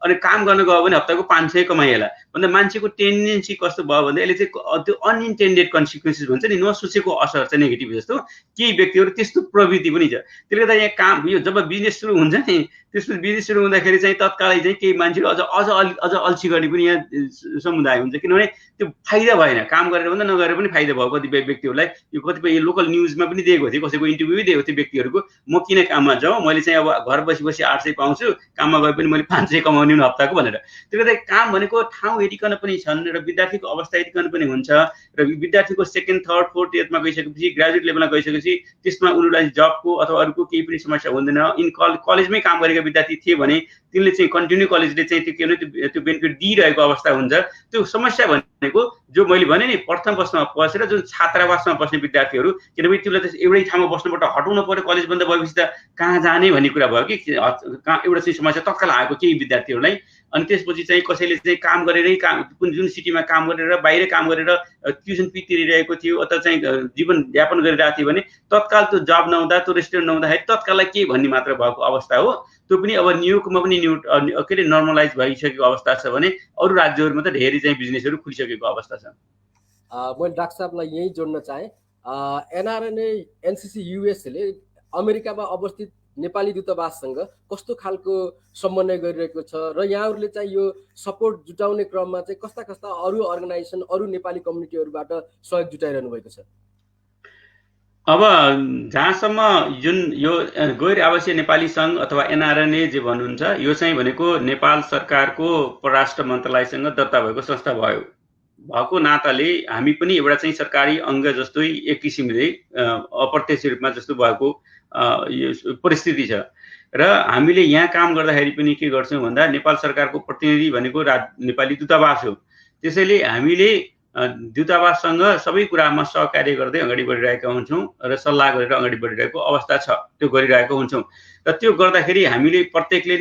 अनि काम गर्न गयो भने हप्ताको 500 कमाइएला भन्दा मान्छेको टेन्डेन्सी कस्तो भयो भन्दा यसले चाहिँ त्यो अनइन्टेन्डेड कन्सिक्वेन्सेस भन्छ नि, नसोचेको असर चाहिँ नेगेटिभ जस्तो केही व्यक्तिहरू त्यस्तो प्रवृत्ति पनि छ। त्यसले गर्दा यहाँ काम यो जब बिजनेस सुरु हुन्छ नि, त्यसपछि बिजनेस सुरु हुँदाखेरि चाहिँ तत्कालै चाहिँ केही मान्छेहरू अझ अल्छी गर्ने पनि यहाँ समुदाय हुन्छ, किनभने त्यो फाइदा भएन, काम गरेर भन्दा नगरेर पनि फाइदा भयो कतिपय व्यक्तिहरूलाई। यो कतिपय लोकल न्युजमा पनि दिएको थियो, कसैको इन्टरभ्यू दिएको थियो व्यक्तिहरूको, म किन काममा जाउँ, मैले चाहिँ अब घर बसी 800 पाउँछु, काममा गए पनि मैले 500 कमाउने हुनु हप्ताको भनेर। त्यसले गर्दा काम भनेको ठाउँ हेरिकन पनि छन् र विद्यार्थीको अवस्था हेरिकन पनि हुन्छ र विद्यार्थीको सेकेन्ड थर्ड फोर्थ इयरमा गइसकेपछि ग्रेजुएट लेभलमा गइसकेपछि त्यसमा उनीहरूलाई जबको अथवा अरूको केही पनि समस्या हुँदैन। इन कलेजमै काम गरेका विद्यार्थी थिए भने तिनले चाहिँ कन्टिन्यू कलेजले चाहिँ त्यो के भने त्यो बेनिफिट दिइरहेको अवस्था हुन्छ। त्यो समस्या भनेको जो मैले भने नि प्रथम वर्षमा बसेर जुन छात्रावासमा बस्ने विद्यार्थीहरू, किनभने त्यसलाई त एउटै ठाउँमा बस्नुपर्छ, हटाउनु पर्यो, कलेज बन्द भएपछि त कहाँ जाने भन्ने कुरा भयो कि कहाँ एउटा चाहिँ समस्या तत्काल आएको केही विद्यार्थीहरूलाई। अनि त्यसपछि चाहिँ कसैले चाहिँ काम गरेरै जुन सिटीमा काम गरेर बाहिर काम गरेर ट्युसन फी तिरिरहेको थियो अथवा चाहिँ जीवनयापन गरिरहेको थियो भने तत्काल त्यो जब नहुँदा त्यो रेस्टुरेन्ट नहुँदाखेरि तत्काललाई के भन्ने मात्र भएको अवस्था हो। त्यो पनि अब न्युयोर्कमा पनि के अरे नर्मलाइज भइसकेको अवस्था छ भने अरू राज्यहरूमा त धेरै चाहिँ बिजनेसहरू खुलिसकेको अवस्था छ। मैले डाक्टर साहबलाई यही जोड्न चाहेँ, एनआरएनए एनसिसी युएसले अमेरिकामा अवस्थित नेपाली दूतावाससँग कस्तो खालको समन्वय गरिरहेको छ र यहाँहरूले चाहिँ यो सपोर्ट जुटाउने क्रममा चाहिँ कस्ता कस्ता अरू अर्गनाइजेसन अरू नेपाली कम्युनिटीहरूबाट सहयोग जुटाइरहनु भएको छ? अब जहाँसम्म जुन यो गैर आवासीय नेपाली सङ्घ अथवा एनआरएनए जे भन्नुहुन्छ यो चाहिँ भनेको नेपाल सरकारको परराष्ट्र मन्त्रालयसँग दर्ता भएको संस्था भएको नाताले हामी पनि एउटा चाहिँ सरकारी अङ्ग जस्तै एक किसिमले अप्रत्यक्ष रूपमा जस्तो भएको परिस्थिति छ। र हामीले यहाँ काम गर्दाखेरि पनि के गर्छौँ भन्दा नेपाल सरकारको प्रतिनिधि भनेको नेपाली दूतावास हो। त्यसैले हामीले दूतावाससँग सबै कुरामा सहकार्य गर्दै अगाडि बढिरहेका हुन्छौँ र सल्लाह गरेर अगाडि बढिरहेको अवस्था छ, त्यो गरिरहेको हुन्छौँ। र त्यो गर्दाखेरि हामीले प्रत्येकले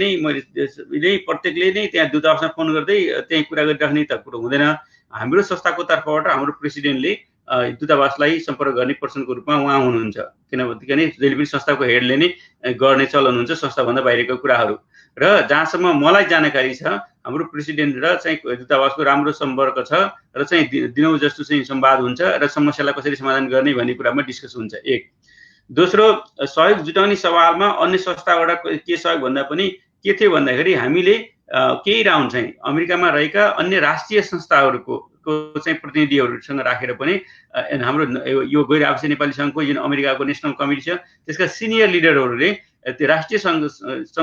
नै त्यहाँ दूतावासमा फोन गर्दै त्यही कुरा गरिराख्ने त कुरो हुँदैन। हाम्रो संस्थाको तर्फबाट हाम्रो प्रेसिडेन्टले दूतावासलाई सम्पर्क गर्ने पर्सनको रूपमा उहाँ हुनुहुन्छ, किनभने जहिले पनि संस्थाको हेडले नै गर्ने चलन हुन्छ संस्थाभन्दा बाहिरको कुराहरू। र जहाँसम्म मलाई जानकारी छ हाम्रो प्रेसिडेन्ट र चाहिँ दूतावासको राम्रो सम्पर्क छ र चाहिँ दिनौँ जस्तो चाहिँ संवाद हुन्छ र समस्यालाई कसरी समाधान गर्ने भन्ने कुरामा डिस्कस हुन्छ। एक दोस्रो सहयोग जुटाउने सवालमा अन्य संस्थाबाट के सहयोग भन्दा पनि के थियो भन्दाखेरि हामीले केही राउन्ड चाहिँ अमेरिकामा रहेका अन्य राष्ट्रिय संस्थाहरूको चाहिँ प्रतिनिधिहरूसँग राखेर पनि हाम्रो यो गैर आवासीय नेपाली सङ्घको जुन अमेरिकाको नेसनल कमिटी छ त्यसका सिनियर लिडरहरूले त्यो राष्ट्रिय सङ्घ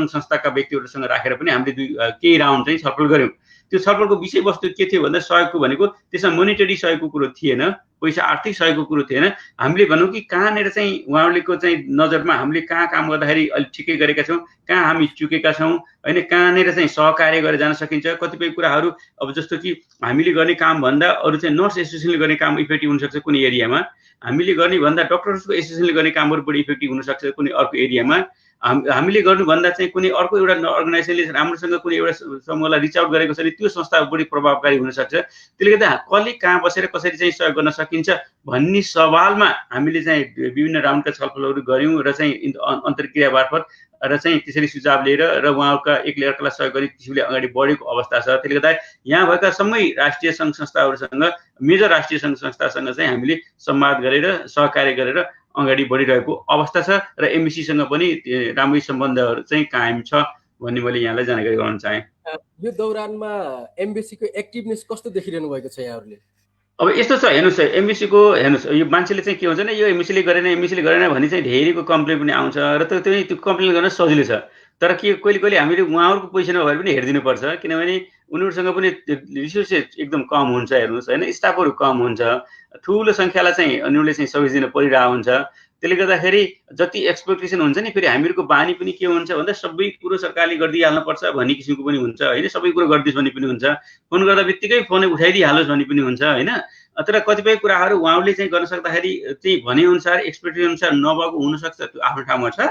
संस्थाका व्यक्तिहरूसँग राखेर पनि हामीले केही राउन्ड चाहिँ छलफल गऱ्यौँ। त्यो छलफलको विषयवस्तु के थियो भन्दा सहयोगको भनेको त्यसमा मोनिटरी सहयोगको कुरो थिएन, पैसा आर्थिक सहयोगको कुरो थिएन। हामीले भनौँ कि कहाँनिर चाहिँ उहाँहरूको चाहिँ नजरमा हामीले कहाँ काम गर्दाखेरि अलिक ठिकै गरेका छौँ, कहाँ हामी चुकेका छौँ होइन, कहाँनिर चाहिँ सहकार्य गरेर जान सकिन्छ। कतिपय कुराहरू अब जस्तो कि हामीले गर्ने काम भन्दा अरू चाहिँ नर्स एसोसिएसनले गर्ने काम इफेक्टिभ हुनसक्छ कुनै एरियामा, हामीले गर्ने भन्दा डक्टर्सको एसोसिएसनले गर्ने कामहरू बढी इफेक्टिभ हुनसक्छ कुनै अर्को एरियामा, हामीले गर्नुभन्दा चाहिँ कुनै अर्को एउटा अर्गनाइजेसनले राम्रोसँग कुनै एउटा समूहलाई रिच आउट गरेको छ भने त्यो संस्था बढी प्रभावकारी हुनसक्छ। त्यसले गर्दा कसले कहाँ बसेर कसरी चाहिँ सहयोग गर्न सकिन्छ भन्ने सवालमा हामीले चाहिँ विभिन्न राउन्डका छलफलहरू गऱ्यौँ र चाहिँ अन्तर्क्रिया मार्फत र चाहिँ त्यसरी सुझाव लिएर र उहाँका एकले अर्कालाई सहयोग गर्ने किसिमले अगाडि बढेको अवस्था छ। त्यसले गर्दा यहाँ भएका सबै राष्ट्रिय सङ्घ संस्थाहरूसँग मेजर राष्ट्रिय सङ्घ संस्थासँग चाहिँ हामीले संवाद गरेर सहकार्य गरेर अगाडि बढिरहेको अवस्था छ र एमबिसीसँग पनि राम्रै सम्बन्धहरू चाहिँ कायम छ भन्ने मैले यहाँलाई जानकारी गराउन चाहेँ। यो दौरानमा एमबिसीको एक्टिभनेस कस्तो देखिरहनु भएको छ यहाँहरूले? अब यस्तो छ हेर्नुहोस्, एमबिसीको हेर्नुहोस् यो मान्छेले चाहिँ के हुन्छ भने यो एमबिसीले गरेन भन्ने चाहिँ धेरैको कम्प्लेन पनि आउँछ र त्यो कम्प्लेन गर्न सजिलो छ। तर के कहिले हामीले उहाँहरूको पैसा नभएर पनि हेरिदिनुपर्छ, किनभने उनीहरूसँग पनि रिसोर्सेस एकदम कम हुन्छ हेर्नुहोस् होइन, स्टाफहरू कम हुन्छ, ठुलो सङ्ख्यालाई चाहिँ उनीहरूले चाहिँ सर्भिस दिन परिरहेको हुन्छ। त्यसले गर्दाखेरि जति एक्सपेक्टेसन हुन्छ नि फेरि हामीहरूको बानी पनि के हुन्छ भन्दा सबै कुरो सरकारले गरिदिइहाल्नुपर्छ भन्ने किसिमको पनि हुन्छ होइन, सबै कुरो गरिदियोस् भन्ने पनि हुन्छ, फोन गर्दा बित्तिकै फोनै उठाइदिइहालोस् भन्ने पनि हुन्छ होइन। तर कतिपय कुराहरू उहाँहरूले चाहिँ गर्न सक्दाखेरि चाहिँ भनेअनुसार एक्सपेक्टेसन अनुसार नभएको हुनसक्छ, त्यो आफ्नो ठाउँमा छ।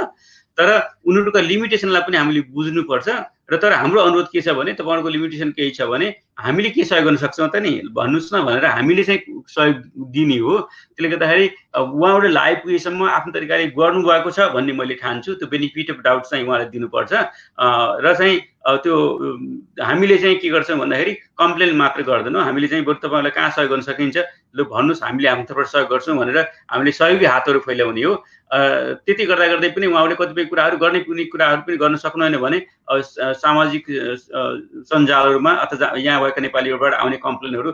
तर उनीहरूका लिमिटेसनलाई पनि हामीले बुझ्नुपर्छ र तर हाम्रो अनुरोध के छ भने तपाईँहरूको लिमिटेसन केही छ भने हामीले के सहयोग गर्न सक्छौँ त नि भन्नुहोस् न भनेर हामीले चाहिँ सहयोग दिने हो। त्यसले गर्दाखेरि उहाँहरूले लाइभ पुगेसम्म आफ्नो तरिकाले गर्नुभएको छ भन्ने मैले ठान्छु। त्यो बेनिफिट अफ डाउट चाहिँ उहाँलाई दिनुपर्छ र चाहिँ त्यो हामीले चाहिँ के गर्छौँ भन्दाखेरि कम्प्लेन मात्र गर्दैनौँ, हामीले चाहिँ बरु तपाईँलाई कहाँ सहयोग गर्न सकिन्छ लु भन्नुहोस्, हामीले आफ्नो तर्फबाट सहयोग गर्छौँ भनेर हामीले सहयोगी हातहरू फैलाउने हो। त्यति गर्दा गर्दै पनि उहाँले कतिपय कुराहरू गर्ने कुनै कुराहरू पनि गर्न सक्नुहुन्न भने सामाजिक सञ्जालहरूमा अथवा यहाँ भएका नेपालीहरूबाट आउने कम्प्लेनहरू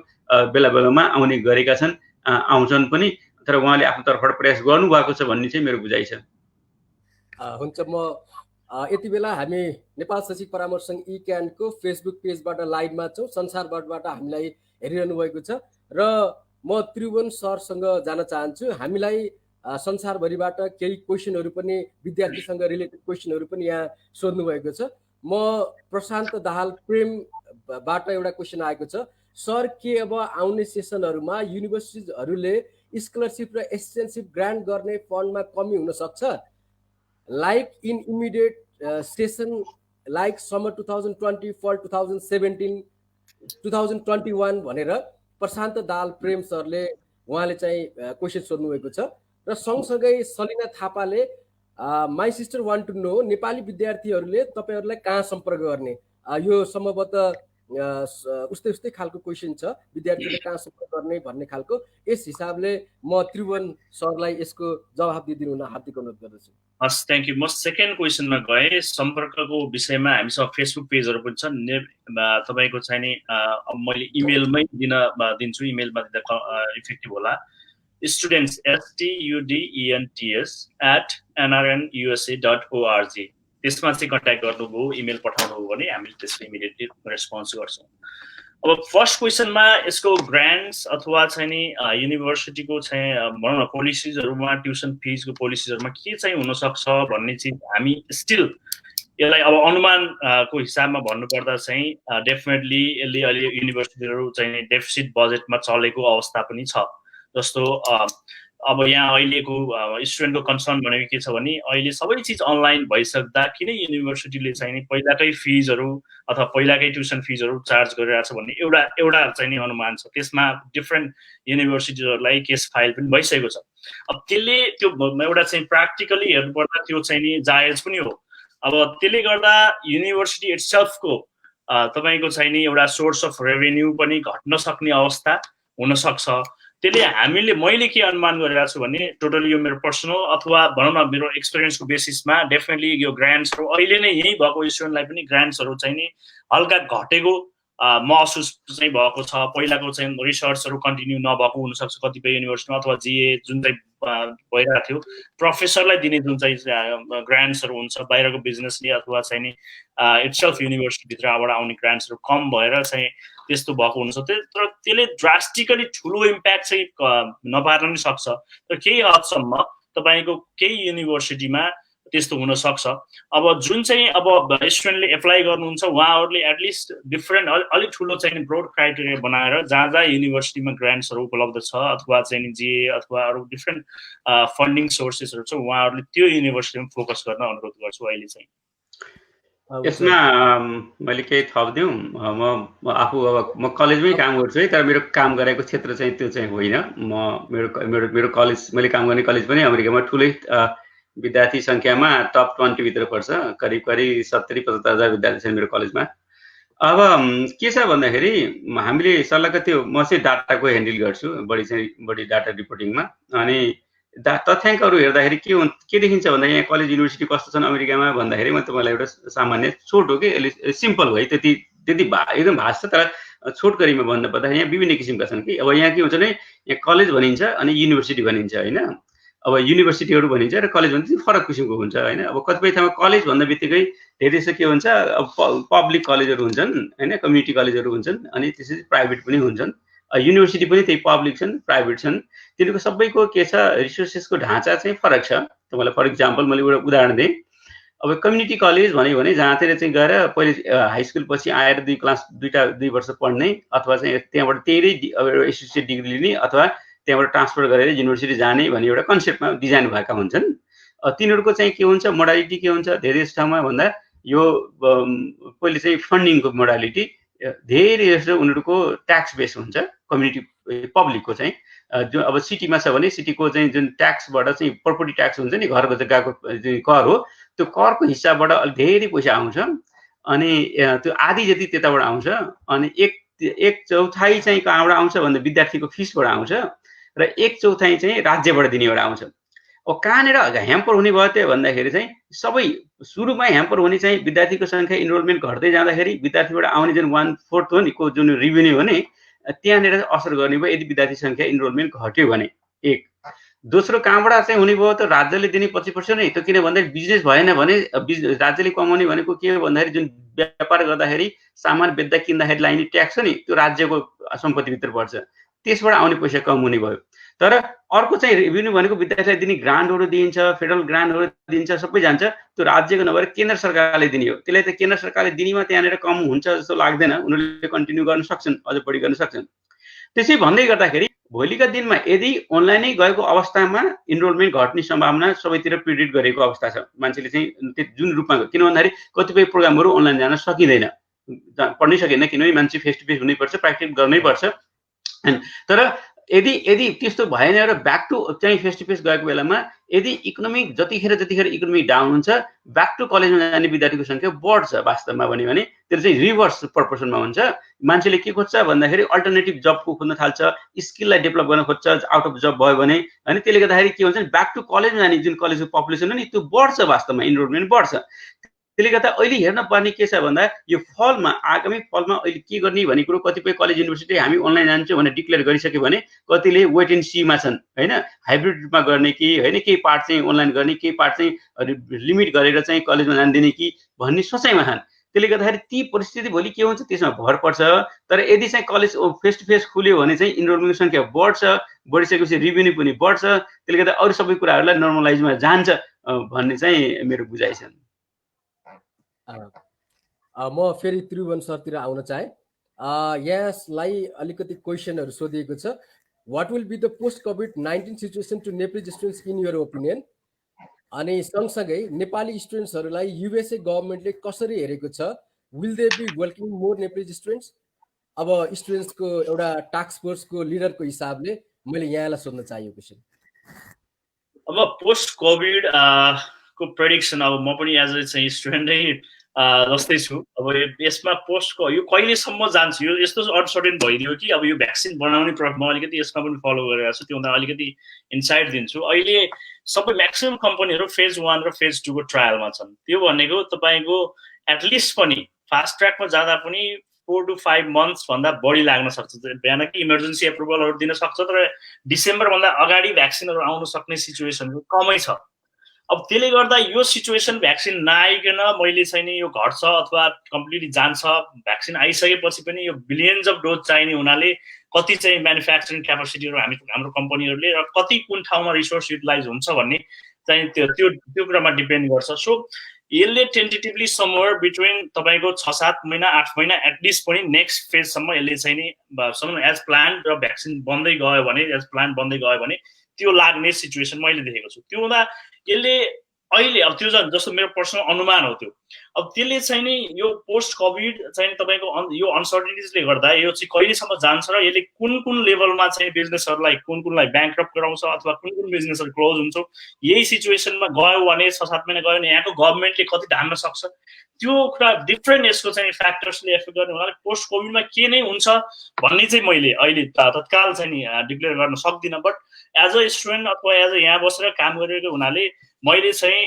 बेला बेलामा आउने गरेका छन्, आउँछन् पनि, तर उहाँले आफ्नो तर्फबाट प्रयास गर्नुभएको छ भन्ने चाहिँ मेरो बुझाइ छ। हुन्छ, म यति बेला हामी नेपाल शैक्षिक परामर्श सङ्घ इक्यानको फेसबुक पेजबाट लाइभमा छौँ, संसारबाट हामीलाई हेरिरहनु भएको छ र म त्रिभुवन सरसँग जान चाहन्छु। हामीलाई संसारभरिबाट केही क्वेसनहरू पनि विद्यार्थीसँग रिलेटेड क्वेसनहरू पनि यहाँ सोध्नु भएको छ। म प्रशान्त दाहाल प्रेमबाट एउटा क्वेसन आएको छ, सर के अब आउने सेसनहरूमा युनिभर्सिटिजहरूले स्कलरसिप र एक्सटेन्सिभ ग्रान्ट गर्ने फन्डमा कमी हुन सक्छ, like in immediate session like summer 2020 फल 2017 2021 भनेर प्रशान्त दाहाल प्रेम सरले उहाँले चाहिँ क्वेसन सोध्नु भएको छ। र सँगसँगै सलिना थापाले my sister want to know Nepali विद्यार्थीहरूले तपाईँहरूलाई कहाँ सम्पर्क गर्ने, यो सम्भवतः उस्तै उस्तै खालको क्वेसन छ, विद्यार्थीले कहाँ सम्पर्क गर्ने भन्ने खालको। यस हिसाबले म त्रिभुवन सरलाई यसको जवाफ दिइदिनु हुन हार्दिक अनुरोध गर्दछु। हस्, थ्याङ्क यू। म सेकेन्ड क्वेसनमा गएँ। सम्पर्कको विषयमा हामीसँग फेसबुक पेजहरू पनि छन्। तपाईँको चाहिँ नि मैले इमेलमै दिन्छु, इमेलमा दिँदा इफेक्टिभ होला। students students@nrnusa.org त्यसमा चाहिँ कन्ट्याक्ट गर्नुभयो, इमेल पठाउनुभयो भने हामीले त्यसको इमिडिएटली रेस्पोन्स गर्छौँ। अब फर्स्ट क्वेसनमा यसको ग्रान्ट्स अथवा चाहिँ नि युनिभर्सिटीको चाहिँ भनौँ न पोलिसिजहरूमा, ट्युसन फिजको पोलिसिजहरूमा के चाहिँ हुनसक्छ भन्ने चिज हामी स्टिल यसलाई अब अनुमानको हिसाबमा भन्नुपर्दा चाहिँ डेफिनेटली यसले अहिले युनिभर्सिटीहरू चाहिँ डेफिसिट बजेटमा चलेको अवस्था पनि छ। जस्तो अब यहाँ अहिलेको स्टुडेन्टको कन्सर्न भनेको के छ भने अहिले सबै चिज अनलाइन भइसक्दा किन युनिभर्सिटीले चाहिँ नि पहिलाकै फिजहरू अथवा पहिलाकै ट्युसन फिजहरू चार्ज गरिरहेको छ भन्ने एउटा चाहिँ नि अनुमान छ। त्यसमा डिफ्रेन्ट युनिभर्सिटीहरूलाई केस फाइल पनि भइसकेको छ। अब त्यसले त्यो एउटा चाहिँ प्र्याक्टिकली हेर्नुपर्दा त्यो चाहिँ नि जायज पनि हो। अब त्यसले गर्दा युनिभर्सिटी इट्सेल्फको तपाईँको चाहिँ नि एउटा सोर्स अफ रेभेन्यू पनि घट्न सक्ने अवस्था हुनसक्छ। त्यसले मैले के अनुमान गरिरहेको छु भने टोटली यो मेरो पर्सनल अथवा भनौँ न मेरो एक्सपिरियन्सको बेसिसमा डेफिनेटली यो ग्रान्ट्सहरू अहिले नै यही भएको स्टुडेन्टलाई पनि ग्रान्ट्सहरू चाहिँ नि हल्का घटेको महसुस चाहिँ भएको छ। पहिलाको चाहिँ रिसर्चहरू कन्टिन्यू नभएको हुनसक्छ कतिपय युनिभर्सिटीमा, अथवा जिए जुन चाहिँ भइरहेको थियो प्रोफेसरलाई दिने जुन चाहिँ ग्रान्ट्सहरू हुन्छ बाहिरको बिजनेसले अथवा चाहिँ नि इट्सेल्फ युनिभर्सिटीभित्रबाट आउने ग्रान्ट्सहरू कम भएर चाहिँ त्यस्तो भएको हुनसक्छ। तर त्यसले ड्रास्टिकली ठुलो इम्प्याक्ट चाहिँ नपार्न पनि सक्छ। तर केही हदसम्म तपाईँको केही युनिभर्सिटीमा त्यस्तो हुनसक्छ। अब जुन चाहिँ अब स्टुडेन्टले एप्लाई गर्नुहुन्छ उहाँहरूले एटलिस्ट डिफ्रेन्ट अलिक ठुलो चाहिँ ब्रोड क्राइटेरिया बनाएर जहाँ जहाँ युनिभर्सिटीमा ग्रान्ट्सहरू उपलब्ध छ अथवा चाहिँ जिए अथवा अरू डिफ्रेन्ट फन्डिङ सोर्सेसहरू छ उहाँहरूले त्यो युनिभर्सिटीमा फोकस गर्न अनुरोध गर्छु। अहिले चाहिँ यसमा मैले केही थपिदिउँ। म आफू अब म कलेजमै काम गर्छु है, तर मेरो काम गरेको क्षेत्र चाहिँ त्यो चाहिँ होइन। मेरो कलेज, मैले काम गर्ने कलेज पनि अमेरिकामा ठुलै विद्यार्थी सङ्ख्यामा टप 20 भित्र पर्छ। करिब 70-75 हजार विद्यार्थी छन् मेरो कलेजमा। अब के छ भन्दाखेरि हामीले सल्लाहको त्यो म चाहिँ डाटाको ह्यान्डल गर्छु बढी डाटा रिपोर्टिङमा। अनि तथ्याङ्कहरू हेर्दाखेरि के देखिन्छ भन्दा यहाँ कलेज युनिभर्सिटी कस्तो छन् अमेरिकामा भन्दाखेरि म तपाईँलाई एउटा सामान्य छोट हो कि सिम्पल हो है, त्यति एकदम भाष छ। तर छोट गरीमा भन्नु पर्दा यहाँ विभिन्न किसिमका छन् कि। अब यहाँ के हुन्छ भने यहाँ कलेज भनिन्छ अनि युनिभर्सिटी भनिन्छ होइन। अब युनिभर्सिटीहरू भनिन्छ र कलेज भनिन्छ फरक किसिमको हुन्छ होइन। अब कतिपय ठाउँमा कलेज भन्दा बित्तिकै धेरै जस्तो के हुन्छ पब्लिक कलेजहरू हुन्छन् होइन, कम्युनिटी कलेजहरू हुन्छन्, अनि त्यसपछि प्राइभेट पनि हुन्छन्। युनिभर्सिटी पनि त्यही पब्लिक छन् प्राइभेट छन्। तिनीहरूको सबैको के छ रिसोर्सेसको ढाँचा चाहिँ फरक छ। तपाईँलाई फर इक्जाम्पल मैले एउटा उदाहरण दिएँ। अब कम्युनिटी कलेज भन्यो भने जहाँतिर चाहिँ गएर पहिले हाई स्कुल पछि आएर 2 वर्ष पढ्ने अथवा चाहिँ त्यहाँबाट त्यही एसोसिएट डिग्री लिने अथवा त्यहाँबाट ट्रान्सफर गरेर युनिभर्सिटी जाने भन्ने एउटा कन्सेप्टमा डिजाइन भएका हुन्छन्। तिनीहरूको चाहिँ के हुन्छ मोडालिटी के हुन्छ धेरै ठाउँमा भन्दा यो पहिले चाहिँ फन्डिङको मोडालिटी धेरै जस्तो उनीहरूको ट्याक्स बेस हुन्छ। कम्युनिटी पब्लिकको चाहिँ जो अब सिटीमा छ भने सिटीको चाहिँ जुन ट्याक्सबाट चाहिँ प्रपर्टी ट्याक्स हुन्छ नि, घरको जग्गाको कर हो, त्यो करको हिसाबबाट अलिक धेरै पैसा आउँछ। अनि त्यो आधी जति त्यताबाट आउँछ अनि एक चौथाई चाहिँ कहाँबाट आउँछ भन्दा विद्यार्थीको फिसबाट आउँछ र एक चौथाई चाहिँ राज्यबाट दिनेबाट आउँछ। अब कहाँनिर ह्याम्पर हुने भयो त्यो भन्दाखेरि चाहिँ सबै सुरुमा ह्याम्पर हुने चाहिँ विद्यार्थीको सङ्ख्या इनरोलमेन्ट घट्दै जाँदाखेरि विद्यार्थीबाट आउने जुन 1/4 हो नि को जुन रेभेन्यू हो नि त्यहाँनिर असर गर्ने भयो यदि विद्यार्थी सङ्ख्या इनरोलमेन्ट घट्यो भने। एक दोस्रो कहाँबाट चाहिँ हुने भयो त राज्यले दिने 25% नै, त्यो किन भन्दाखेरि बिजनेस भएन भने राज्यले कमाउने भनेको के हो भन्दाखेरि जुन व्यापार गर्दाखेरि सामान बेच्दा किन्दाखेरि लाइने ट्याक्स हो नि त्यो राज्यको सम्पत्तिभित्र पर्छ, त्यसबाट आउने पैसा कम हुने भयो। तर अर्को चाहिँ रेभेन्यू भनेको विद्यार्थीलाई दिने ग्रान्टहरू दिइन्छ, फेडरल ग्रान्टहरू दिइन्छ, सबै जान्छ, त्यो राज्यको नभएर केन्द्र सरकारले दिने हो। त्यसलाई त केन्द्र सरकारले दिनेमा त्यहाँनिर कम हुन्छ जस्तो लाग्दैन, उनीहरूले कन्टिन्यू गर्न सक्छन्, अझ बढी गर्न सक्छन्। त्यसै भन्दै गर्दाखेरि भोलिका दिनमा यदि अनलाइनै गएको अवस्थामा इनरोलमेन्ट घट्ने सम्भावना सबैतिर प्रिडिक्ट गरेको अवस्था छ। मान्छेले चाहिँ जुन रूपमा किन भन्दाखेरि कतिपय प्रोग्रामहरू अनलाइन जान सकिँदैन, पढ्नै सकिँदैन, किनभने मान्छे फेस टु फेस हुनैपर्छ, प्र्याक्टिस गर्नै पर्छ। तर यदि त्यस्तो भएन र ब्याक टु चाहिँ फेस टु फेस गएको बेलामा यदि इकोनोमिक जतिखेर इकोनोमी डाउन हुन्छ ब्याक टु कलेजमा जाने विद्यार्थीको सङ्ख्या बढ्छ। वास्तवमा भन्यो भने त्यो चाहिँ रिभर्स प्रपोर्सनमा हुन्छ। मान्छेले के खोज्छ भन्दाखेरि अल्टरनेटिभ जबको खोज्न थाल्छ, स्किललाई डेभलप गर्न खोज्छ, आउट अफ जब भयो भने होइन। त्यसले गर्दाखेरि के हुन्छ ब्याक टु कलेजमा जाने जुन कलेजको पपुलेसन हो नि त्यो बढ्छ, वास्तवमा इनरोलमेन्ट बढ्छ। त्यसले गर्दा अहिले हेर्न पर्ने के छ भन्दा यो फलमा आगामी फलमा अहिले के गर्ने भन्ने कुरो कतिपय कलेज युनिभर्सिटी हामी अनलाइन जान्छौँ भनेर डिक्लेयर गरिसक्यो भने कतिले वेट एन्ड सीमा छन् होइन, हाइब्रिड रूपमा गर्ने कि होइन, केही पार्ट चाहिँ अनलाइन गर्ने, केही पार्ट चाहिँ लिमिट गरेर चाहिँ कलेजमा जान दिने कि भन्ने सोचाइमा छन्। त्यसले गर्दाखेरि ती परिस्थिति भोलि के हुन्छ त्यसमा भर पर्छ। तर यदि चाहिँ कलेज फेस टु फेस खुल्यो भने चाहिँ इनरोलमेन्टको सङ्ख्या बढ्छ, बढिसकेपछि रेभेन्यू पनि बढ्छ। त्यसले गर्दा अरू सबै कुराहरूलाई नर्मलाइजमा जान्छ भन्ने चाहिँ मेरो बुझाइ छ। म फेरि त्रिभुवन सरतिर आउन चाहे। यसलाई अलिकति क्वेसनहरू सोधिएको छ। What will be the post कोभिड-19 situation to Nepali students in your opinion? अनि सँगसँगै नेपाली स्टुडेन्ट्सहरूलाई युएसए गभर्मेन्टले कसरी हेरेको छ? Will they be welcoming more Nepali students? अब स्टुडेन्ट्सको एउटा टास्क फोर्सको लिडरको हिसाबले मैले यहाँलाई सोध्न चाहेको क्वेसन। अब पोस्ट कोभिड को प्रेडिक्सन अब म पनि एज अ चाहिँ स्टुडेन्टै जस्तै छु। अब यसमा पोस्टको यो कहिलेसम्म जान्छ, यो यस्तो अनसर्टेन भइदियो कि अब यो भ्याक्सिन बनाउने म अलिकति यसमा पनि फलो गरिरहेको छु, त्योभन्दा अलिकति इन्साइट दिन्छु। अहिले सबै म्याक्सिमम् कम्पनीहरू फेज 1 र फेज 2 को ट्रायलमा छन्। त्यो भनेको तपाईँको एटलिस्ट पनि फास्ट ट्र्याकमा जाँदा पनि 4 to 5 months भन्दा बढी लाग्न सक्छ। बिहान कि इमर्जेन्सी एप्रुभलहरू दिन सक्छ, तर डिसेम्बरभन्दा अगाडि भ्याक्सिनहरू आउन सक्ने सिचुएसनहरू कमै छ। अब त्यसले गर्दा यो सिचुएसन भ्याक्सिन नआइकन मैले चाहिँ नि यो घट्छ अथवा कम्प्लिटली जान्छ, भ्याक्सिन आइसकेपछि पनि यो बिलियन्स अफ डोज चाहिने हुनाले कति चाहिँ म्यानुफ्याक्चरिङ क्यापासिटीहरू हाम्रो कम्पनीहरूले र कति कुन ठाउँमा रिसोर्स युटिलाइज हुन्छ भन्ने चाहिँ त्यो कुरामा डिपेन्ड गर्छ। सो यसले टेन्टेटिभली समवेयर बिट्विन तपाईँको 6-7 महिना 8 महिना एटलिस्ट पनि नेक्स्ट फेजसम्म यसले चाहिँ नि एज प्लान र भ्याक्सिन बन्दै गयो भने त्यो लाग्ने सिचुएसन मैले देखेको छु। त्यो हुँदा यसले अहिले अब त्यो जस्तो मेरो पर्सनल अनुमान हो त्यो। अब त्यसले चाहिँ नि यो पोस्ट कोभिड चाहिँ तपाईँको यो अनसर्टेनिटिजले गर्दा यो चाहिँ कहिलेसम्म जान्छ र यसले कुन लेभलमा चाहिँ बिजनेसहरूलाई कुनलाई ब्याङ्क्रप्ट गराउँछ अथवा कुन बिजनेसहरू क्लोज हुन्छ, यही सिचुएसनमा गयो भने 6-7 महिना गयो भने यहाँको गभर्मेन्टले कति धान्न सक्छ, त्यो कुरा डिफ्रेन्ट यसको चाहिँ फ्याक्टर्सले एफेक्ट गर्ने हुनाले पोस्ट कोभिडमा के नै हुन्छ भन्ने चाहिँ मैले अहिले तत्काल चाहिँ नि डिक्लेयर गर्न सक्दिनँ। बट एज अ स्टुडेन्ट अथवा एज अ यहाँ बसेर काम गरिरहेको हुनाले मैले चाहिँ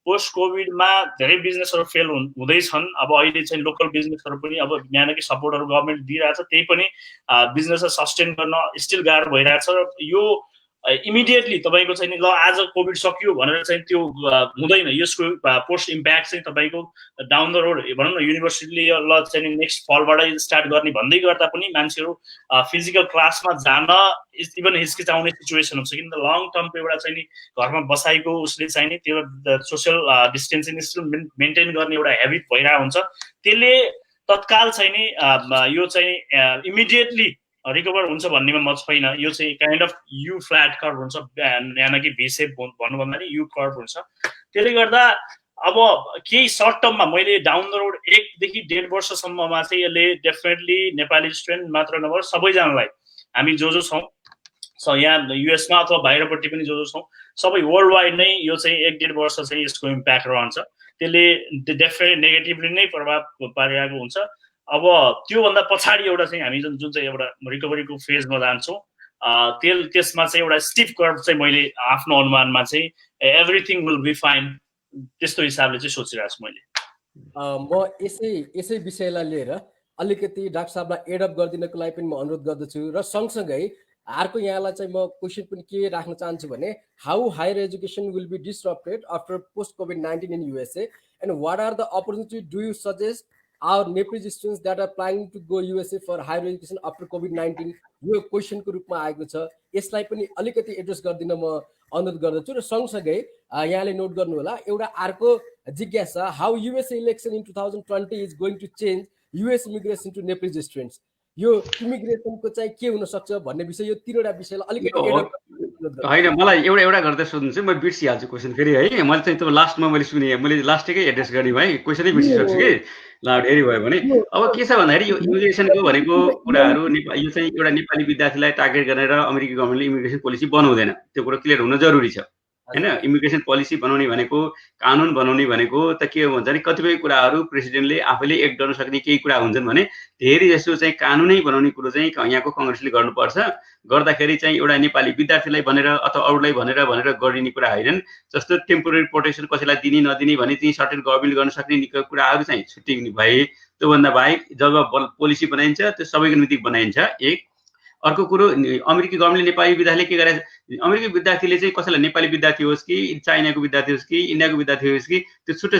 पोस्ट कोभिडमा धेरै बिजनेसहरू फेल हुँदैछन्। अब अहिले चाहिँ लोकल बिजनेसहरू पनि अब यहाँ कि सपोर्टहरू गभर्मेन्ट दिइरहेछ, त्यही पनि बिजनेसलाई सस्टेन गर्न स्टिल गाह्रो भइरहेछ। र यो इमिडिएटली तपाईँको चाहिँ ल आज कोभिड सकियो भनेर चाहिँ त्यो हुँदैन। यसको पोस्ट इम्प्याक्ट चाहिँ तपाईँको डाउन द रोड भनौँ न युनिभर्सिटीले ल चाहिँ नेक्स्ट फलबाटै स्टार्ट गर्ने भन्दै गर्दा पनि मान्छेहरू फिजिकल क्लासमा जान इभन हिचकिचाउने सिचुएसन हुन्छ। किन त लङ टर्मको एउटा चाहिँ नि घरमा बसाइको उसले चाहिँ नि त्यो सोसियल डिस्टेन्सिङ स्टिल मेन्टेन गर्ने एउटा हेबिट भइरहेको हुन्छ। त्यसले तत्काल चाहिँ नि यो चाहिँ इमिडिएटली रिकभर हुन्छ भन्नेमा म छैन। यो चाहिँ kind of you flat curve हुन्छ, यहाँ कि भी सेप भन्नु भन्दा नि यु कर्भ हुन्छ। त्यसले गर्दा अब केही सर्ट टर्ममा मैले डाउन द रोड 1 देखि 1.5 वर्षसम्ममा चाहिँ यसले डेफिनेटली नेपाली स्टुडेन्ट मात्र नभएर सबैजनालाई हामी जो छौँ यहाँ युएसमा अथवा बाहिरपट्टि पनि जो छौँ सबै वर्ल्ड वाइड नै यो चाहिँ 1-1.5 वर्ष चाहिँ यसको इम्प्याक्ट रहन्छ। त्यसले डेफिनेटली नेगेटिभली नै प्रभाव पारिरहेको हुन्छ। अब त्योभन्दा पछाडि एउटा चाहिँ हामी जुन चाहिँ एउटा रिकभरीको फेजमा जान्छौँ त्यसमा चाहिँ एउटा स्टिफ कर्भ चाहिँ मैले आफ्नो अनुमानमा चाहिँ एभ्रिथिङ विल बी फाइन त्यस्तो हिसाबले चाहिँ सोचिरहेको छु मैले। म यसै विषयलाई लिएर अलिकति डाक्टर साहबलाई एडअप गरिदिनको लागि पनि म अनुरोध गर्दछु र सँगसँगै अर्को यहाँलाई चाहिँ म क्वेसन पनि के राख्न चाहन्छु भने how higher education will be disturbed after post कोभिड-19 in USA and what are the opportunity do you suggest our Nepali students that are planning to go USA for higher education after कोभिड-19 यो क्वेसनको रूपमा आएको छ। यसलाई पनि अलिकति एड्रेस गरिदिन म अनुरोध गर्दछु र सँगसँगै यहाँले नोट गर्नु होला एउटा अर्को जिज्ञासा how USA election in 2020 is going to change US immigration to Nepali students यो इमिग्रेसनको चाहिँ के हुन सक्छ भन्ने विषय यो तीनवटा विषयलाई अलिकति होइन मलाई एउटा गर्दै सोध्नु चाहिँ म बिर्सिहाल्छु क्वेसन फेरि है मैले चाहिँ तपाईँ लास्टमा मैले सुने मैले लास्टकै एड्रेस गर्ने भाइ क्वेसनै बिर्सिसक्छु कि ल ढेरी भयो भने अब के छ भन्दाखेरि यो इमिग्रेसनको भनेको कुराहरू यो चाहिँ एउटा नेपाली विद्यार्थीलाई टार्गेट गरेर अमेरिकी गभर्मेन्टले इमिग्रेसन पोलिसी बनाउँदैन त्यो कुरो क्लियर हुन जरुरी छ हैन। इमिग्रेसन पोलिसी बनाउने भनेको कानुन बनाउने भनेको त के भन्छ भने कतिपय कुराहरू प्रेसिडेन्टले आफैले एक्ट गर्न सक्ने केही कुरा हुन्छन् भने धेरै जसो चाहिँ कानुनै बनाउने कुरो चाहिँ यहाँको कङ्ग्रेसले गर्नुपर्छ। गर्दाखेरि चाहिँ एउटा नेपाली विद्यार्थीलाई भनेर अथवा अरूलाई भनेर गरिने कुरा हैनन्। जस्तो टेम्पोरेरी प्रोटेक्सन कसैलाई दिने नदिने भने चाहिँ सर्टेन गभर्मेन्टले गर्न सक्ने कुराहरू चाहिँ छुट्टिने भए त्योभन्दा बाहेक जब पोलिसी बनाइन्छ त्यो सबैको निमित्त बनाइन्छ। एक अर्को कुरो अमेरिकी गभर्मेन्टले नेपाली विद्यार्थीले के गरे अमेरिकी विद्यार्थीले चाहिँ कसैलाई नेपाली विद्यार्थी होस् कि चाइनाको विद्यार्थी होस् कि इन्डियाको विद्यार्थी होस् कि त्यो छुट्टै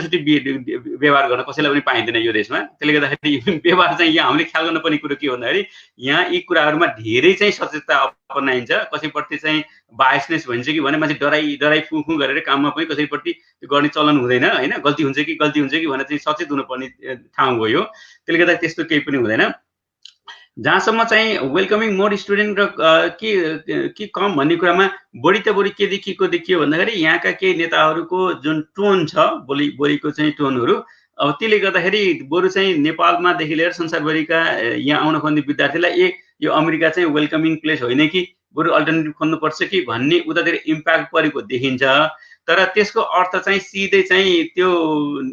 व्यवहार गर्न कसैलाई पनि पाइँदैन यो देशमा। त्यसले गर्दाखेरि व्यवहार चाहिँ यहाँ हामीले ख्याल गर्नुपर्ने कुरो के भन्दाखेरि यहाँ यी कुराहरूमा धेरै चाहिँ सचेतता अपनाइन्छ। कसैप्रति चाहिँ बायसनेस भन्छ कि भने मान्छे डराइ फुफु गरेर काममा पनि कसैप्रति गर्ने चलन हुँदैन हैन। गल्ती हुन्छ कि भनेर चाहिँ सचेत हुनुपर्ने ठाउँ हो यो। त्यसले गर्दा त्यस्तो केही पनि हुँदैन। जहाँसम्म चाहिँ वेलकमिङ मोर स्टुडेन्ट र के कम भन्ने कुरामा बढी के देखियो भन्दाखेरि यहाँका केही नेताहरूको जुन टोन छ बोलीको चाहिँ टोनहरू अब त्यसले गर्दाखेरि बरु चाहिँ नेपालमादेखि लिएर संसारभरिका यहाँ आउन खोज्ने विद्यार्थीलाई यो अमेरिका चाहिँ वेलकमिङ प्लेस होइन कि बरु अल्टरनेटिभ खोज्नुपर्छ कि भन्ने उतातिर इम्प्याक्ट परेको देखिन्छ। तर त्यसको अर्थ चाहिँ सिधै चाहिँ त्यो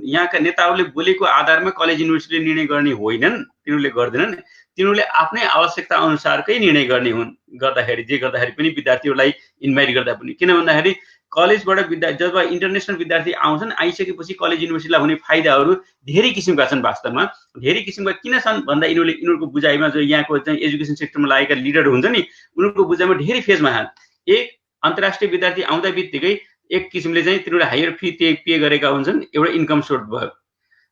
यहाँका नेताहरूले बोलेको आधारमा कलेज युनिभर्सिटीले निर्णय गर्ने होइनन्, तिनीहरूले गर्दैनन्। तिनीहरूले आफ्नै आवश्यकता अनुसारकै निर्णय गर्ने हुन्। गर्दाखेरि पनि विद्यार्थीहरूलाई इन्भाइट गर्दा पनि किन भन्दाखेरि कलेजबाट जब इन्टरनेसनल विद्यार्थी आउँछन् आइसकेपछि कलेज युनिभर्सिटीलाई हुने फाइदाहरू धेरै किसिमका छन्। वास्तवमा धेरै किसिमका किन छन् भन्दा यिनीहरूको बुझाइमा जो यहाँको चाहिँ एजुकेसन सेक्टरमा लागेका लिडर हुन्छ नि उनीहरूको बुझाइमा धेरै फेजमा छन्। एक अन्तर्राष्ट्रिय विद्यार्थी आउँदा बित्तिकै एक किसिमले चाहिँ तिनीहरूले हायर फी पे गरेका हुन्छन्, एउटा इन्कम सोर्स भयो।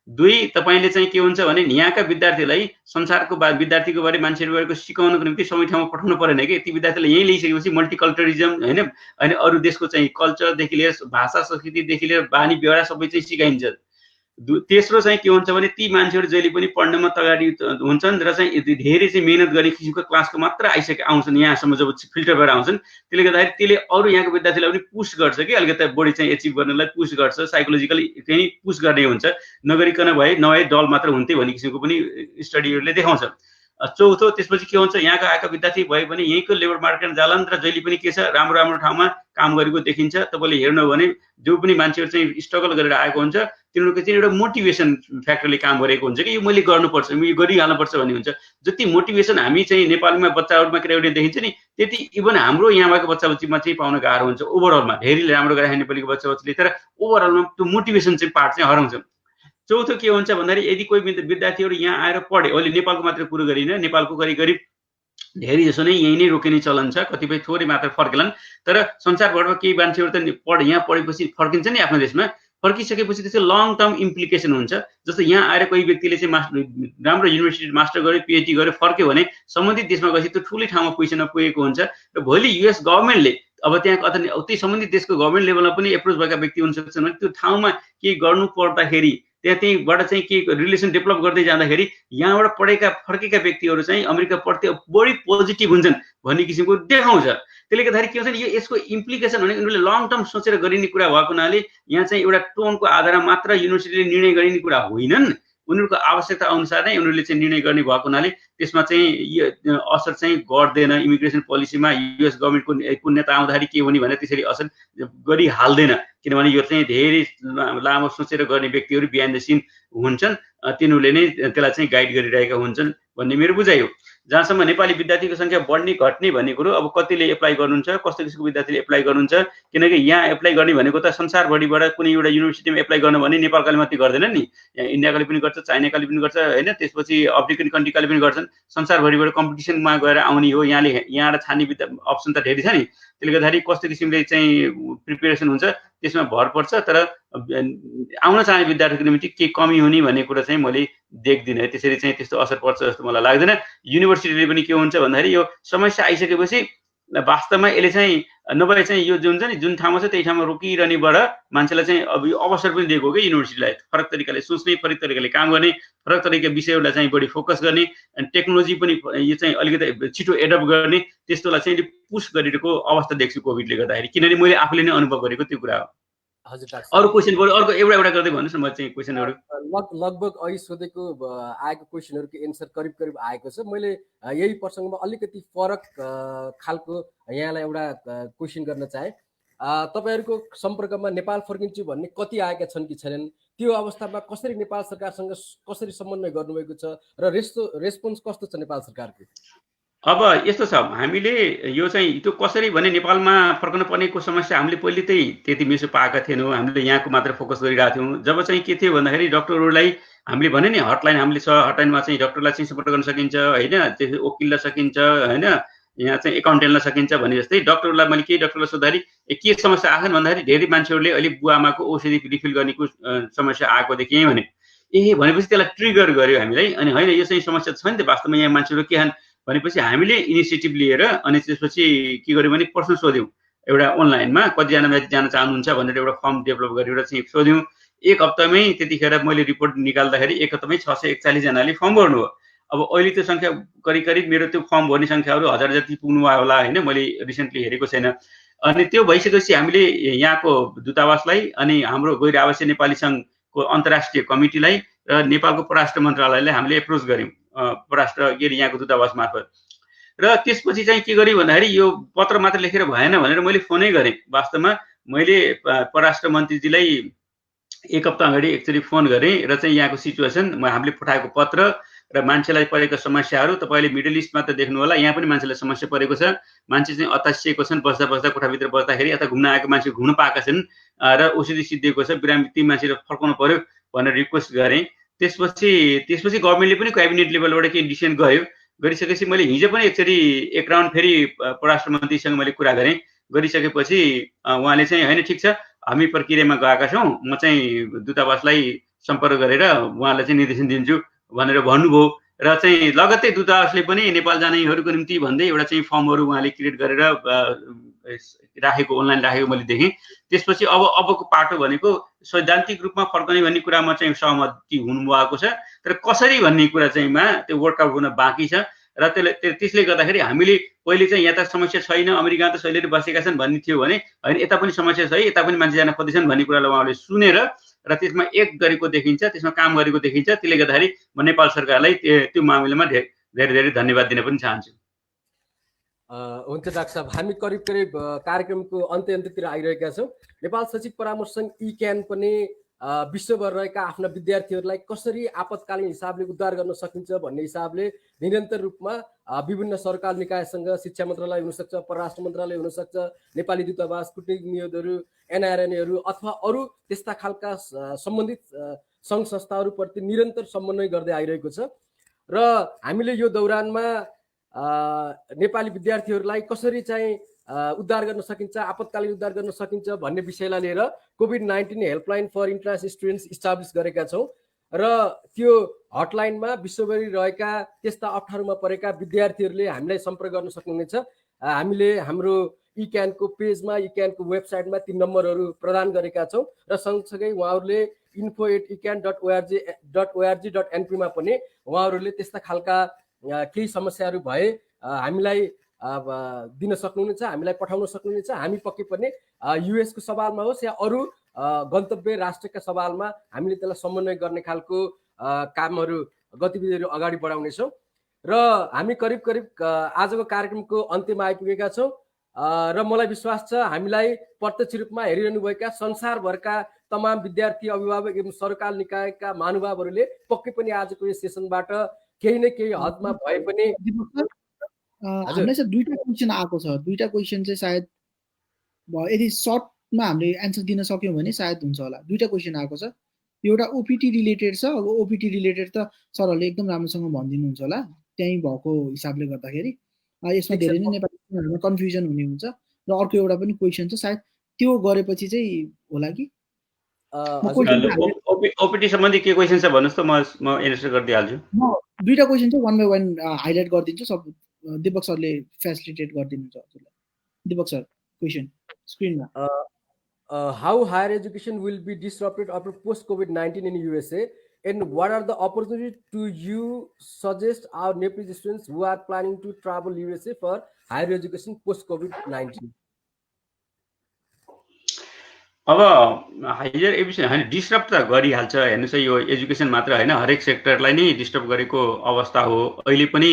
दुई तपाईले चाहिँ के हुन्छ भने यहाँका विद्यार्थीलाई संसारको विद्यार्थीको बारे मान्छेहरूको सिकाउनको निम्ति सबै ठाउँमा पठाउनु परेन कि ती विद्यार्थीलाई यही ल्याइसकेपछि मल्टिकल्चरलिजम हैन अनि अरू देशको चाहिँ कल्चरदेखि लिएर भाषा संस्कृतिदेखि लिएर बानी व्यवहार सबै चाहिँ सिकाइन्छ। तेस्रो चाहिँ के हुन्छ भने ती मान्छेहरू जहिले पनि पढ्नमा तगाडी हुन्छन् र चाहिँ धेरै चाहिँ मेहनत गर्ने किसिमको क्लासको मात्र आउँछन् यहाँसम्म जब फिल्टर भएर आउँछन्। त्यसले गर्दाखेरि त्यसले अरू यहाँको विद्यार्थीलाई पनि पुश गर्छ कि अलिकति बढी चाहिँ एचिभ गर्नलाई पुश गर्छ, साइकोलोजिकली चाहिँ पुश गर्ने हुन्छ। नगरिकन नभए डल मात्र हुन्थे भन्ने किसिमको पनि स्टडीहरूले देखाउँछ। चौथो त्यसपछि के हुन्छ यहाँका आएका विद्यार्थी भयो भने यहीँको लेबर मार्केटमा जालान् र जहिले पनि के छ राम्रो ठाउँमा काम गरेको देखिन्छ। तपाईँले हेर्नु भने जो पनि मान्छेहरू चाहिँ स्ट्रगल गरेर आएको हुन्छ तिनीहरूको चाहिँ एउटा मोटिभेसन फ्याक्टरले काम गरेको हुन्छ कि यो मैले गर्नुपर्छ, यो गरिहाल्नुपर्छ भन्ने हुन्छ। जति मोटिभेसन हामी चाहिँ नेपालीमा बच्चाहरूमा क्राउडले देखिन्छ नि त्यति इभन हाम्रो यहाँ भएको बच्चा बच्चीमा चाहिँ पाउन गाह्रो हुन्छ। ओभरअलमा धेरैले राम्रो गरेर नेपालीको बच्चा बच्चीले तर ओभरअलमा त्यो मोटिभेसन चाहिँ पार्ट चाहिँ हराउँछ। चौथो के हुन्छ भन्दाखेरि यदि कोही विद्यार्थीहरू यहाँ आएर पढे, अहिले नेपालको मात्र कुरो गरिन, नेपालको करिब धेरै जसो नै यही नै रोकिने चलन छ, कतिपय थोरै मात्र फर्केलान्। तर संसारभरबाट केही मान्छेहरू त यहाँ पढेपछि फर्किन्छ नि आफ्नो देशमा, फर्किसकेपछि त्यसको लङ टर्म इम्प्लिकेसन हुन्छ। जस्तो यहाँ आएर कोही व्यक्तिले चाहिँ राम्रो युनिभर्सिटी मास्टर गर्यो, पिएचडी गर्यो, फर्क्यो भने सम्बन्धित देशमा गएपछि त्यो ठुलै ठाउँमा पोजिसनमा पुगेको हुन्छ र भोलि युएस गभर्मेन्टले अब त्यहाँ त्यही सम्बन्धित देशको गभर्मेन्ट लेभलमा पनि एप्रोच भएका व्यक्ति हुन सक्छन् भने त्यो ठाउँमा केही गर्नु पर्दाखेरि त्यहीँबाट चाहिँ के रिलेसन डेभलप गर्दै जाँदाखेरि यहाँबाट फर्केका व्यक्तिहरू चाहिँ अमेरिका प्रति बढी पोजिटिभ हुन्छन् भन्ने किसिमको देखाउँछ। त्यसले गर्दाखेरि के हुन्छ नि यसको इम्प्लिकेसन भनेको उनीहरूले लङ टर्म सोचेर गरिने कुरा भएको हुनाले यहाँ चाहिँ एउटा टोनको आधारमा मात्र युनिभर्सिटीले निर्णय गरिने कुरा होइनन्। उनीहरूको आवश्यकता अनुसार नै उनीहरूले चाहिँ निर्णय गर्ने भएको हुनाले त्यसमा चाहिँ असर चाहिँ गर्दैन। इमिग्रेसन पोलिसीमा युएस गभर्मेन्टको कुन नेता आउँदाखेरि के हुने भनेर त्यसरी असर गरिहाल्दैन, किनभने यो चाहिँ धेरै लामो सोचेर गर्ने व्यक्तिहरू बिहाइन्ड द सिन हुन्छन्, तिनीहरूले नै त्यसलाई चाहिँ गाइड गरिरहेका हुन्छन् भन्ने मेरो बुझाइ हो। जहाँसम्म नेपाली विद्यार्थीको सङ्ख्या बढ्ने घट्ने भन्ने कुरो अब कतिले एप्लाई गर्नुहुन्छ, कस्तो किसिमको विद्यार्थीले एप्लाई गर्नुहुन्छ, किनकि यहाँ एप्लाई गर्ने भनेको त संसारभरिबाट कुनै एउटा युनिभर्सिटीमा एप्लाई गर्नु भने नेपालकाले मात्रै गर्दैन नि, यहाँ इन्डियाकाले पनि गर्छ, चाइनाकाले पनि गर्छ होइन, त्यसपछि अफ्रिकन कन्ट्रीकाले पनि गर्छन्। संसारभरिबाट कम्पिटिसनमा गएर आउने हो, यहाँबाट छान्ने अप्सन त धेरै छ नि, त्यसले गर्दाखेरि कस्तो किसिमले चाहिँ प्रिपेरेसन हुन्छ त्यसमा भर पर्छ। तर आउन चाहने विद्यार्थीको निम्ति के कमी हुने भन्ने कुरा चाहिँ मैले देख्दिनँ। त्यसरी चाहिँ त्यस्तो असर पर्छ जस्तो मलाई लाग्दैन। युनिभर्सिटीले पनि के हुन्छ भन्दाखेरि यो समस्या आइसकेपछि वास्तवमा यसले चाहिँ नभए चाहिँ यो जुन छ नि, जुन ठाउँमा छ त्यही ठाउँमा रोकिरहनेबाट मान्छेलाई चाहिँ अब यो अवसर पनि दिएको हो कि युनिभर्सिटीलाई फरक तरिकाले सोच्ने, फरक तरिकाले काम गर्ने, फरक तरिका विषयहरूलाई चाहिँ बढी फोकस गर्ने, अनि टेक्नोलोजी पनि यो चाहिँ अलिकति छिटो एडप्ट गर्ने, त्यस्तोलाई चाहिँ पुस गरिरहेको अवस्था देख्छु कोभिडले गर्दाखेरि, किनभने मैले आफूले नै अनुभव गरेको त्यो कुरा हो। हजुर डाक्टर अरू क्वेसन अर्को एउटा गर्दै भन्नुहोस् न, म चाहिँ क्वेसनहरू लगभग अघि सोधेको आएको क्वेसनहरूको एन्सर करिब करिब आएको छ। मैले यही प्रसङ्गमा अलिकति फरक खालको यहाँलाई एउटा क्वेसन गर्न चाहे। तपाईँहरूको सम्पर्कमा नेपाल फर्किन्छु भन्ने कति आएका छन् कि छैनन्, त्यो अवस्थामा कसरी नेपाल सरकारसँग कसरी समन्वय गर्नुभएको छ र रेस्पोन्स कस्तो छ नेपाल सरकारको? अब यस्तो छ, हामीले यो चाहिँ त्यो कसरी भने नेपालमा फर्कन पर्नेको समस्या हामीले पहिले त्यति मिसो पाएका थिएनौँ, हामीले यहाँको मात्र फोकस गरिरहेको थियौँ। जब चाहिँ के थियो भन्दाखेरि डक्टरहरूलाई हामीले भने नि हटलाइन हामीले छ, हटलाइनमा चाहिँ डक्टरलाई चाहिँ सम्पर्क गर्न सकिन्छ होइन, त्यसपछि वकिललाई सकिन्छ होइन, यहाँ चाहिँ एकाउन्टेन्टलाई सकिन्छ भने जस्तै डक्टरलाई मैले केही डक्टरलाई सोद्धाखेरि के समस्या आएन भन्दाखेरि धेरै मान्छेहरूले अहिले बुवाआमाको औषधि रिफिल गर्नेको समस्या आएको देखेँ भने भनेपछि त्यसलाई ट्रिगर गर्यो हामीलाई। अनि होइन यो चाहिँ समस्या छ नि त वास्तवमा यहाँ मान्छेहरू के खान् भनेपछि हामीले इनिसिएटिभ लिएर अनि त्यसपछि के गर्यौँ भने प्रश्न सोध्यौँ एउटा अनलाइनमा, कतिजना जान चाहनुहुन्छ भनेर एउटा फर्म डेभलप गरेर चाहिँ सोध्यौँ। एक हप्तामै त्यतिखेर मैले रिपोर्ट निकाल्दाखेरि एक हप्तामै 641 जनाले फर्म भर्नु हो। अब अहिले त्यो सङ्ख्या करिब मेरो त्यो फर्म भर्ने सङ्ख्याहरू 1000 जति पुग्नु भयो होला होइन, मैले रिसेन्टली हेरेको छैन। अनि त्यो भइसकेपछि हामीले यहाँको दूतावासलाई अनि हाम्रो गैर आवासीय नेपाली सङ्घको अन्तर्राष्ट्रिय कमिटीलाई र नेपालको परराष्ट्र मन्त्रालयलाई हामीले एप्रोच गऱ्यौँ परराष्ट्र यहाँको दूतावास मार्फत। र त्यसपछि चाहिँ के गरेँ भन्दाखेरि यो पत्र मात्र लेखेर भएन भनेर मैले फोनै गरेँ। वास्तवमा मैले परराष्ट्र मन्त्रीजीलाई एक हप्ता अगाडि एकचोटि फोन गरेँ र चाहिँ यहाँको सिचुएसन, हामीले पठाएको पत्र र मान्छेलाई परेको समस्याहरू तपाईँले मिडल इस्टमा त देख्नु होला, यहाँ पनि मान्छेलाई समस्या परेको छ, मान्छे चाहिँ अतासिएको छन्, बस्दा कोठाभित्र बस्दाखेरि यता घुम्न आएको मान्छे घुम्न पाएका छन् र औषधि सिद्धिएको छ, बिरामी ती मान्छेले फर्काउनु पर्यो भनेर रिक्वेस्ट गरेँ। त्यसपछि गभर्मेन्टले पनि क्याबिनेट लेभलबाट केही डिसिसन गरिसकेपछि मैले हिजो पनि एकचोटि एक राउन्ड फेरि परराष्ट्र मन्त्रीसँग मैले कुरा गरेँ। गरिसकेपछि उहाँले चाहिँ होइन ठिक छ हामी प्रक्रियामा गएका छौँ, म चाहिँ दूतावासलाई सम्पर्क गरेर उहाँलाई चाहिँ निर्देशन दिन्छु भनेर भन्नुभयो। र चाहिँ लगत्तै दूतावासले पनि नेपाल जानेहरूको निम्ति भन्दै एउटा चाहिँ फर्महरू उहाँले क्रिएट गरेर राखेको, अनलाइन राखेको मैले देखेँ। त्यसपछि अबको पाटो भनेको सैद्धान्तिक रूपमा फर्कने भन्ने कुरामा चाहिँ सहमति हुनुभएको छ, तर कसरी भन्ने कुरा चाहिँ त्यो वर्कआउट हुन बाँकी छ। र त्यसले गर्दाखेरि हामीले पहिले चाहिँ यहाँ त समस्या छैन, अमेरिका त सहिलेर बसेका छन् भन्ने थियो भने होइन यता पनि समस्या छ है, यता पनि मान्छे जान खोज्दैछन् भन्ने कुरालाई उहाँले सुनेर र त्यसमा एक गरेको देखिन्छ, त्यसमा काम गरेको देखिन्छ। त्यसले गर्दाखेरि म नेपाल सरकारलाई त्यो मामिलामा धेरै धन्यवाद दिन पनि चाहन्छु। हुन्छ डाक्टर साहब, हामी करिब कार्यक्रमको अन्त्यतिर आइरहेका छौँ। नेपाल सचिव परामर्श सङ्घ इक्यान पनि विश्वभर रहेका आफ्ना विद्यार्थीहरूलाई कसरी आपतकालीन हिसाबले उद्धार गर्न सकिन्छ भन्ने हिसाबले निरन्तर रूपमा विभिन्न सरकार निकायसँग, शिक्षा मन्त्रालय हुनसक्छ, परराष्ट्र मन्त्रालय हुनसक्छ, नेपाली दूतावास, कूटनीतिक नियोगहरू, एनआरएनएहरू अथवा अरू त्यस्ता खालका सम्बन्धित सङ्घ संस्थाहरूप्रति निरन्तर समन्वय गर्दै आइरहेको छ। र हामीले यो दौरानमा नेपाली विद्यार्थीहरूलाई कसरी चाहिँ उद्धार गर्न सकिन्छ, आपतकालीन उद्धार गर्न सकिन्छ भन्ने विषयलाई लिएर कोभिड-19 helpline for international students establish गरेका छौँ। र त्यो हटलाइनमा विश्वभरि रहेका त्यस्ता अप्ठ्यारोमा परेका विद्यार्थीहरूले हामीलाई सम्पर्क गर्न सक्नुहुनेछ। हामीले हाम्रो इक्यानको पेजमा, इक्यानको वेबसाइटमा ती नम्बरहरू प्रदान गरेका छौँ र सँगसँगै उहाँहरूले info@ican.org.np मा पनि उहाँहरूले त्यस्ता खालका केही समस्याहरू भए हामीलाई दिन सक्नुहुनेछ, हामीलाई पठाउन सक्नुहुनेछ। हामी पक्कै पनि युएसको सवालमा होस् या अरू गन्तव्य राष्ट्रका सवालमा हामीले त्यसलाई समन्वय गर्ने खालको कामहरू गतिविधिहरू अगाडि बढाउनेछौँ र हामी करिब करिब आजको कार्यक्रमको अन्त्यमा आइपुगेका छौँ र मलाई विश्वास छ हामीलाई प्रत्यक्ष रूपमा हेरिरहनुभएका संसारभरका तमाम विद्यार्थी अभिभावक एवं सरकार निकायका महानुभावहरूले पक्कै पनि आजको यो सेसनबाट केही न केही हदमा भए पनि हामीलाई चाहिँ दुईटा क्वेसन आएको छ। दुईटा क्वेसन चाहिँ सायद यदि सर्टमा हामीले एन्सर दिन सक्यौँ भने सायद हुन्छ होला। दुईटा क्वेसन आएको छ, एउटा ओपिटी रिलेटेड छ। अब ओपिटी रिलेटेड त सरहरूले एकदम राम्रोसँग भनिदिनुहुन्छ होला त्यहीँ भएको हिसाबले गर्दाखेरि। यसमा धेरै नै नेपालीमा कन्फ्युजन हुने हुन्छ। र अर्को एउटा पनि क्वेसन छ, सायद त्यो गरेपछि चाहिँ होला कि ओपिटी सम्बन्धी के क्वेसन छ भन्नुहोस् त, म एन्सर गरिदिइहाल्छु। म दुईटा क्वेसन चाहिँ 1 by 1 हाइलाइट गरिदिन्छु। सब दीपक सरले फेसिलिटेट गरिदिनुहुन्छ हजुरलाई। दीपक सर क्वेसन स्क्रिनमा। How higher education will be disrupted after post-COVID-19 in USA, and what are the opportunities to you suggest our Nepalese students who are planning to travel USA for higher education post-COVID-19? अब higher education होइन disturb त गरिहाल्छ। हेर्नुहोस् है, यो education मात्र होइन, हरेक सेक्टरलाई नै डिस्टर्ब गरेको अवस्था हो। अहिले पनि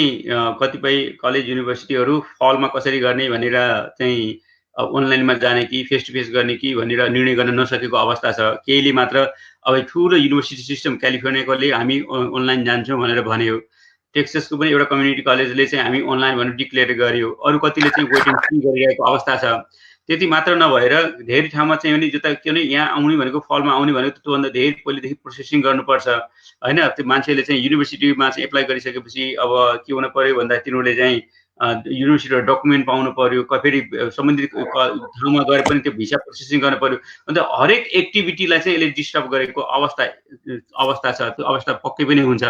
कतिपय कलेज युनिभर्सिटीहरू फलमा कसरी गर्ने भनेर चाहिँ अनलाइनमा जाने कि फेस टु फेस गर्ने कि भनेर निर्णय गर्न नसकेको अवस्था छ। केहीले मात्र अब ठुलो युनिभर्सिटी सिस्टम क्यालिफोर्नियाकोले हामी अनलाइन जान्छौँ भनेर भन्यो। टेक्ससको पनि एउटा कम्युनिटी कलेजले चाहिँ हामी अनलाइन भनेर डिक्लेयर गर्यो। अरू कतिले चाहिँ वेट एन्ड सी गरिरहेको अवस्था छ। त्यति मात्र नभएर धेरै ठाउँमा चाहिँ नि जता के भने यहाँ आउने भनेको फलमा आउने भनेको त्योभन्दा धेरै पहिलेदेखि प्रोसेसिङ गर्नुपर्छ होइन। त्यो मान्छेले चाहिँ युनिभर्सिटीमा चाहिँ एप्लाई गरिसकेपछि अब के हुन पर्यो भन्दा तिनीहरूले चाहिँ युनिभर्सिटीबाट डकुमेन्ट पाउनु पर्यो, फेरि सम्बन्धित ठाउँमा गएर पनि त्यो भिसा प्रोसेसिङ गर्नु पर्यो। अन्त हरेक एक्टिभिटीलाई चाहिँ यसले डिस्टर्ब गरेको अवस्था छ। त्यो अवस्था पक्कै पनि हुन्छ।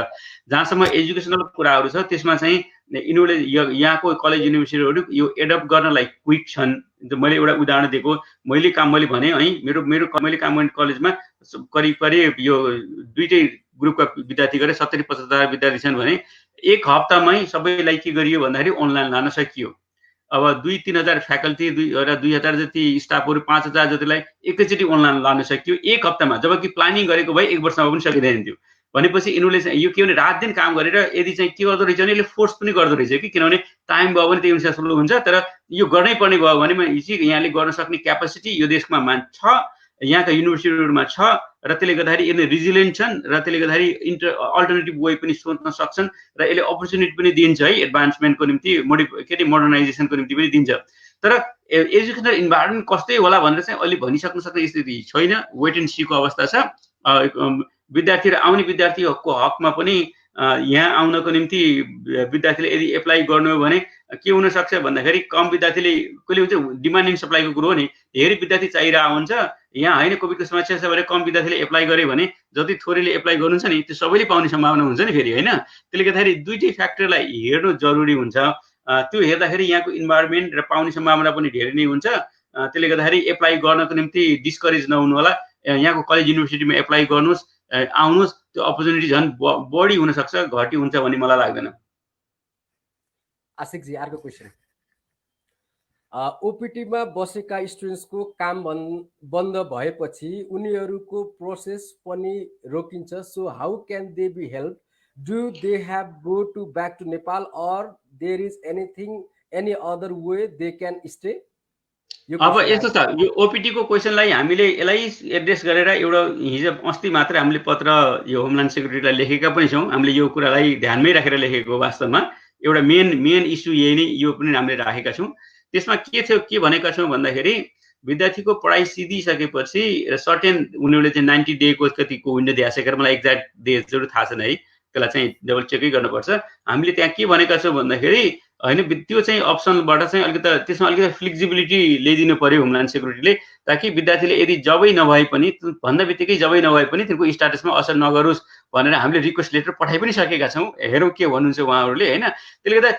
जहाँसम्म एजुकेसनल कुराहरू छ त्यसमा चाहिँ यिनीहरूले यहाँको कलेज युनिभर्सिटीहरू यो एडप्ट गर्नलाई क्विक छन्। मैले एउटा उदाहरण दिएको, मैले भने है मैले काम गर्ने कलेजमा करिब यो दुईटै ग्रुपका विद्यार्थी गरेर 70-75 विद्यार्थी छन् भने एक हप्तामै सबैलाई के गरियो भन्दाखेरि अनलाइन लान सकियो। अब 2-3 हजार फ्याकल्टी 2,000 जति स्टाफहरू 5,000 जतिलाई एकैचोटि अनलाइन लान सकियो एक हप्तामा, जबकि प्लानिङ गरेको भए 1 वर्षमा पनि सकिँदैन थियो। भनेपछि यिनीहरूले चाहिँ यो के भने रात दिन काम गरेर यदि चाहिँ के गर्दो रहेछ भने यसले फोर्स पनि गर्दो रहेछ कि, किनभने टाइम भयो भने त्यही अनुसार सुरु हुन्छ। तर यो गर्नै पर्ने भयो भने यहाँले गर्न सक्ने क्यापेसिटी यो देशमा छ, यहाँका युनिभर्सिटीहरूमा छ र त्यसले गर्दाखेरि यिनीहरूले रिजिलेन्ट छन् र त्यसले गर्दाखेरि अल्टरनेटिभ वे पनि सोच्न सक्छन् र यसले अपर्च्युनिटी पनि दिन्छ है एडभान्समेन्टको निम्ति, मोडर्नाइजेसनको निम्ति पनि दिन्छ। तर एजुकेसनल इन्भाइरोमेन्ट कस्तै होला भनेर चाहिँ अहिले भनिसक्न सक्ने स्थिति छैन। वेट एन्ड सीको अवस्था छ। विद्यार्थी र आउने विद्यार्थीहरूको हकमा पनि यहाँ आउनको निम्ति विद्यार्थीले यदि एप्लाई गर्नु हो भने के हुनसक्छ भन्दाखेरि कम विद्यार्थीले कहिले हुन्छ डिमान्डिङ सप्लाईको कुरो हो नि, धेरै विद्यार्थी चाहिरहेको हुन्छ यहाँ होइन, कोभिडको समस्या छ भने कम विद्यार्थीले एप्लाई गरे भने जति थोरैले एप्लाई गर्नुहुन्छ नि त्यो सबैले पाउने सम्भावना हुन्छ नि फेरि होइन। त्यसले गर्दाखेरि दुईटै फ्याक्टरलाई हेर्नु जरुरी हुन्छ। त्यो हेर्दाखेरि यहाँको इन्भाइरोमेन्ट र पाउने सम्भावना पनि धेरै नै हुन्छ। त्यसले गर्दाखेरि एप्लाई गर्नको निम्ति डिस्करेज नहुनु होला। यहाँको कलेज युनिभर्सिटीमा एप्लाई गर्नुहोस्, आउनुहोस्, त्यो अपर्च्युनिटी झन् बढी हुनसक्छ, घटी हुन्छ भन्ने मलाई लाग्दैन। आशिकजी अर्को क्वेसन, ओपिटीमा बसेका स्टुडेन्ट्सको काम बन्द भएपछि उनीहरूको प्रोसेस पनि रोकिन्छ। So how can they be help? Do they have go to back to Nepal or there is any other way they can stay? अब यस्तो छ, यो ओपिटीको क्वेसनलाई हामीले यसलाई एड्रेस गरेर एउटा हिजो अस्ति मात्र हामीले पत्र यो होमल्यान्ड सेक्युरिटीलाई लेखेका पनि छौँ। हामीले यो कुरालाई ध्यानमै राखेर लेखेको, वास्तवमा एउटा मेन इस्यु यही नै, यो पनि हामीले राखेका छौँ। त्यसमा के थियो, के भनेका छौँ भन्दाखेरि विद्यार्थीको पढाइ सिधिसकेपछि सर्टेन उनीहरूले चाहिँ 90 डेको कतिको विन्डो दिइसकेर, मलाई एक्ज्याक्ट डेजहरू थाहा छैन है, त्यसलाई चाहिँ डबल चेकै गर्नुपर्छ। हामीले त्यहाँ के भनेका छौँ भन्दाखेरि होइन, त्यो चाहिँ अप्सनबाट चाहिँ अलिकति त्यसमा अलिकति फ्लेक्सिबिलिटी ल्याइदिनु पर्यो होमल्यान्ड सेक्युरिटीले, ताकि विद्यार्थीले यदि जबै नभए पनि भन्दा बित्तिकै जबै नभए पनि तिनीहरूको स्ट्याटसमा असर नगरोस् भनेर हामीले रिक्वेस्ट लेटर पठाइ पनि सकेका छौँ। हेरौँ के भन्नुहुन्छ उहाँहरूले होइन। त्यसले गर्दा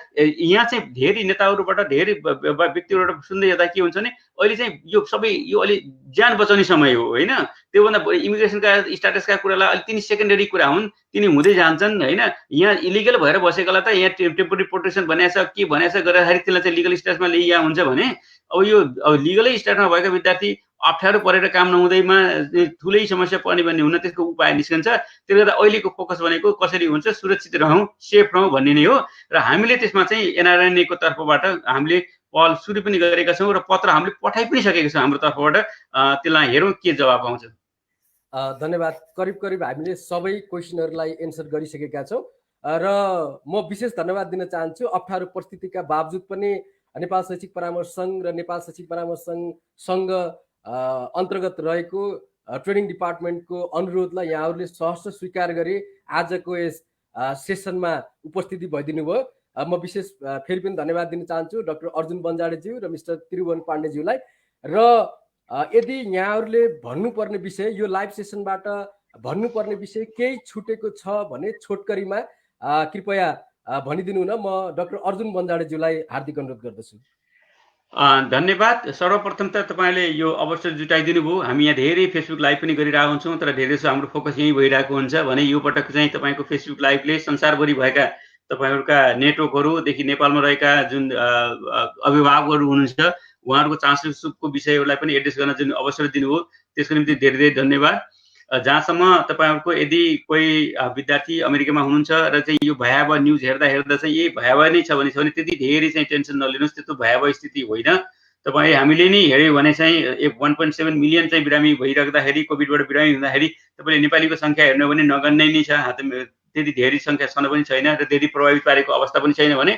यहाँ चाहिँ धेरै नेताहरूबाट धेरै व्यक्तिहरूबाट सुन्दै जाँदा के हुन्छ भने अहिले चाहिँ यो सबै यो अलि ज्यान बचाउने समय हो होइन। त्योभन्दा इमिग्रेसनका स्ट्याटसका कुरालाई अलिक तिनी सेकेन्डरी कुरा हुन्, तिनी हुँदै जान्छन् होइन। यहाँ इलिगल भएर बसेकालाई त यहाँ टेम्पोररी प्रोटेक्सन भनेको छ के भनेको छ गर्दाखेरि त्यसलाई चाहिँ लिगल स्ट्याटसमा ल्याइया हुन्छ भने अब यो लिगलै स्ट्याटमा भएका विद्यार्थी अप्ठ्यारो परेर काम नहुँदैमा ठुलै समस्या पर्ने भन्ने हुन त्यसको उपाय निस्कन्छ। त्यसले गर्दा अहिलेको फोकस भनेको कसरी हुन्छ सुरक्षित रहौँ, सेफ रहौँ भन्ने नै हो र हामीले त्यसमा चाहिँ एनआरएनएको तर्फबाट हामीले पहल सुरु पनि गरेका छौँ र पत्र हामीले पठाइ पनि सकेका छौँ हाम्रो तर्फबाट। त्यसलाई हेरौँ के जवाब आउँछ। धन्यवाद। करिब करिब हामीले सबै क्वेसनहरूलाई एन्सर गरिसकेका छौँ र म विशेष धन्यवाद दिन चाहन्छु। अप्ठ्यारो परिस्थितिका बावजुद पनि नेपाल शैक्षिक परामर्श सङ्घ र नेपाल शैक्षिक परामर्श सङ्घ अन्तर्गत रहेको ट्रेनिङ डिपार्टमेन्टको अनुरोधलाई यहाँहरूले सहर्ष स्वीकार गरी आजको यस सेसनमा उपस्थिति भइदिनु भयो। म विशेष फेरि पनि धन्यवाद दिन चाहन्छु डाक्टर अर्जुन बन्जाडेज्यू र मिस्टर त्रिभुवन पाण्डेज्यूलाई। र यदि यहाँहरूले भन्नुपर्ने विषय यो लाइभ सेसनबाट भन्नुपर्ने विषय केही छुटेको छ भने छोटकरीमा कृपया भनिदिनु न। म डाक्टर अर्जुन बन्जाडेज्यूलाई हार्दिक अनुरोध गर्दछु। धन्यवाद। सर्वप्रथम त तपाईँले यो अवसर जुटाइदिनु भयो। हामी यहाँ धेरै फेसबुक लाइभ पनि गरिरहेको हुन्छौँ तर धेरै जसो हाम्रो फोकस यहीँ भइरहेको हुन्छ भने यो पटक चाहिँ तपाईँको फेसबुक लाइभले संसारभरि भएका तपाईँहरूका नेटवर्कहरूदेखि नेपालमा रहेका जुन अभिभावकहरू हुनुहुन्छ उहाँहरूको चासो सुखको विषयहरूलाई पनि एड्रेस गर्न जुन अवसर दिनुभयो त्यसको निम्ति धेरै धेरै धन्यवाद। जहाँसम्म तपाईँहरूको यदि कोही विद्यार्थी अमेरिकामा हुनुहुन्छ र चाहिँ यो भयावह न्युज हेर्दा चाहिँ यही भयावह नै छ भने त्यति धेरै चाहिँ टेन्सन नलिनुहोस्, त्यस्तो भयावह स्थिति होइन। तपाईँ हामीले नै हेऱ्यौँ भने चाहिँ 1.7 मिलियन चाहिँ बिरामी भइराख्दाखेरि कोभिडबाट बिरामी हुँदाखेरि तपाईँले नेपालीको सङ्ख्या हेर्नु भने नगन्य नै छ। त्यति धेरै सङ्ख्या छन पनि छैन र धेरै प्रभावित पारेको अवस्था पनि छैन भने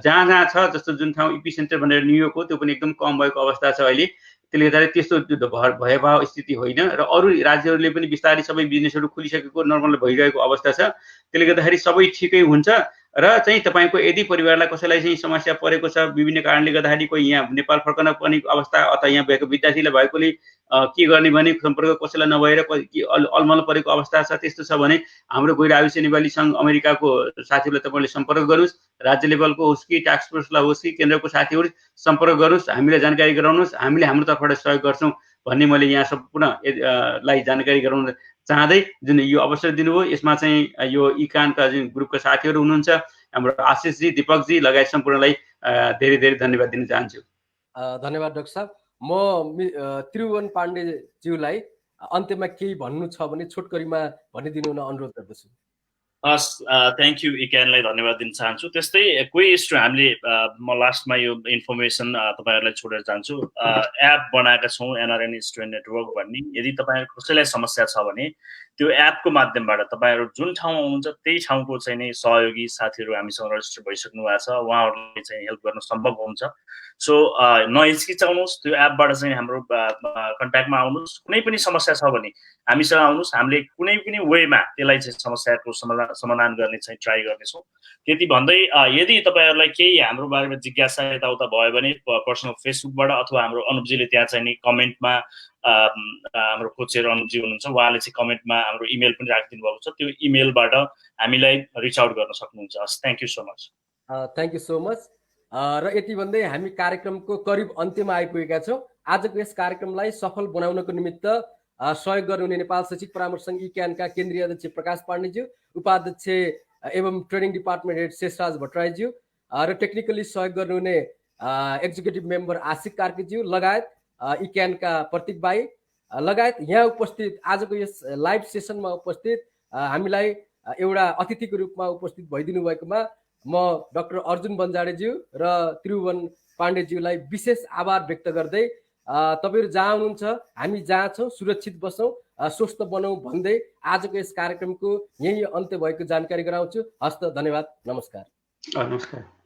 जहाँ जहाँ छ जस्तो जुन ठाउँ इपिसेन्टर भनेर न्युयोर्क हो त्यो पनि एकदम कम भएको अवस्था छ अहिले। त्यसले गर्दा त्यस्तो भयावह स्थिति होइन र अरू राज्यहरूले पनि बिस्तारै सबै बिजनेसहरू खुलिसकेको नर्मल भइरहेको अवस्था छ। त्यसले गर्दाखेरि सबै ठिकै हुन्छ र चाहिँ तपाईँको यदि परिवारलाई कसैलाई चाहिँ समस्या परेको छ विभिन्न कारणले गर्दाखेरि कोही यहाँ नेपाल फर्कन पर्ने अवस्था अथवा यहाँ भएको विद्यार्थीलाई भएकोले के गर्ने भने सम्पर्क कसैलाई नभएर अलमल परेको अवस्था छ त्यस्तो छ भने हाम्रो गैर आयुष्य नेपाली सङ्घ अमेरिकाको साथीहरूलाई तपाईँले सम्पर्क गर्नुहोस्। राज्य लेभलको होस् कि टास्क फोर्सलाई होस् कि केन्द्रको साथीहरू सम्पर्क गर्नुहोस्, हामीलाई जानकारी गराउनुहोस्, हामीले हाम्रो तर्फबाट सहयोग गर्छौँ भन्ने मैले यहाँ सम्पूर्णलाई जानकारी गराउन चाहँदै जुन यो अवसर दिनुभयो यसमा चाहिँ यो इकानका जुन ग्रुपका साथीहरू हुनुहुन्छ हाम्रो आशिषजी, दीपकजी लगायत सम्पूर्णलाई धेरै धेरै धन्यवाद दिन चाहन्छु। धन्यवाद डाक्टर साहब। म त्रिभुवन पाण्डेज्यूलाई अन्त्यमा केही भन्नु छ भने छोटकरीमा भनिदिनु न अनुरोध गर्दछु। हस्, थ्याङ्क यू इक्यानलाई धन्यवाद दिन चाहन्छु। त्यस्तै कोही स्टुडेन्ट हामीले म लास्टमा यो इन्फर्मेसन तपाईँहरूलाई छोडेर जान्छु। एप बनाएका छौँ एनआरएन स्टुडेन्ट नेटवर्क भन्ने। यदि तपाईँहरूको कसैलाई समस्या छ भने त्यो एपको माध्यमबाट तपाईँहरू जुन ठाउँमा हुनुहुन्छ त्यही ठाउँको चाहिँ नै सहयोगी साथीहरू हामीसँग रजिस्टर भइसक्नु भएको छ, उहाँहरूले चाहिँ हेल्प गर्न सम्भव हुन्छ। सो नहिचकिचाउनुहोस्, त्यो एपबाट चाहिँ हाम्रो कन्ट्याक्टमा आउनुहोस्। कुनै पनि समस्या छ भने हामीसँग आउनुहोस्, हामीले कुनै पनि वेमा त्यसलाई चाहिँ समस्याको समाधान गर्ने चाहिँ ट्राई गर्नेछौँ। त्यति भन्दै यदि तपाईँहरूलाई केही हाम्रो बारेमा जिज्ञासा यताउता भयो भने पर्सनल फेसबुकबाट अथवा हाम्रो अनुपजीले त्यहाँ चाहिँ नि कमेन्टमा हाम्रो कोचेर अनुपजी हुनुहुन्छ उहाँले चाहिँ कमेन्टमा हाम्रो इमेल पनि राखिदिनु भएको छ, त्यो इमेलबाट हामीलाई रिच आउट गर्न सक्नुहुन्छ। हस्, thank you so much. Thank you so much. र यति भन्दै हामी कार्यक्रमको करिब अन्त्यमा आइपुगेका छौँ। आजको यस कार्यक्रमलाई सफल बनाउनको निमित्त सहयोग गर्नुहुने नेपाल शैक्षिक परामर्श सङ्घ इक्यानका केन्द्रीय अध्यक्ष प्रकाश पाण्डेज्यू, उपाध्यक्ष एवं ट्रेनिङ डिपार्टमेन्ट हेड शेषराज भट्टराईज्यू र टेक्निकली सहयोग गर्नुहुने एक्जिक्युटिभ मेम्बर आशिक कार्कीज्यू लगायत इक्यानका प्रतीक भाइ लगायत यहाँ उपस्थित आजको यस लाइभ सेसनमा उपस्थित हामीलाई एउटा अतिथिको रूपमा उपस्थित भइदिनु भएकोमा म डाक्टर अर्जुन बन्जाडेज्यू र त्रिभुवन पाण्डेज्यूलाई विशेष आभार व्यक्त गर्दै तपाईँहरू जहाँ हुनुहुन्छ हामी जहाँ छौँ सुरक्षित बसौँ, स्वस्थ बनाऊ भन्दै आजको यस कार्यक्रमको यही अन्त्य भएको जानकारी गराउँछु। हस्त, धन्यवाद, नमस्कार। नमस्कार।